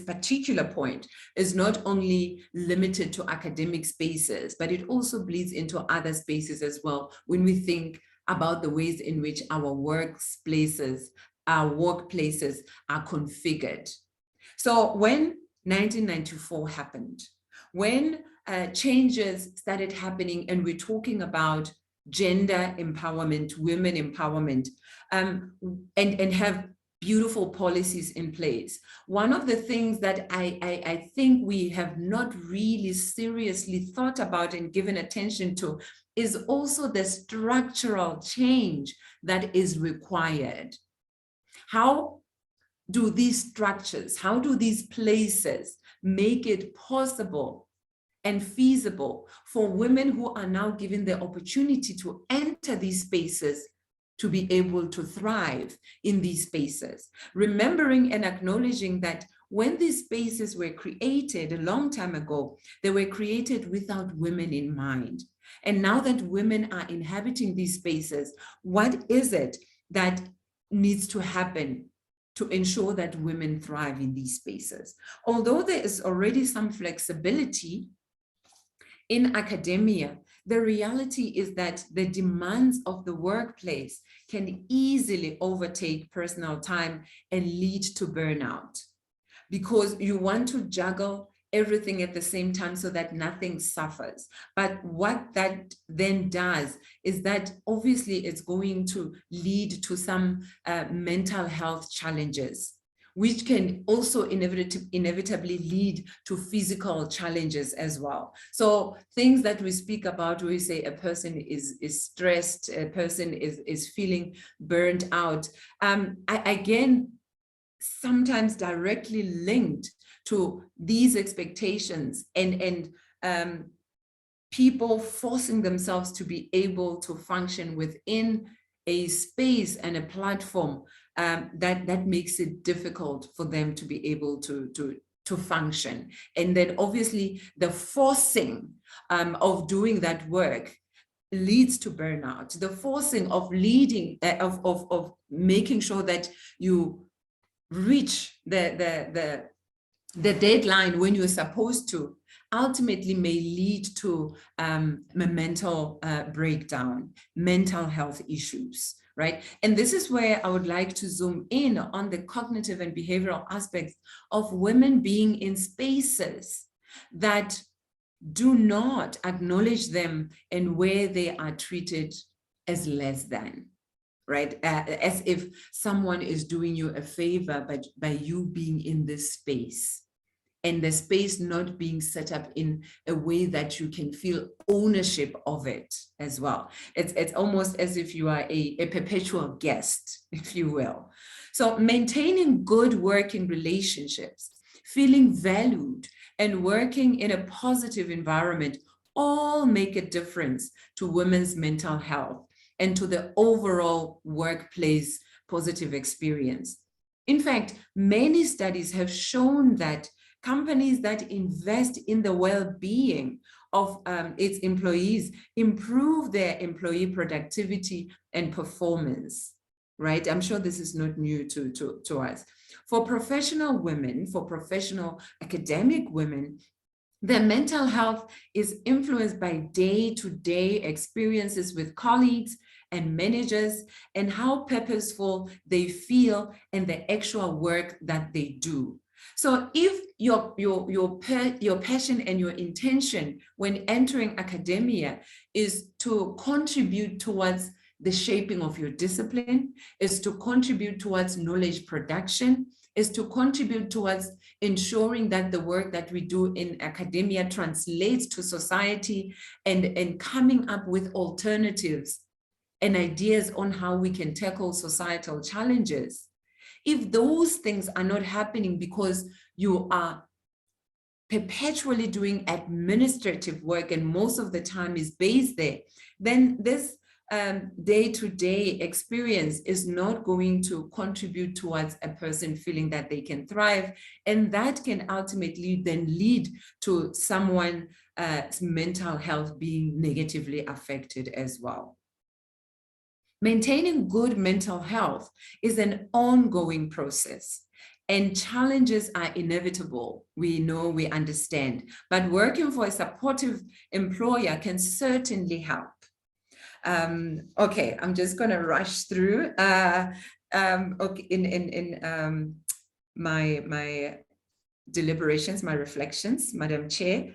particular point is not only limited to academic spaces, but it also bleeds into other spaces as well when we think about the ways in which our workplaces are configured. So when 1994 happened, when changes started happening and we're talking about gender empowerment, women empowerment, and have beautiful policies in place. One of the things that I think we have not really seriously thought about and given attention to is also the structural change that is required. How do these structures, how do these places make it possible and feasible for women who are now given the opportunity to enter these spaces to be able to thrive in these spaces? Remembering and acknowledging that when these spaces were created a long time ago, they were created without women in mind. And now that women are inhabiting these spaces, what is it that needs to happen to ensure that women thrive in these spaces? Although there is already some flexibility in academia, the reality is that the demands of the workplace can easily overtake personal time and lead to burnout, because you want to juggle everything at the same time so that nothing suffers. But what that then does is that obviously it's going to lead to some mental health challenges, which can also inevitably lead to physical challenges as well. So things that we speak about, we say a person is stressed, a person is feeling burnt out, again, sometimes directly linked to these expectations and people forcing themselves to be able to function within a space and a platform that makes it difficult for them to be able to function. And then obviously the forcing of doing that work leads to burnout. The forcing of leading, of making sure that you reach the deadline when you're supposed to, ultimately may lead to a mental breakdown, mental health issues, right? And this is where I would like to zoom in on the cognitive and behavioral aspects of women being in spaces that do not acknowledge them and where they are treated as less than, right? As if someone is doing you a favor by you being in this space, and the space not being set up in a way that you can feel ownership of it as well. It's almost as if you are a perpetual guest, if you will. So maintaining good working relationships, feeling valued, and working in a positive environment all make a difference to women's mental health and to the overall workplace positive experience. In fact, many studies have shown that companies that invest in the well-being of its employees improve their employee productivity and performance, right? I'm sure this is not new to us. For professional women, for professional academic women, their mental health is influenced by day-to-day experiences with colleagues and managers and how purposeful they feel in the actual work that they do. So if your passion and your intention when entering academia is to contribute towards the shaping of your discipline, is to contribute towards knowledge production, is to contribute towards ensuring that the work that we do in academia translates to society and coming up with alternatives and ideas on how we can tackle societal challenges. If those things are not happening because you are perpetually doing administrative work and most of the time is based there, then this day-to-day experience is not going to contribute towards a person feeling that they can thrive. And that can ultimately then lead to someone's mental health being negatively affected as well. Maintaining good mental health is an ongoing process, and challenges are inevitable. We know, we understand, but working for a supportive employer can certainly help. Okay, I'm just going to rush through. Okay, my deliberations, my reflections, Madam Chair.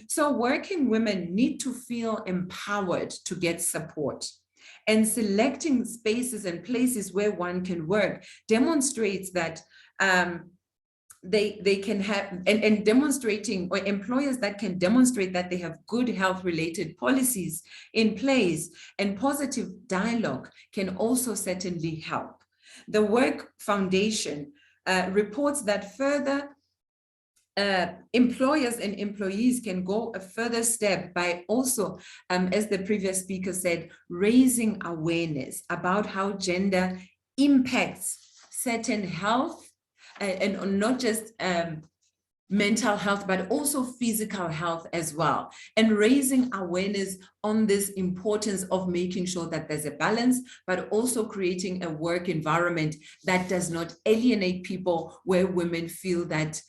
So working women need to feel empowered to get support. And selecting spaces and places where one can work demonstrates that they can have, and demonstrating, or employers that can demonstrate that they have good health related policies in place and positive dialogue can also certainly help. The Work Foundation reports that further employers and employees can go a further step by also, as the previous speaker said, raising awareness about how gender impacts certain health and not just mental health, but also physical health as well, and raising awareness on this importance of making sure that there's a balance, but also creating a work environment that does not alienate people, where women feel that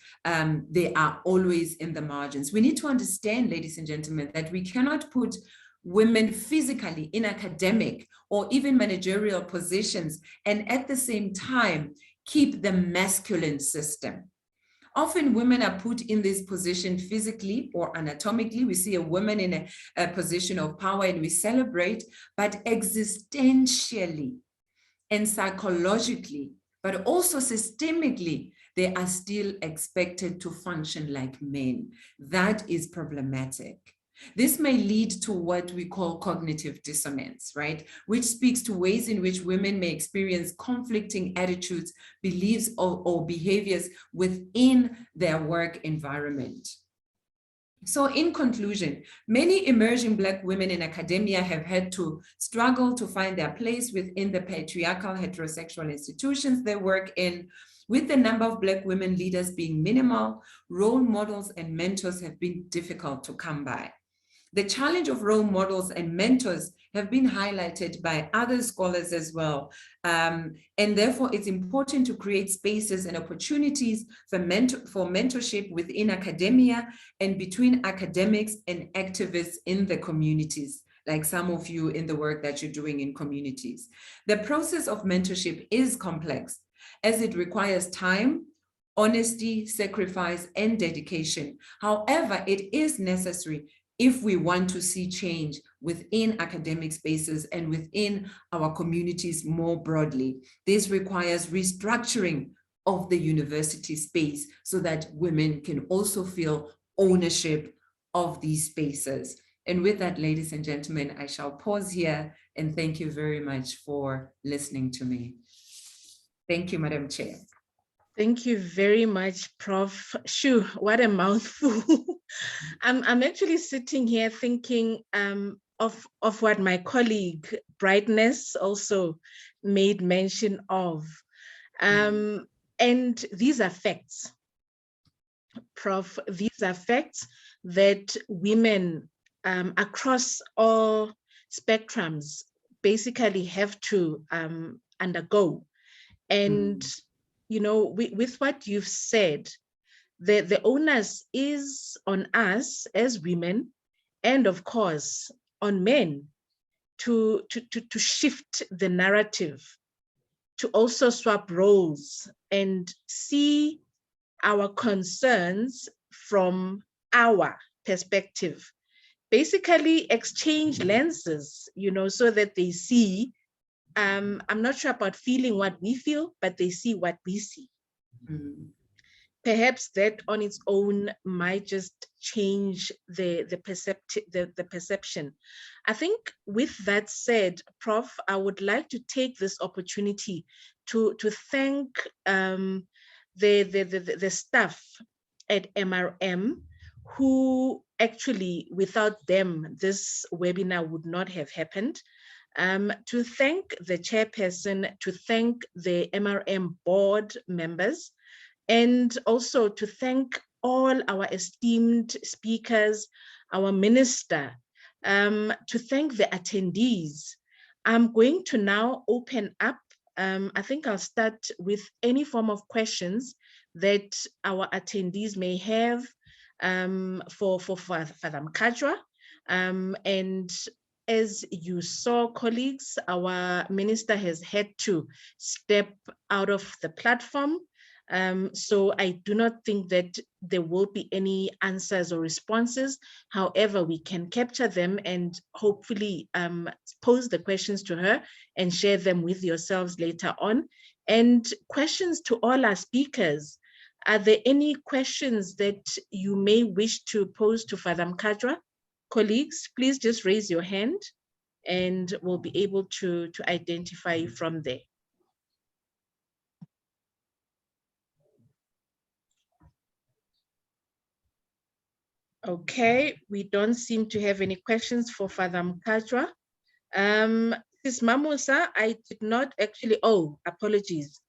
they are always in the margins. We need to understand, ladies and gentlemen, that we cannot put women physically in academic or even managerial positions and at the same time keep the masculine system. Often women are put in this position physically or anatomically. We see a woman in a position of power and we celebrate, but existentially and psychologically, but also systemically, they are still expected to function like men. That is problematic. This may lead to what we call cognitive dissonance, right? Which speaks to ways in which women may experience conflicting attitudes, beliefs, or behaviors within their work environment. So in conclusion, many emerging Black women in academia have had to struggle to find their place within the patriarchal heterosexual institutions they work in. With the number of Black women leaders being minimal, role models and mentors have been difficult to come by. The challenge of role models and mentors have been highlighted by other scholars as well. And therefore, it's important to create spaces and opportunities for mentorship within academia and between academics and activists in the communities, like some of you in the work that you're doing in communities. The process of mentorship is complex, as it requires time, honesty, sacrifice, and dedication. However, it is necessary if we want to see change within academic spaces and within our communities more broadly. This requires restructuring of the university space so that women can also feel ownership of these spaces. And with that, ladies and gentlemen, I shall pause here and thank you very much for listening to me. Thank you, Madam Chair. Thank you very much, Prof. Shoo, what a mouthful. I'm actually sitting here thinking of what my colleague Brightness also made mention of. And these are facts, Prof. These are facts that women across all spectrums basically have to undergo. And you know, with what you've said, the onus is on us as women, and of course on men, to shift the narrative, to also swap roles and see our concerns from our perspective. Basically exchange lenses, you know, so that they see, I'm not sure about feeling what we feel, but they see what we see. Perhaps that on its own might just change the perception. I think with that said, Prof, I would like to take this opportunity to thank the staff at MRM, who actually, without them, this webinar would not have happened. To thank the chairperson, to thank the MRM board members, and also to thank all our esteemed speakers, our minister, to thank the attendees. I'm going to now open up. I think I'll start with any form of questions that our attendees may have for Father Mkhatshwa. And as you saw, colleagues, our minister has had to step out of the platform. So I do not think that there will be any answers or responses. However, we can capture them and hopefully pose the questions to her and share them with yourselves later on. And questions to all our speakers. Are there any questions that you may wish to pose to Father Mkhatshwa? Colleagues, please just raise your hand and we'll be able to identify you from there. Okay, we don't seem to have any questions for Father Mkhatshwa. Sis Mamusa, I did not actually, oh, apologies.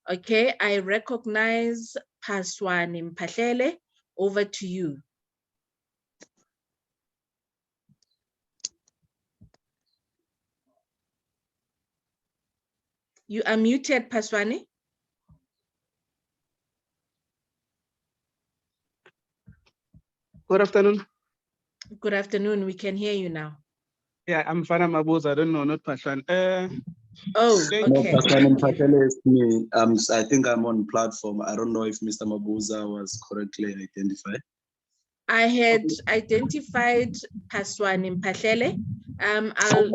Okay, I recognize Paswani Mphahlele. Over to you. You are muted, Paswani. Good afternoon. Good afternoon. We can hear you now. Yeah, I'm Fana Mabuza. I don't know, not Pashan. Oh, okay. No, Pastor Mphahlele is me. I think I'm on platform. I don't know if Mr. Mabuza was correctly identified. I had identified Paswani Mphahlele. I'll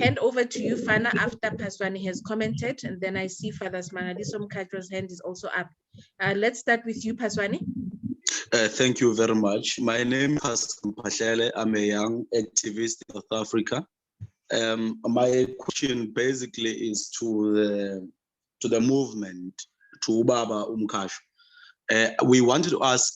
hand over to you, Fana, after Paswani has commented, and then I see Father Smangaliso Mkhatshwa's hand is also up. Let's start with you, Paswani. Thank you very much. My name is Pastor Mphahlele. I'm a young activist in South Africa. My question basically is to the movement, to Baba Mkhatshwa. We wanted to ask,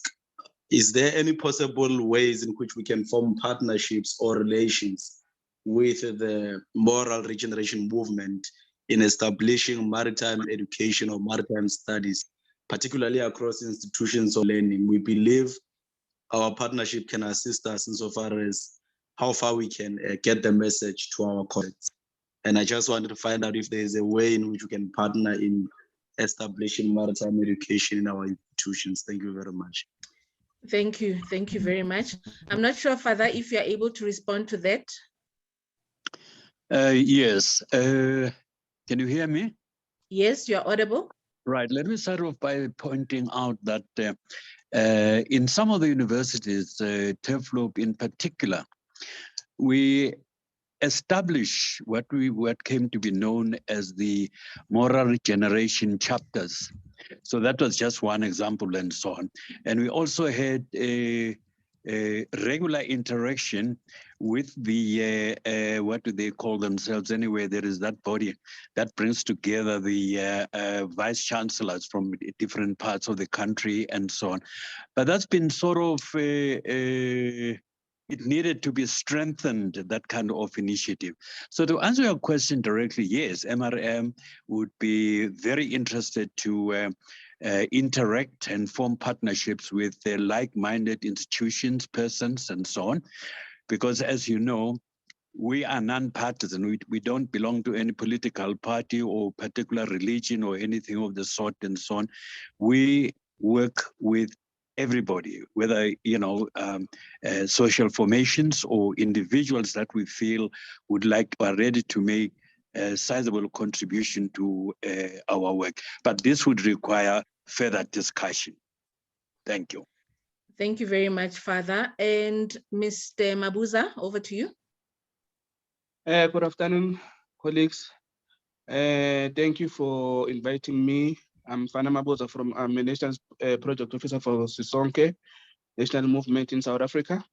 is there any possible ways in which we can form partnerships or relations with the Moral Regeneration Movement in establishing maritime education or maritime studies, particularly across institutions of learning? We believe our partnership can assist us insofar as how far we can get the message to our colleagues. And I just wanted to find out if there is a way in which we can partner in establishing maritime education in our institutions. Thank you very much. Thank you. Thank you very much. I'm not sure, Father, if you're able to respond to that. Yes. Can you hear me? Yes, you're audible. Right. Let me start off by pointing out that in some of the universities, TEFLOP in particular, we establish what came to be known as the Moral Regeneration chapters. So that was just one example and so on. And we also had a regular interaction with the, what do they call themselves anyway? There is that body that brings together the vice chancellors from different parts of the country and so on. But that's been sort of, it needed to be strengthened, that kind of initiative. So to answer your question directly, yes, MRM would be very interested to interact and form partnerships with like-minded institutions, persons, and so on. Because as you know, we are non-partisan. We don't belong to any political party or particular religion or anything of the sort and so on. We work with everybody, whether social formations or individuals that we feel are ready to make a sizable contribution to our work. But this would require further discussion. Thank you. Thank you very much, Father. And Mr. Mabuza, over to you. Good afternoon, colleagues. Thank you for inviting me. I'm Fana Mabuza from a National Project Officer for Sisonke National Movement in South Africa.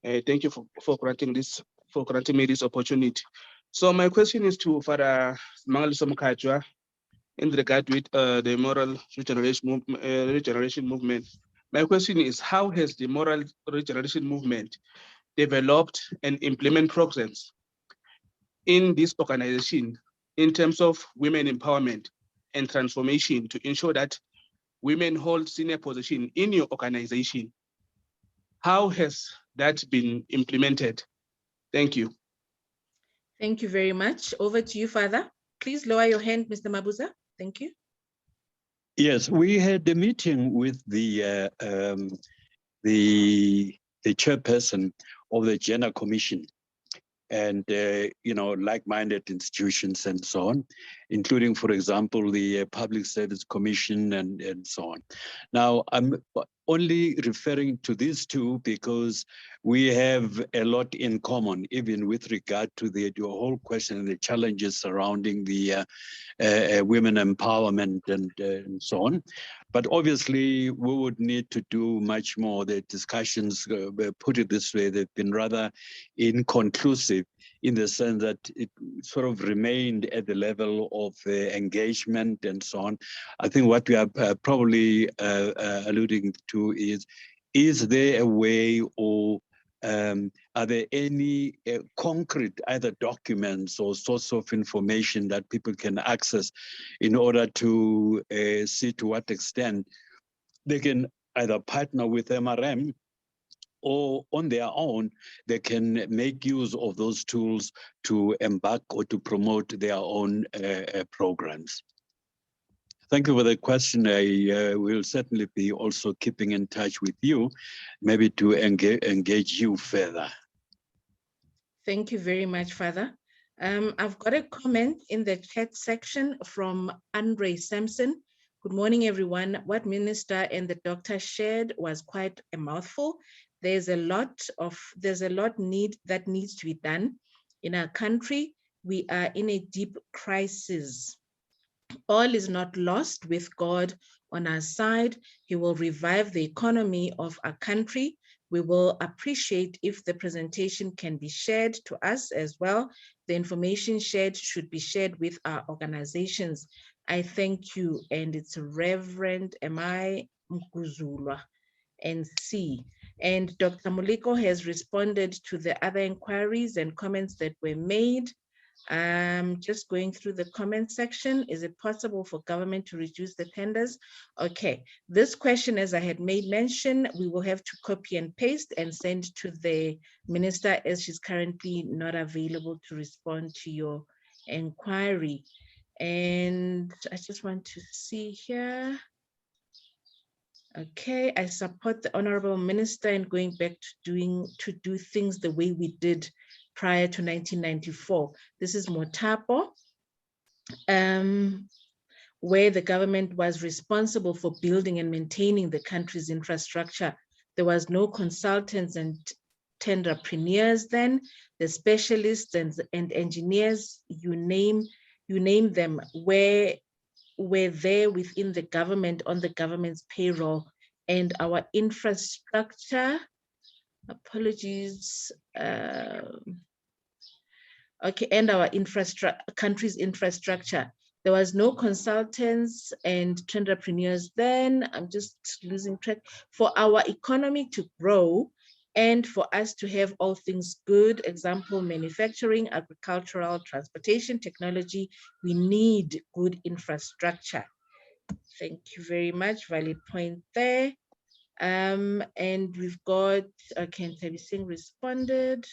Thank you for granting me this opportunity. So my question is to Father Smangaliso Mkhatshwa in regard with the Moral Regeneration Movement. My question is, how has the Moral Regeneration Movement developed and implement programs in this organization in terms of women empowerment and transformation to ensure that women hold senior position in your organization? How has that been implemented? Thank you. Thank you very much. Over to you, Father. Please lower your hand, Mr. Mabuza. Thank you. Yes, we had a meeting with the chairperson of the Gender Commission. and like-minded institutions and so on, including, for example, the Public Service Commission and so on. Now, I'm only referring to these two because we have a lot in common, even with regard to your whole question and the challenges surrounding the women empowerment and so on. But obviously, we would need to do much more. The discussions, put it this way, they've been rather inconclusive in the sense that it sort of remained at the level of engagement and so on. I think what we are probably alluding to is there a way, or are there any concrete either documents or source of information that people can access in order to see to what extent they can either partner with MRM or on their own, they can make use of those tools to embark or to promote their own programs? Thank you for the question. I will certainly be also keeping in touch with you, maybe to engage you further. Thank you very much, Father. I've got a comment in the chat section from Andre Sampson. Good morning, everyone. What Minister and the doctor shared was quite a mouthful. There's a lot that needs to be done in our country. We are in a deep crisis. All is not lost with God on our side. He will revive the economy of our country. We will appreciate if the presentation can be shared to us as well. The information shared should be shared with our organizations. I thank you. And it's Reverend M.I. Mkuzulwa, NC. And Dr. Muliko has responded to the other inquiries and comments that were made. Just going through the comment section. Is it possible for government to reduce the tenders? Okay, this question, as I had made mention, we will have to copy and paste and send to the minister, as she's currently not available to respond to your inquiry. And I just want to see here. Okay, I support the Honorable Minister in going back to do things the way we did prior to 1994. This is Motapo, where the government was responsible for building and maintaining the country's infrastructure. There was no consultants and tenderpreneurs then. The specialists and engineers, you name them, were there within the government on the government's payroll, and our infrastructure, apologies, okay, and our country's infrastructure. There was no consultants and entrepreneurs then. I'm just losing track. For our economy to grow and for us to have all things good, example, manufacturing, agricultural, transportation, technology, we need good infrastructure. Thank you very much, valid point there. And we've got, okay, Tabi Singh responded.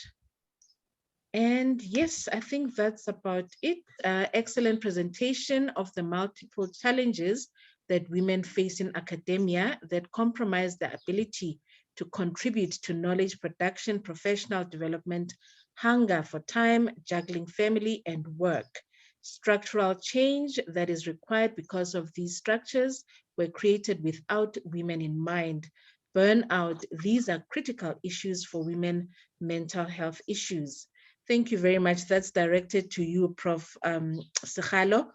And yes, I think that's about it. Excellent presentation of the multiple challenges that women face in academia that compromise their ability to contribute to knowledge production, professional development, hunger for time, juggling family and work. Structural change that is required because of these structures were created without women in mind. Burnout, these are critical issues for women, mental health issues. Thank you very much. That's directed to you, Prof. Sekgalo.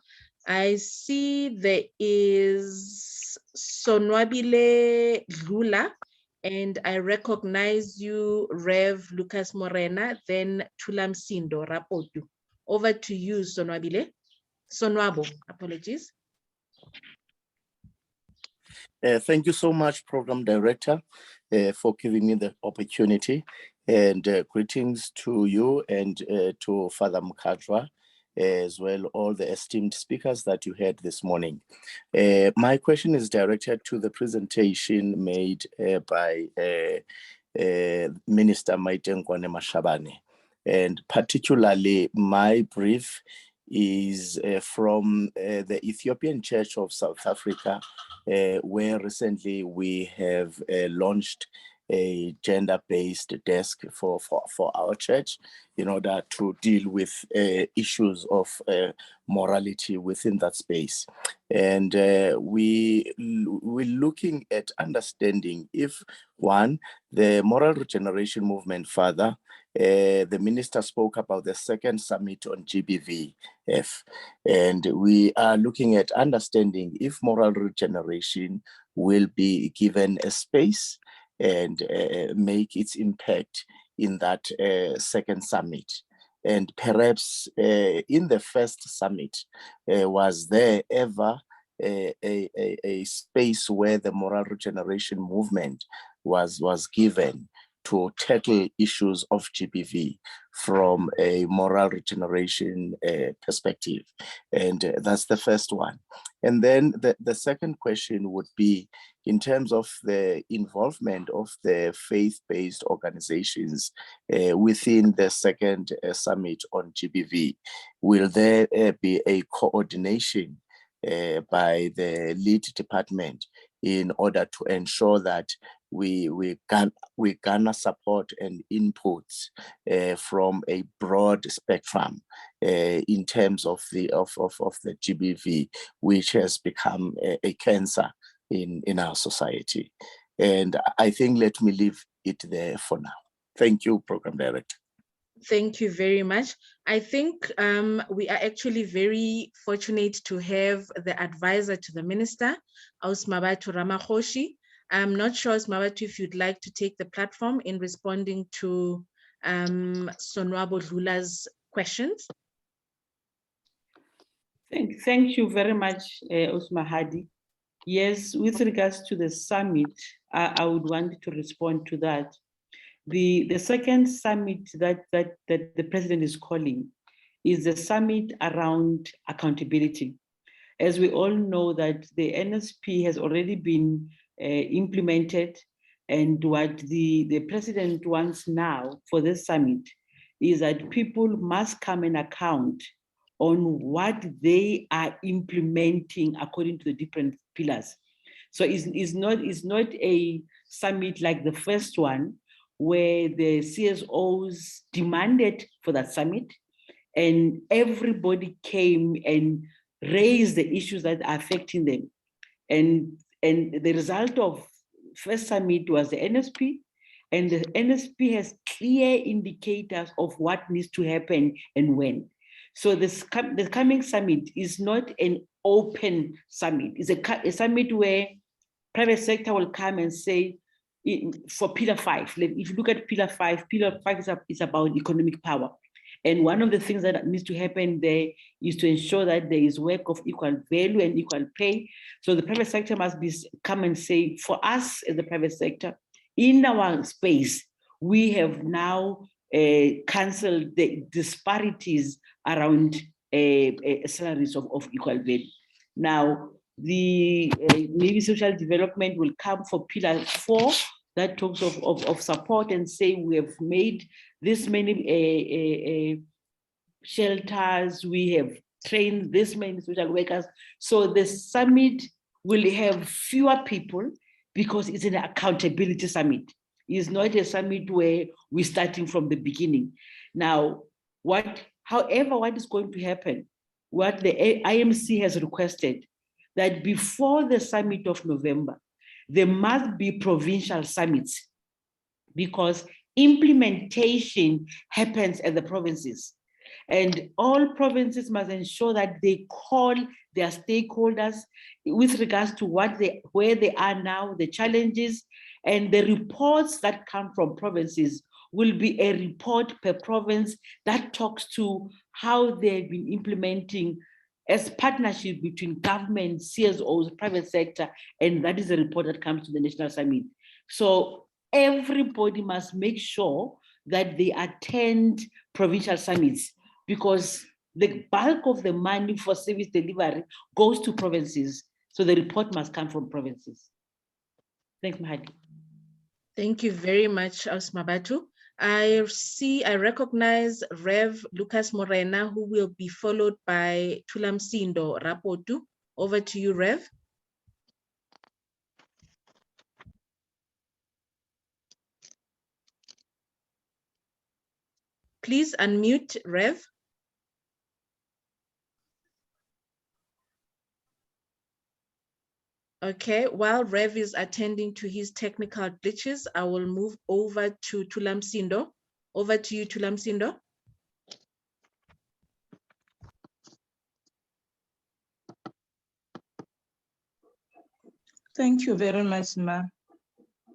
I see there is Sonwabile Dlula, and I recognize you, Rev. Lucas Morena, then Tulam Sindo Rapotu. Over to you, Sonwabile. Sonwabo, apologies. Thank you so much, Program Director, for giving me the opportunity. And greetings to you and to Father Mkhatshwa, as well all the esteemed speakers that you had this morning. My question is directed to the presentation made by Minister Maitenkwane Mashabane. And particularly my brief is from the Ethiopian Church of South Africa, where recently we have launched a gender-based desk for our church in order to deal with issues of morality within that space. And we're looking at understanding if, one, the Moral Regeneration Movement, Father, the minister spoke about the second summit on GBVF, and we are looking at understanding if moral regeneration will be given a space and make its impact in that second summit. And perhaps in the first summit, was there ever a space where the Moral Regeneration Movement was given to tackle issues of GBV from a moral regeneration perspective? And that's the first one. And then the second question would be, in terms of the involvement of the faith-based organizations within the second summit on GBV, will there be a coordination by the lead department in order to ensure that we garner support and inputs from a broad spectrum in terms of the GBV, which has become a cancer in our society? And I think let me leave it there for now. Thank you, Program Director. Thank you very much. I think we are actually very fortunate to have the advisor to the minister, Ausmabatu Ramakhoshi. I'm not sure, Ausmabatu, if you'd like to take the platform in responding to Sonwabo Dlula's questions. Thank you very much, Usmahadi. Yes, with regards to the summit, I would want to respond to that. The second summit that the president is calling is the summit around accountability. As we all know that the NSP has already been implemented, and what the president wants now for this summit is that people must come and account on what they are implementing according to the different pillars. So it's not a summit like the first one, where the CSOs demanded for that summit and everybody came and raised the issues that are affecting them. And the result of first summit was the NSP, and the NSP has clear indicators of what needs to happen and when. So the coming summit is not an open summit. It's a summit where private sector will come and say, for Pillar 5, if you look at Pillar 5 is about economic power. And one of the things that needs to happen there is to ensure that there is work of equal value and equal pay. So the private sector must come and say, for us as the private sector, in our space, we have now canceled the disparities around salaries of equal value. Now, the maybe social development will come for Pillar 4, that talks of support and say we have made this many shelters, we have trained this many social workers. So the summit will have fewer people because it's an accountability summit. It's not a summit where we're starting from the beginning. Now, however, what is going to happen, what the IMC has requested, that before the summit of November, there must be provincial summits because implementation happens at the provinces. And all provinces must ensure that they call their stakeholders with regards to where they are now, the challenges, and the reports that come from provinces will be a report per province that talks to how they've been implementing as partnership between government, CSOs, private sector, and that is a report that comes to the National Summit. So everybody must make sure that they attend provincial summits because the bulk of the money for service delivery goes to provinces. So the report must come from provinces. Thanks, Mahadi. Thank you very much, Ausmabatu. I recognize Rev Lucas Morena, who will be followed by Tulamsindo Rapotu. Over to you, Rev. please unmute Rev. Okay, while Rev is attending to his technical glitches, I will move over to Tulamsindo. Over to you, Tulamsindo. Thank you very much, Ma.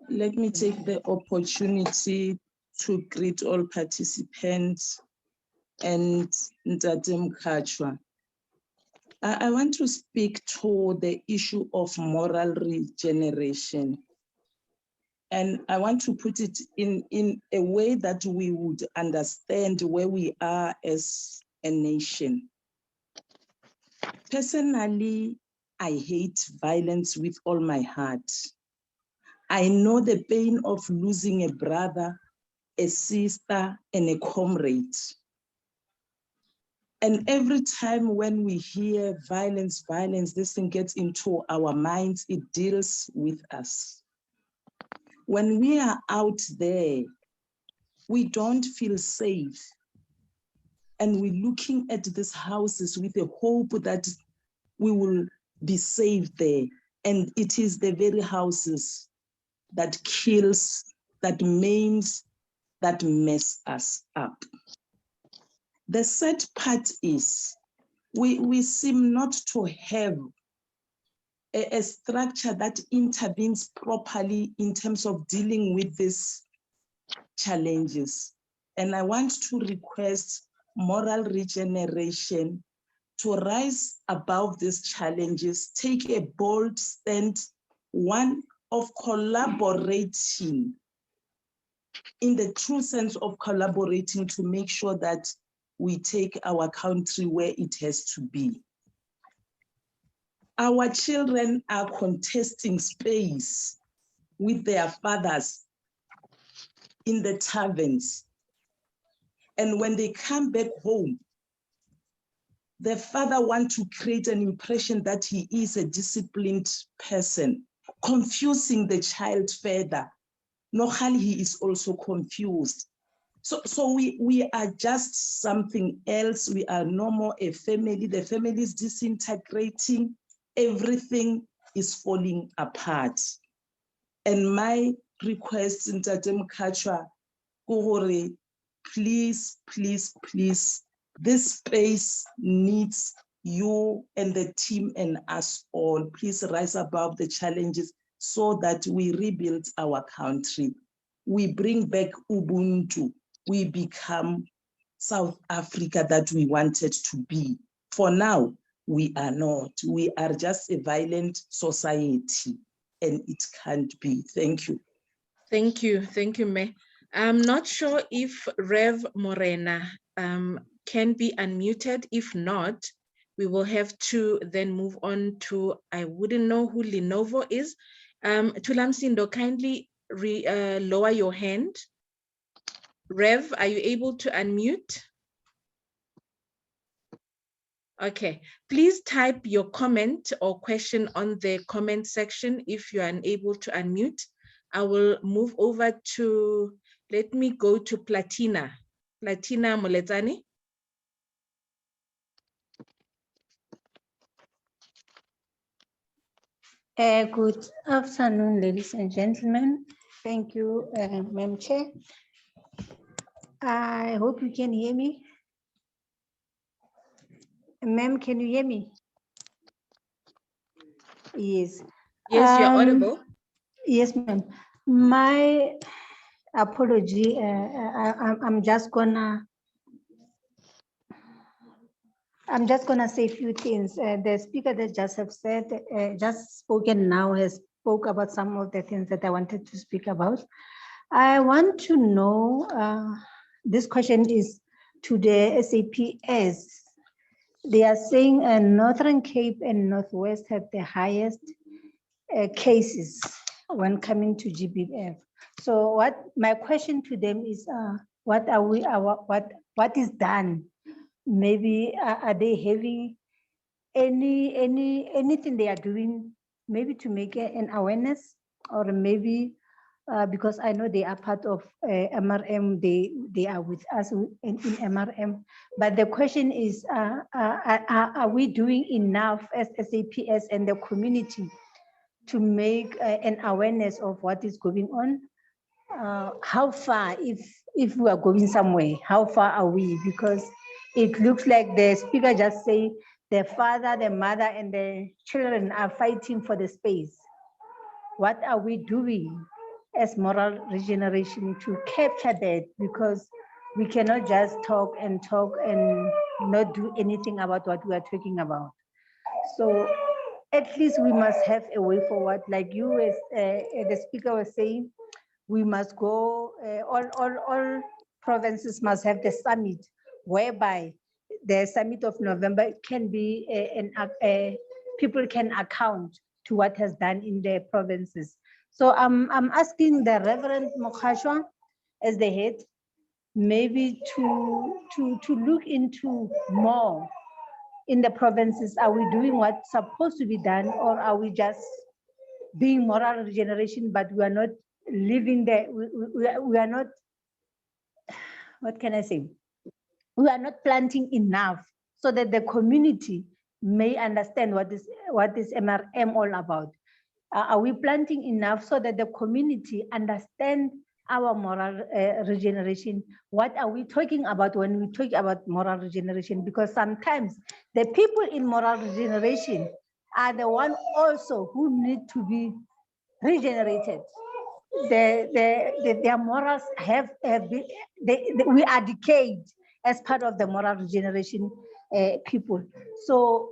Let me take the opportunity to greet all participants and Ntate Mkhatshwa. I want to speak to the issue of moral regeneration. And I want to put it in a way that we would understand where we are as a nation. Personally, I hate violence with all my heart. I know the pain of losing a brother, a sister, and a comrade. And every time when we hear violence, this thing gets into our minds, it deals with us. When we are out there, we don't feel safe. And we're looking at these houses with the hope that we will be safe there. And it is the very houses that kills, that maims, that mess us up. The sad part is we seem not to have a structure that intervenes properly in terms of dealing with these challenges. And I want to request Moral Regeneration to rise above these challenges, take a bold stand, one of collaborating, in the true sense of collaborating, to make sure that we take our country where it has to be. Our children are contesting space with their fathers in the taverns. And when they come back home, the father wants to create an impression that he is a disciplined person, confusing the child further. Normally, he is also confused. So we are just something else. We are no more a family. The family is disintegrating. Everything is falling apart. And my request, Ntate Mkhatshwa, please, please, please, this space needs you and the team and us all. Please rise above the challenges so that we rebuild our country. We bring back Ubuntu. We become South Africa that we wanted to be. For now, we are not. We are just a violent society, and it can't be. Thank you. Thank you, Me. I'm not sure if Rev Morena can be unmuted. If not, we will have to then move on to, I wouldn't know who Lenovo is. Tulamsindo, kindly lower your hand. Rev, are you able to unmute? Okay, please type your comment or question on the comment section if you are unable to unmute. I will move over to, let me go to Platina. Platina Moletsani. Good afternoon, ladies and gentlemen. Thank you, Madam Chair. I hope you can hear me. Ma'am, can you hear me? Yes. Yes, you're audible. Yes, ma'am. My apology. I'm just gonna say a few things. The speaker that just have said, just spoken now, has spoke about some of the things that I wanted to speak about. I want to know, this question is to the SAPS. They are saying Northern Cape and Northwest have the highest cases when coming to GBF. So what my question to them is, what is done? Maybe are they having anything they are doing, maybe to make an awareness, or maybe because I know they are part of MRM, they are with us in MRM. But the question is, are we doing enough as SAPS and the community to make an awareness of what is going on? How far, if we are going somewhere, how far are we? Because it looks like the speaker just say the father, the mother, and the children are fighting for the space. What are we doing as moral regeneration to capture that? Because we cannot just talk and not do anything about what we are talking about. So at least we must have a way forward. Like you, as the speaker was saying, we must go, all provinces must have the summit, whereby the summit of November can be, people can account to what has done in the provinces. So I'm asking the Reverend Mkhatshwa as the head, maybe to look into more in the provinces. Are we doing what's supposed to be done, or are we just being moral regeneration, but we are not living there? We are not, what can I say? We are not planting enough so that the community may understand what is MRM all about. Are we planting enough so that the community understand our moral regeneration? What are we talking about when we talk about moral regeneration? Because sometimes the people in moral regeneration are the one also who need to be regenerated. Their morals have been, we are decayed as part of the moral regeneration people. So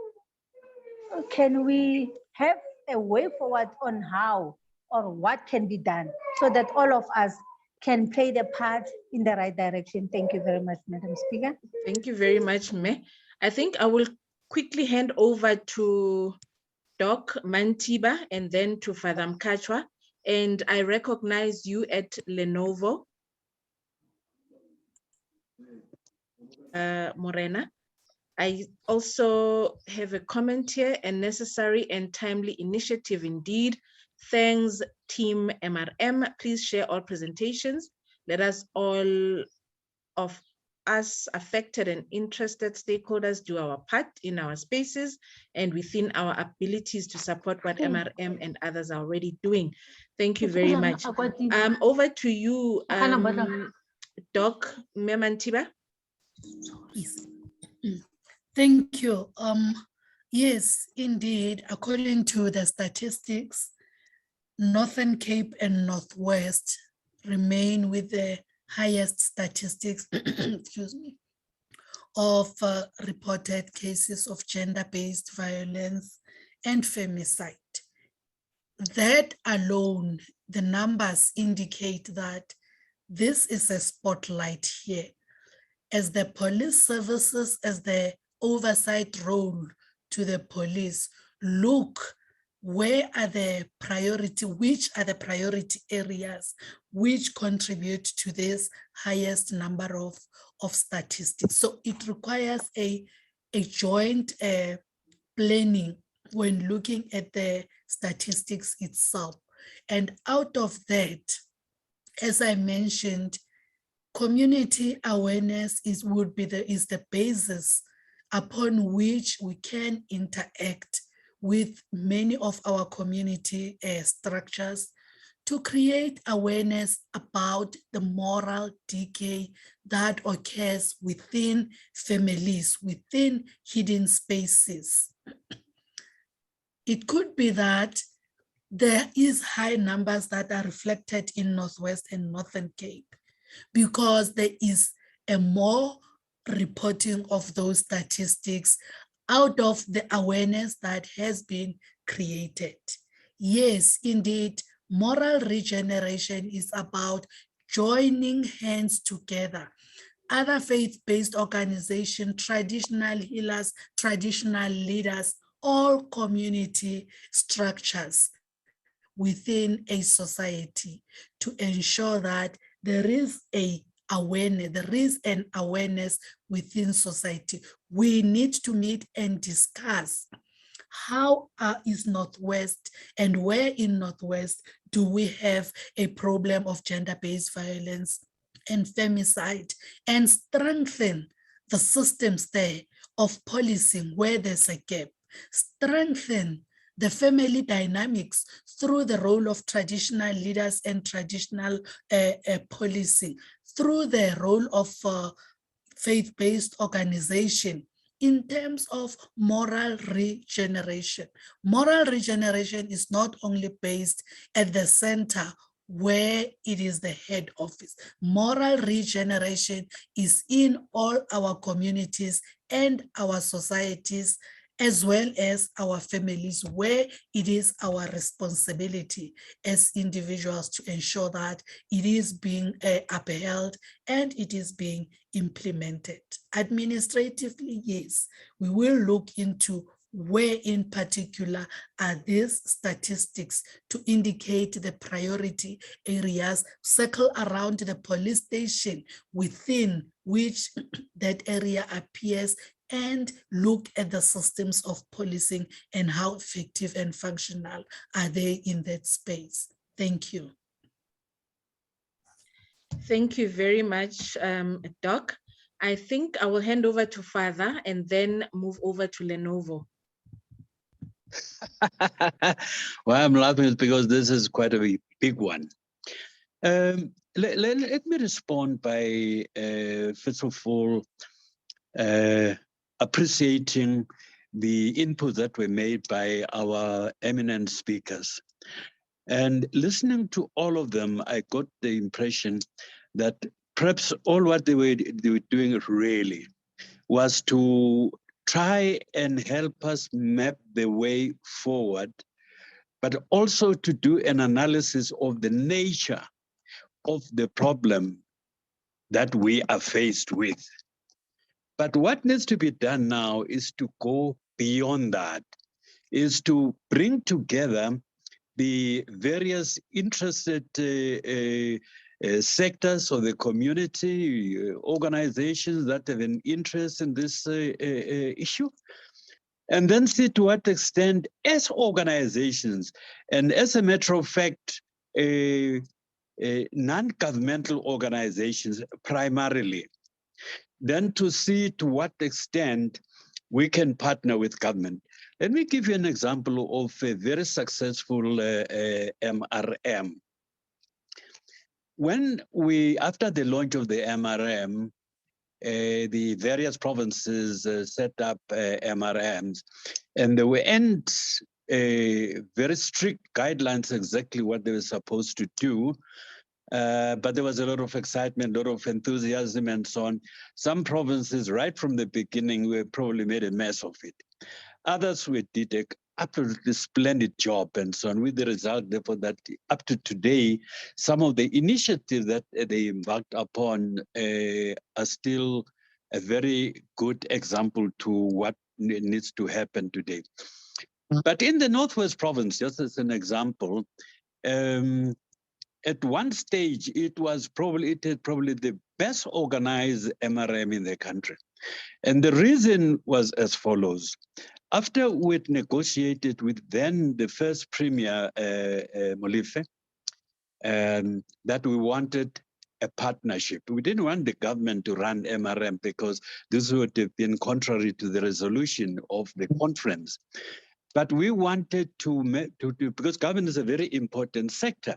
can we have a way forward on how or what can be done so that all of us can play the part in the right direction? Thank you very much, Madam Speaker. Thank you very much, Me. I think I will quickly hand over to Doc Mantiba and then to Father Mkhatshwa. And I recognize you at Lenovo, Morena. I also have a comment here: a necessary and timely initiative indeed. Thanks, Team MRM. Please share all presentations. Let us all of us affected and interested stakeholders do our part in our spaces and within our abilities to support what MRM and others are already doing. Thank you very much. Over to you, Doc Memantiba. Thank you. Yes, indeed, according to the statistics, Northern Cape and Northwest remain with the highest statistics, excuse me, of reported cases of gender-based violence and femicide. That alone, the numbers indicate that this is a spotlight here. As the police services, as the oversight role to the police, look where are the priority, which are the priority areas which contribute to this highest number of statistics. So it requires a joint planning when looking at the statistics itself. And out of that, as I mentioned, community awareness is the basis upon which we can interact with many of our community structures to create awareness about the moral decay that occurs within families, within hidden spaces. It could be that there is high numbers that are reflected in Northwest and Northern Cape because there is a more reporting of those statistics out of the awareness that has been created. Yes, indeed, moral regeneration is about joining hands together. Other faith-based organizations, traditional healers, traditional leaders, all community structures within a society to ensure that there is an awareness within society. We need to meet and discuss how is Northwest and where in Northwest do we have a problem of gender-based violence and femicide, and strengthen the systems there of policing where there's a gap, strengthen the family dynamics through the role of traditional leaders and traditional policing, through the role of faith-based organization in terms of moral regeneration. Moral regeneration is not only based at the center where it is the head office. Moral regeneration is in all our communities and our societies, as well as our families, where it is our responsibility as individuals to ensure that it is being upheld and it is being implemented. Administratively, yes, we will look into where in particular are these statistics to indicate the priority areas, circle around the police station within which that area appears, and look at the systems of policing and how effective and functional are they in that space. Thank you. Thank you very much, Doc. I think I will hand over to Father and then move over to Lenovo. Why I'm laughing is because this is quite a big one. Let me respond by, first of all, appreciating the input that were made by our eminent speakers. And listening to all of them, I got the impression that perhaps all what they were doing really was to try and help us map the way forward, but also to do an analysis of the nature of the problem that we are faced with. But what needs to be done now is to go beyond that, is to bring together the various interested sectors of the community, organizations that have an interest in this issue, and then see to what extent as organizations, and as a matter of fact, non-governmental organizations primarily, then to see to what extent we can partner with government. Let me give you an example of a very successful MRM. When after the launch of the MRM, the various provinces set up MRMs, and there were very strict guidelines exactly what they were supposed to do. But there was a lot of excitement, a lot of enthusiasm, and so on. Some provinces, right from the beginning, probably made a mess of it. Others did an absolutely splendid job, and so on, with the result, therefore, that up to today, some of the initiatives that they embarked upon are still a very good example to what needs to happen today. But in the Northwest Province, just as an example, at one stage, it had probably the best organized MRM in the country. And the reason was as follows. After we'd negotiated with then the first premier, Molefe, that we wanted a partnership. We didn't want the government to run MRM because this would have been contrary to the resolution of the conference. But we wanted to because government is a very important sector.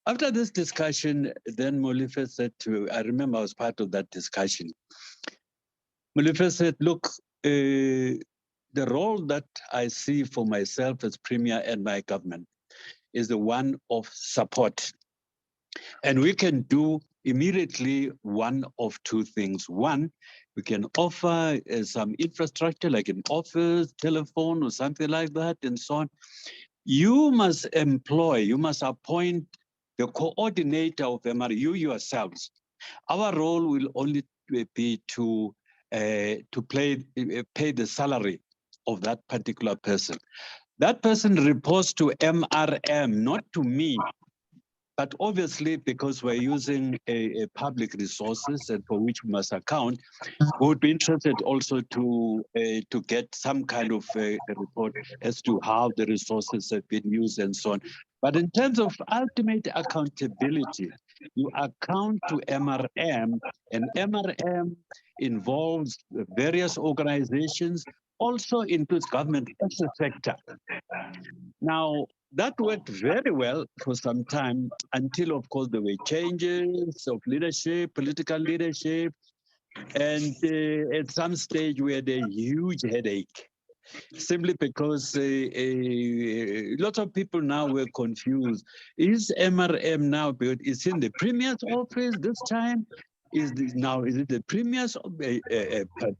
After this discussion, then Molefe said I remember I was part of that discussion. Molefe said, look, the role that I see for myself as premier and my government is the one of support. And we can do immediately one of two things. One, we can offer some infrastructure like an office, telephone, or something like that, and so on. You must appoint the coordinator of MRM, you yourselves. Our role will only be to pay the salary of that particular person. That person reports to MRM, not to me. But obviously, because we're using a public resources and for which we must account, we would be interested also to get some kind of a report as to how the resources have been used and so on. But in terms of ultimate accountability, you account to MRM, and MRM involves various organizations, also includes government as a sector. Now, that worked very well for some time until, of course, there were changes of leadership, political leadership, and at some stage we had a huge headache, simply because lots of people now were confused. Is MRM now built? Is in the Premier's office this time? Is it the Premier's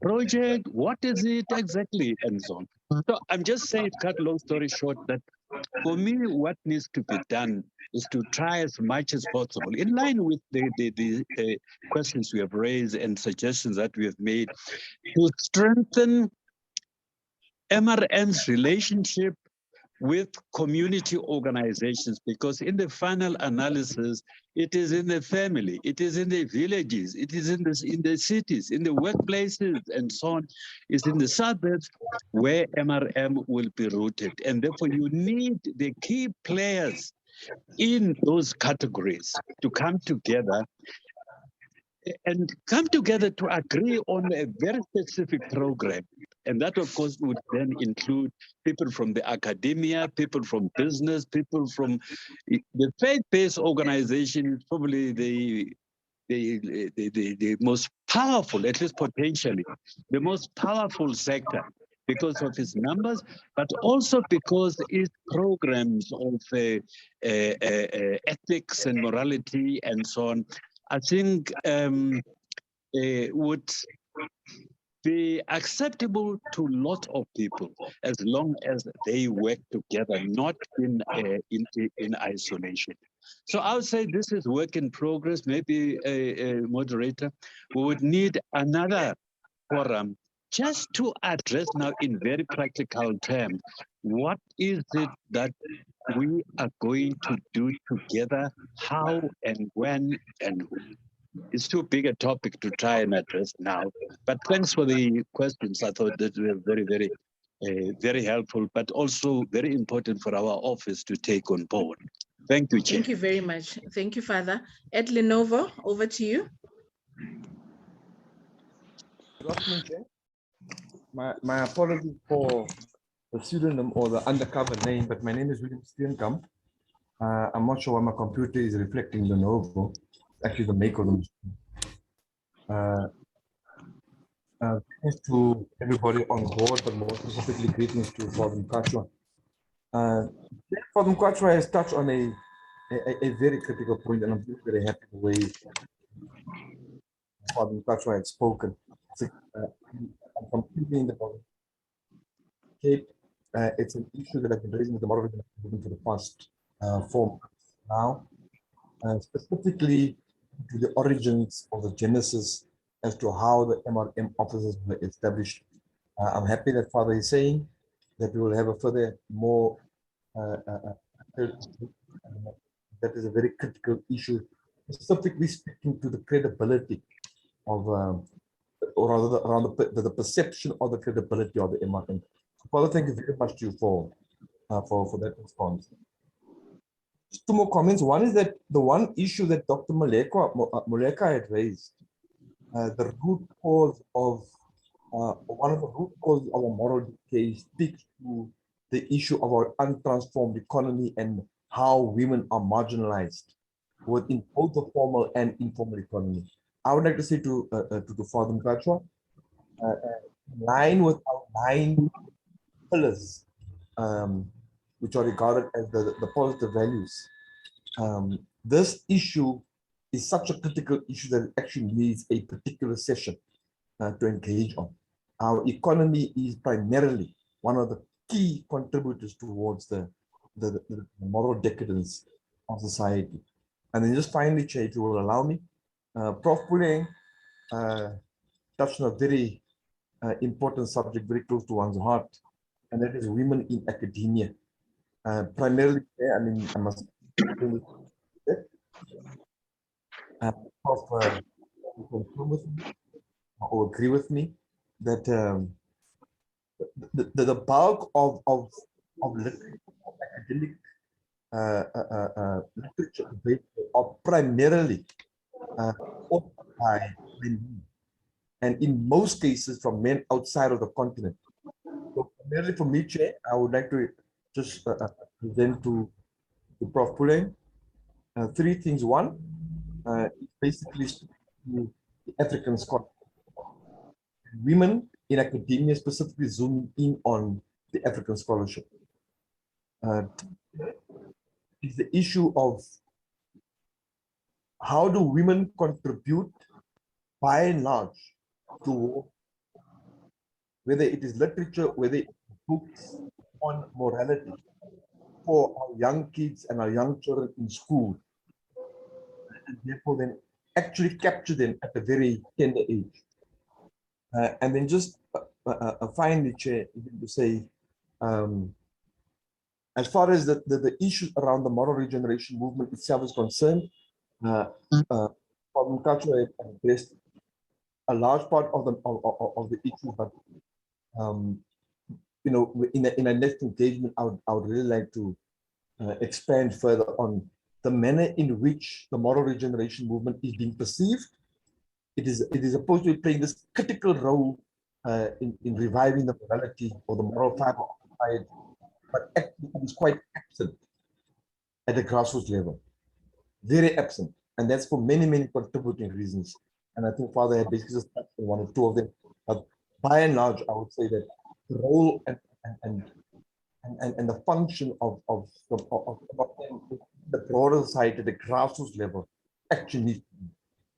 project? What is it exactly? And so on. So I'm just saying, cut long story short, that for me, what needs to be done is to try as much as possible, in line with the questions we have raised and suggestions that we have made, to strengthen MRM's relationship with community organizations, because in the final analysis, it is in the family, it is in the villages, it is in the cities, in the workplaces, and so on. It's in the suburbs where MRM will be rooted. And therefore, you need the key players in those categories to come together to agree on a very specific program. And that, of course, would then include people from the academia, people from business, people from the faith-based organization, is probably the most powerful, at least potentially, the most powerful sector because of its numbers, but also because its programs of ethics and morality and so on, I think would be acceptable to a lot of people as long as they work together, not in isolation. So I would say this is work in progress. Maybe a moderator, we would need another forum just to address now in very practical terms, what is it that we are going to do together, how and when and who. It's too big a topic to try and address now. But thanks for the questions. I thought that were very, very, very helpful, but also very important for our office to take on board. Thank you, Chair. Thank you very much. Thank you, Father. Ed Lenovo, over to you. Good afternoon, Chair. My apologies for the pseudonym or the undercover name, but my name is William Steenkamp. I'm not sure why my computer is reflecting Lenovo. Actually, the make of the machine. Thanks to everybody on board, but more specifically greetings to Father Mkhatshwa. Father Mkhatshwa has touched on a very critical point, and I'm very happy the way Father Mkhatshwa had spoken. I'm completely in the body. It's an issue that I've been raising with the Moral Regeneration Movement for the past 4 months now, specifically to the origins of the genesis as to how the MRM offices were established. I'm happy that Father is saying that we will have a further more that is a very critical issue, specifically speaking to the credibility of, or rather around the perception of the credibility of the MRM. Father, thank you very much to you for that response. Just 2 more comments. One is that the one issue that Dr. Moleka had raised, the root cause of, one of the root causes of a moral decay speaks to the issue of our untransformed economy and how women are marginalized within both the formal and informal economy. I would like to say to Father Mkhatshwa, in line with our 9 pillars, which are regarded as the positive values. This issue is such a critical issue that it actually needs a particular session to engage on. Our economy is primarily one of the key contributors towards the moral decadence of society. And then just finally, Chair, if you will allow me, Prof. Puleng touched on a very important subject very close to one's heart, and that is women in academia. Primarily, I mean, I must confirm with me or agree with me that the bulk of academic literature available are primarily authored by men, and in most cases from men outside of the continent. So primarily for me, Chair, I would like to just present to Prof. Puleng three things. One, basically the African scholarship. Women in academia specifically zooming in on the African scholarship. Is the issue of how do women contribute by and large to whether it is literature, whether it is books on morality for our young kids and our young children in school, and therefore then actually capture them at a very tender age. And then just finally, Chair, to say, as far as the issues around the moral regeneration movement itself is concerned, Mkhatshwa addressed a large part of the issue, but you know, in a next engagement, I would really like to expand further on the manner in which the moral regeneration movement is being perceived. It is supposed to be playing this critical role in reviving the morality or the moral fiber of society, but actually it is quite absent at the grassroots level, very absent, and that's for many contributing reasons. And I think Father had basically just touched on one or two of them, but by and large, I would say that the role and the function of the broader society at the grassroots level actually needs to be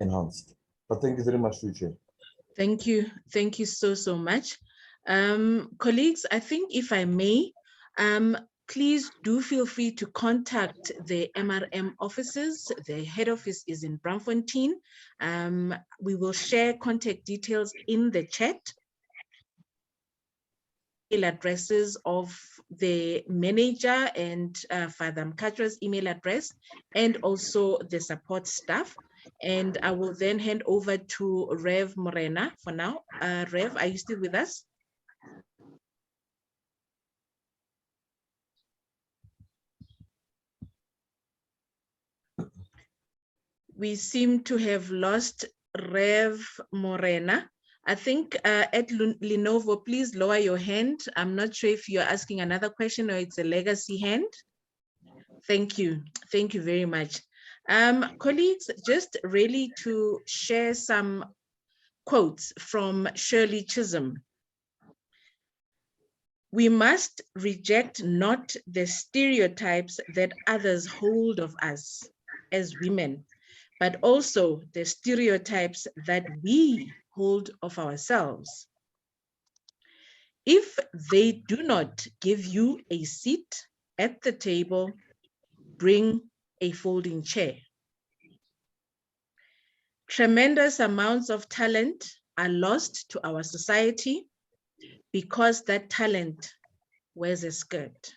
enhanced. But thank you very much, Chair. Thank you so much. Colleagues, I think if I may, please do feel free to contact the MRM offices. The head office is in Braamfontein. We will share contact details in the chat. Email addresses of the manager and Father Mkhatshwa's email address, and also the support staff. And I will then hand over to Rev Morena for now. Rev, are you still with us? We seem to have lost Rev Morena. I think at Lenovo, please lower your hand. I'm not sure if you're asking another question or it's a legacy hand. Thank you very much. Colleagues, just really to share some quotes from Shirley Chisholm. We must reject not the stereotypes that others hold of us as women, but also the stereotypes that we hold of ourselves. If they do not give you a seat at the table, bring a folding chair. Tremendous amounts of talent are lost to our society because that talent wears a skirt.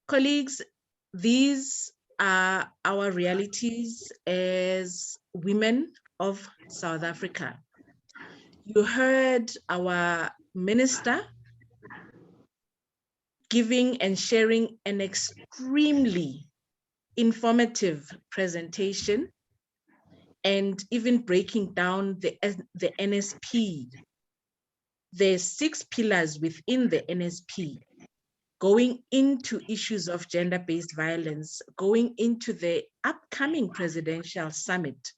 Colleagues, these are our realities as women of South Africa. You heard our minister giving and sharing an extremely informative presentation and even breaking down the NSP. There's 6 pillars within the NSP, going into issues of gender-based violence, going into the upcoming presidential summit.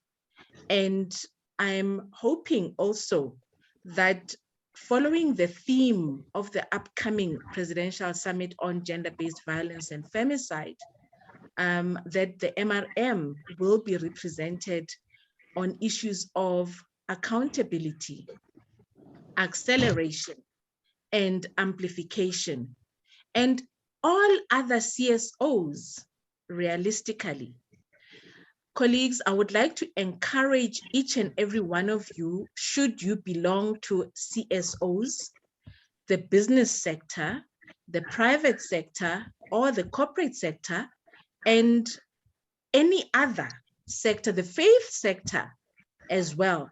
And I'm hoping also that following the theme of the upcoming presidential summit on gender-based violence and femicide, that the MRM will be represented on issues of accountability, acceleration, and amplification, and all other CSOs realistically. Colleagues, I would like to encourage each and every one of you, should you belong to CSOs, the business sector, the private sector, or the corporate sector, and any other sector, the faith sector as well,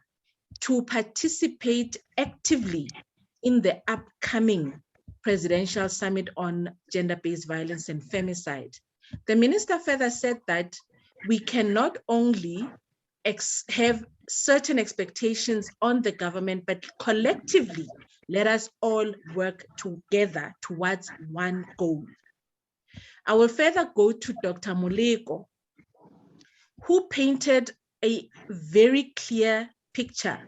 to participate actively in the upcoming Presidential Summit on Gender-Based Violence and Femicide. The minister further said that we cannot only have certain expectations on the government, but collectively, let us all work together towards one goal. I will further go to Dr. Moleko, who painted a very clear picture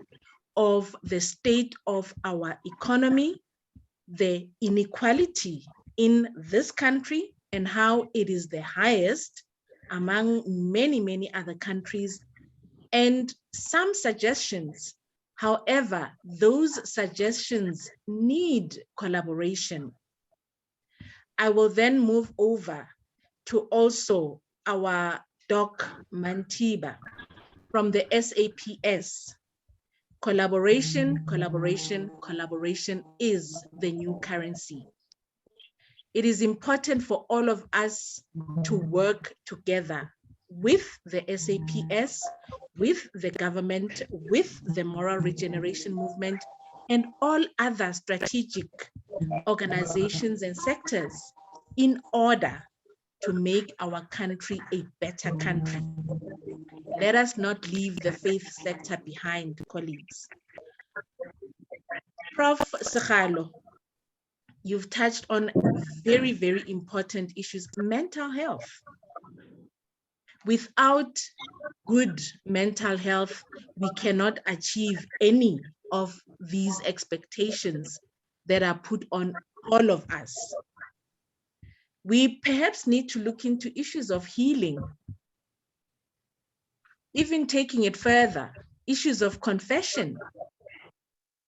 of the state of our economy, the inequality in this country, and how it is the highest among many, many other countries, and some suggestions. However, those suggestions need collaboration. I will then move over to also our Doc Mantiba from the SAPS. Collaboration, collaboration, collaboration is the new currency. It is important for all of us to work together with the SAPS, with the government, with the Moral Regeneration Movement, and all other strategic organizations and sectors in order to make our country a better country. Let us not leave the faith sector behind, colleagues. Prof. Sekgalo, you've touched on very, very important issues. Mental health. Without good mental health, we cannot achieve any of these expectations that are put on all of us. We perhaps need to look into issues of healing, even taking it further, issues of confession,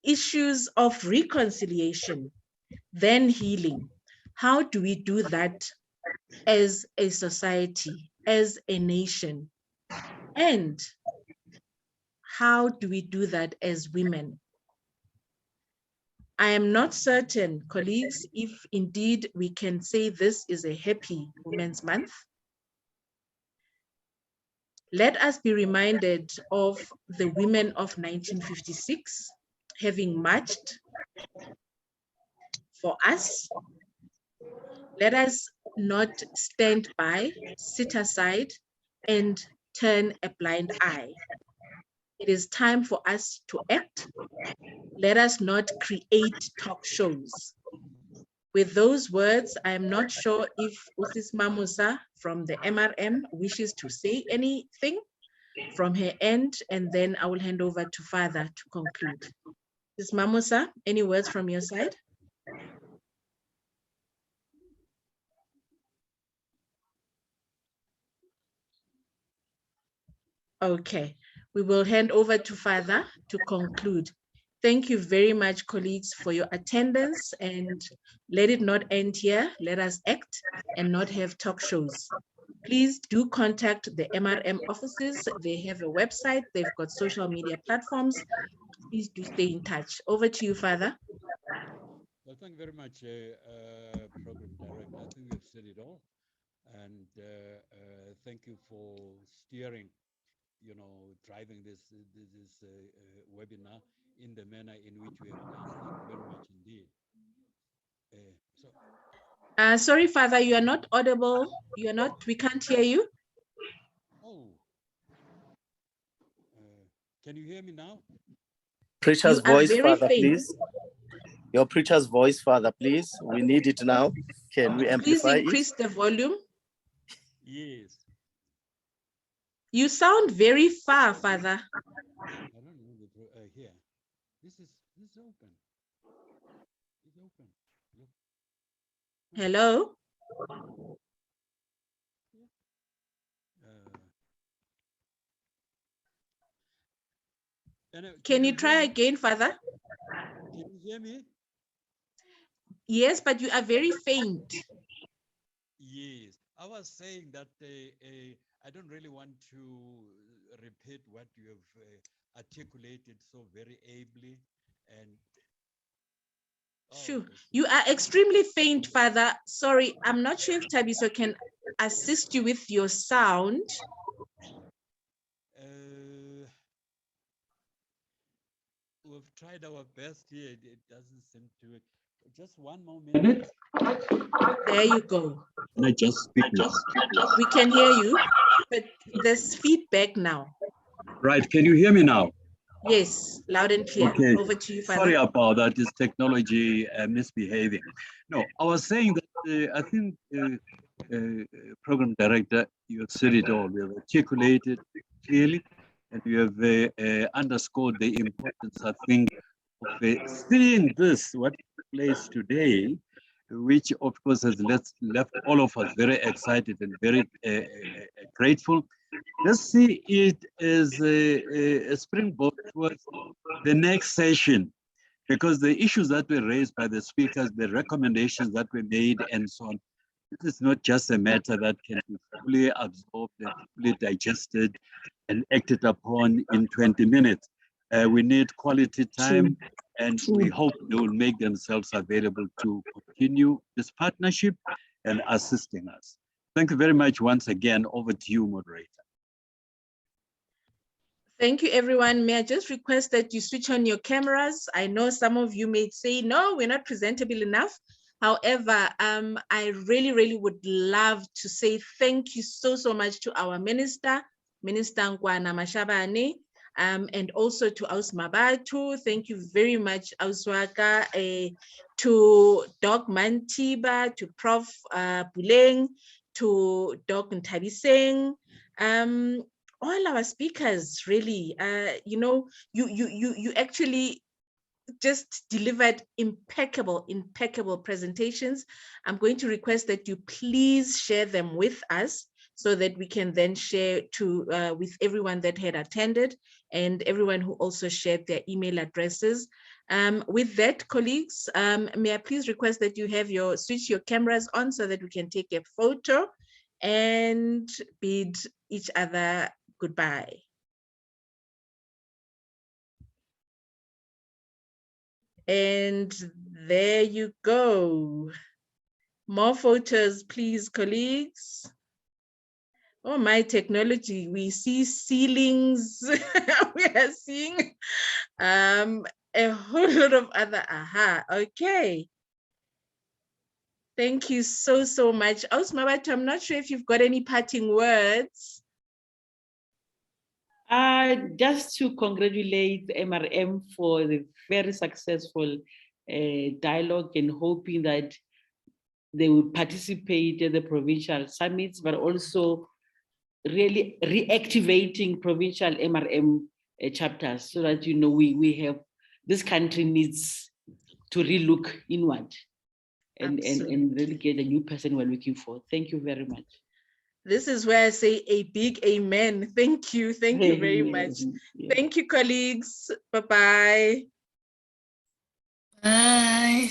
issues of reconciliation, then healing. How do we do that as a society, as a nation? And how do we do that as women? I am not certain, colleagues, if indeed we can say this is a happy Women's Month. Let us be reminded of the women of 1956 having marched for us. Let us not stand by, sit aside, and turn a blind eye. It is time for us to act. Let us not create talk shows. With those words, I am not sure if Usis Mamusa from the MRM wishes to say anything from her end, and then I will hand over to Father to conclude. Ms. Mamusa, any words from your side? Okay, we will hand over to Father to conclude. Thank you very much, colleagues, for your attendance, and let it not end here. Let us act and not have talk shows. Please do contact the MRM offices. They have a website, they've got social media platforms. Please do stay in touch. Over to you, Father. Well, thank you very much, Program Director. I think you've said it all. And thank you for steering, driving this webinar in the manner in which we have done. Thank you very much indeed. Sorry, Father, you are not audible. You are not, we can't hear you. Oh. Can you hear me now? Preacher's voice, Father, please. Your preacher's voice, Father, please. We need it now. Can we amplify it? Please increase the volume. Yes. You sound very far, Father. I don't know. Here. This is open. It's open. Look. Hello? Can you try again, Father? Can you hear me? Yes, but you are very faint. Yes, I was saying that I don't really want to repeat what you have articulated so very ably. And sure, you are extremely faint, Father. Sorry, I'm not sure if Tabiso can assist you with your sound. We've tried our best here. It doesn't seem to work. Just one more minute. There you go. Can I just speak now? We can hear you, but there's feedback now. Right, can you hear me now? Yes, loud and clear. Okay. Over to you, Father. Sorry about that, it's technology misbehaving. No, I was saying that I think Program Director, you have said it all. You have articulated clearly, and you have underscored the importance, I think, of seeing this, what took place today, which of course has left all of us very excited and very grateful. Let's see it as a springboard towards the next session, because the issues that were raised by the speakers, the recommendations that were made and so on, this is not just a matter that can be fully absorbed and fully digested and acted upon in 20 minutes. We need quality time, and we hope they will make themselves available to continue this partnership and assisting us. Thank you very much once again. Over to you, moderator. Thank you, everyone. May I just request that you switch on your cameras? I know some of you may say, no, we're not presentable enough. However, I really would love to say thank you so much to our Minister Nkwana Mashabane, and also to Aus Mabatu. Thank you very much, Auswaka, to Doc Mantiba, to Prof. Buleng, to Doc Ntabiseng, all our speakers, really. You know, you actually just delivered impeccable presentations. I'm going to request that you please share them with us so that we can then share with everyone that had attended and everyone who also shared their email addresses. With that, colleagues, may I please request that you have switch your cameras on so that we can take a photo and bid each other goodbye. And there you go. More photos, please, colleagues. Oh, my technology, we see ceilings. We are seeing a whole lot of other, okay. Thank you so much. Osmabatu, I'm not sure if you've got any parting words. Just to congratulate the MRM for the very successful dialogue, and hoping that they will participate in the provincial summits, but also really reactivating provincial MRM chapters, so that, you know, we have, this country needs to relook inward and really get a new person we're looking for. Thank you very much. This is where I say a big amen. Thank you very much. Yeah. Thank you, colleagues. Bye-bye. Bye.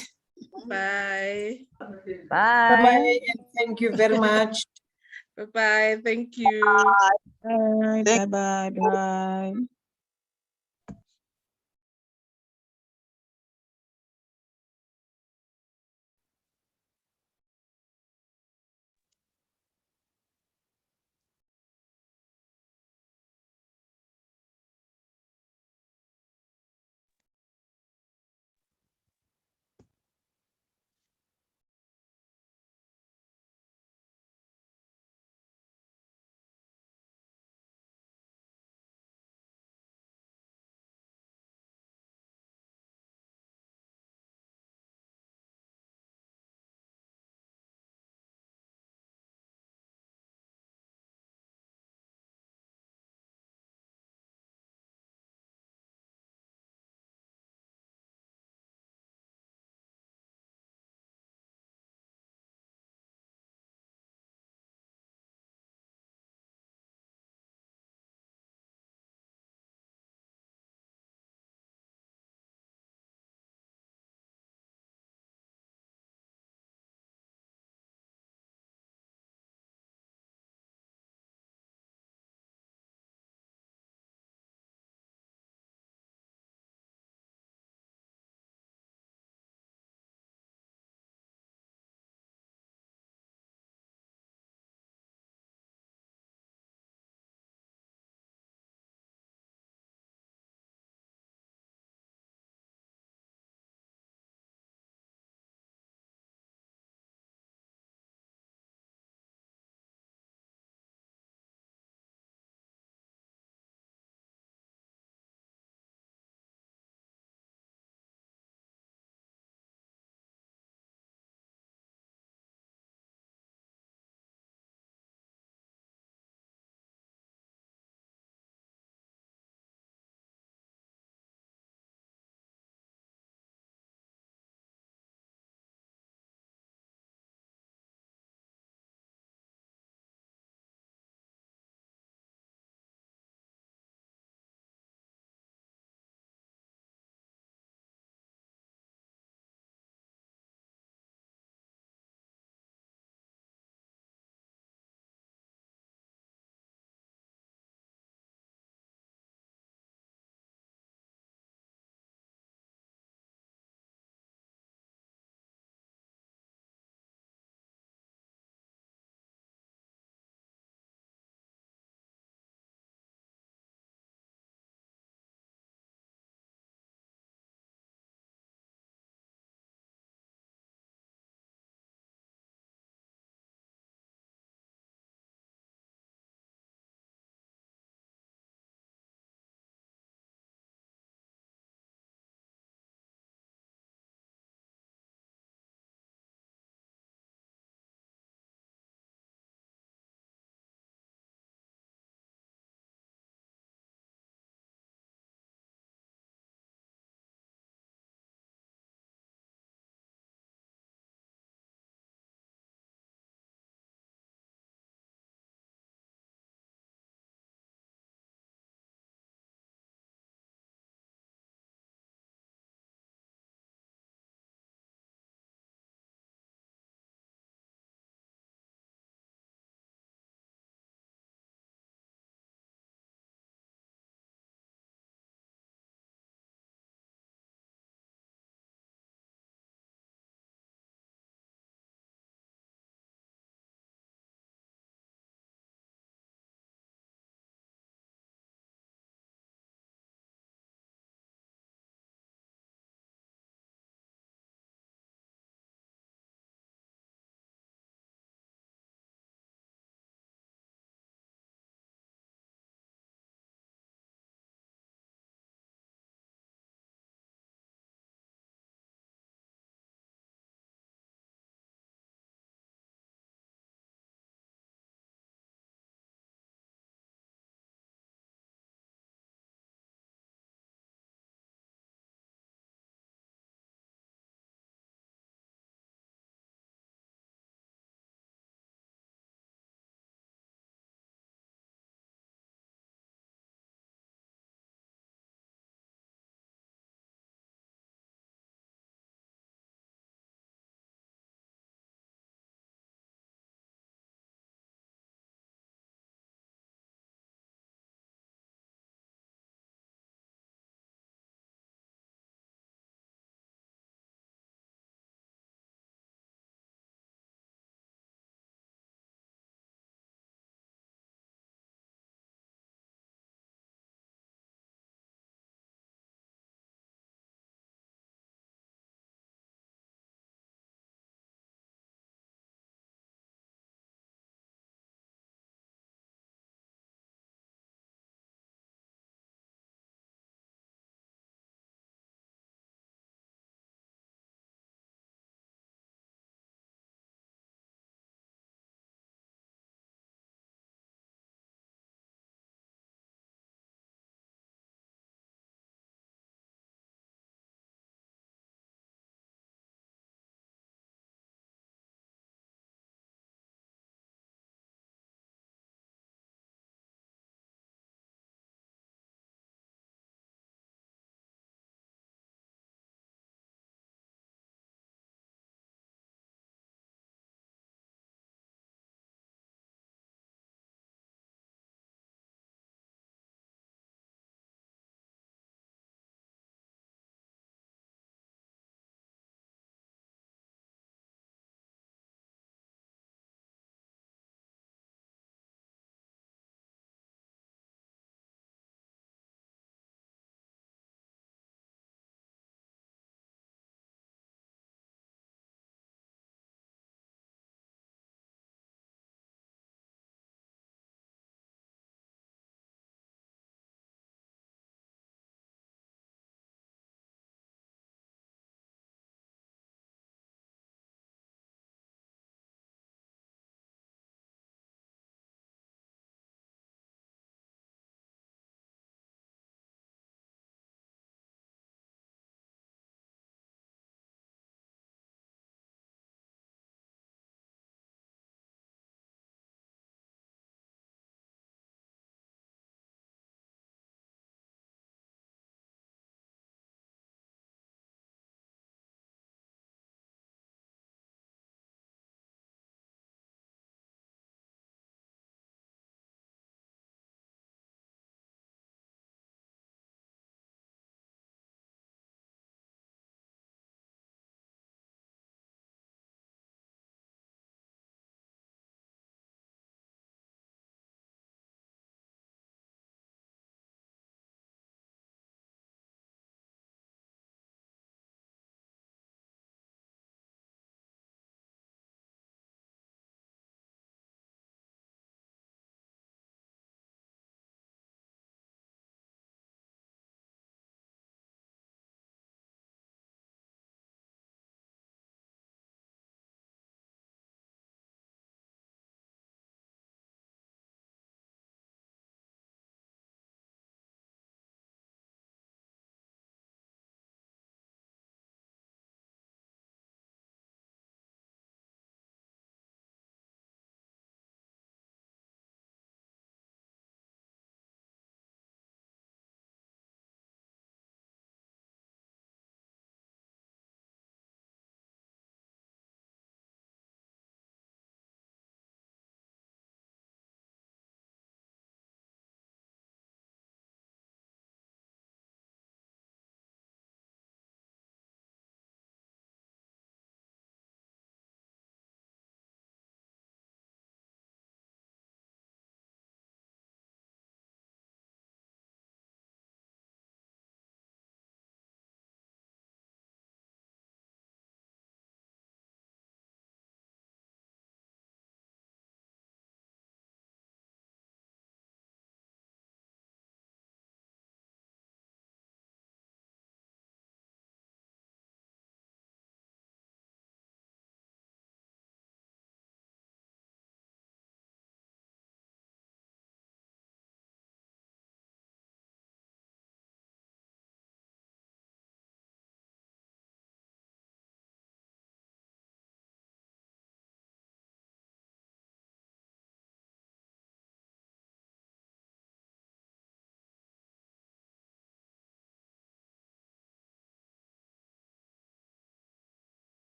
Bye. Bye. Bye. Thank you very much. Bye-bye. Thank you. Bye. Bye. Bye. Bye.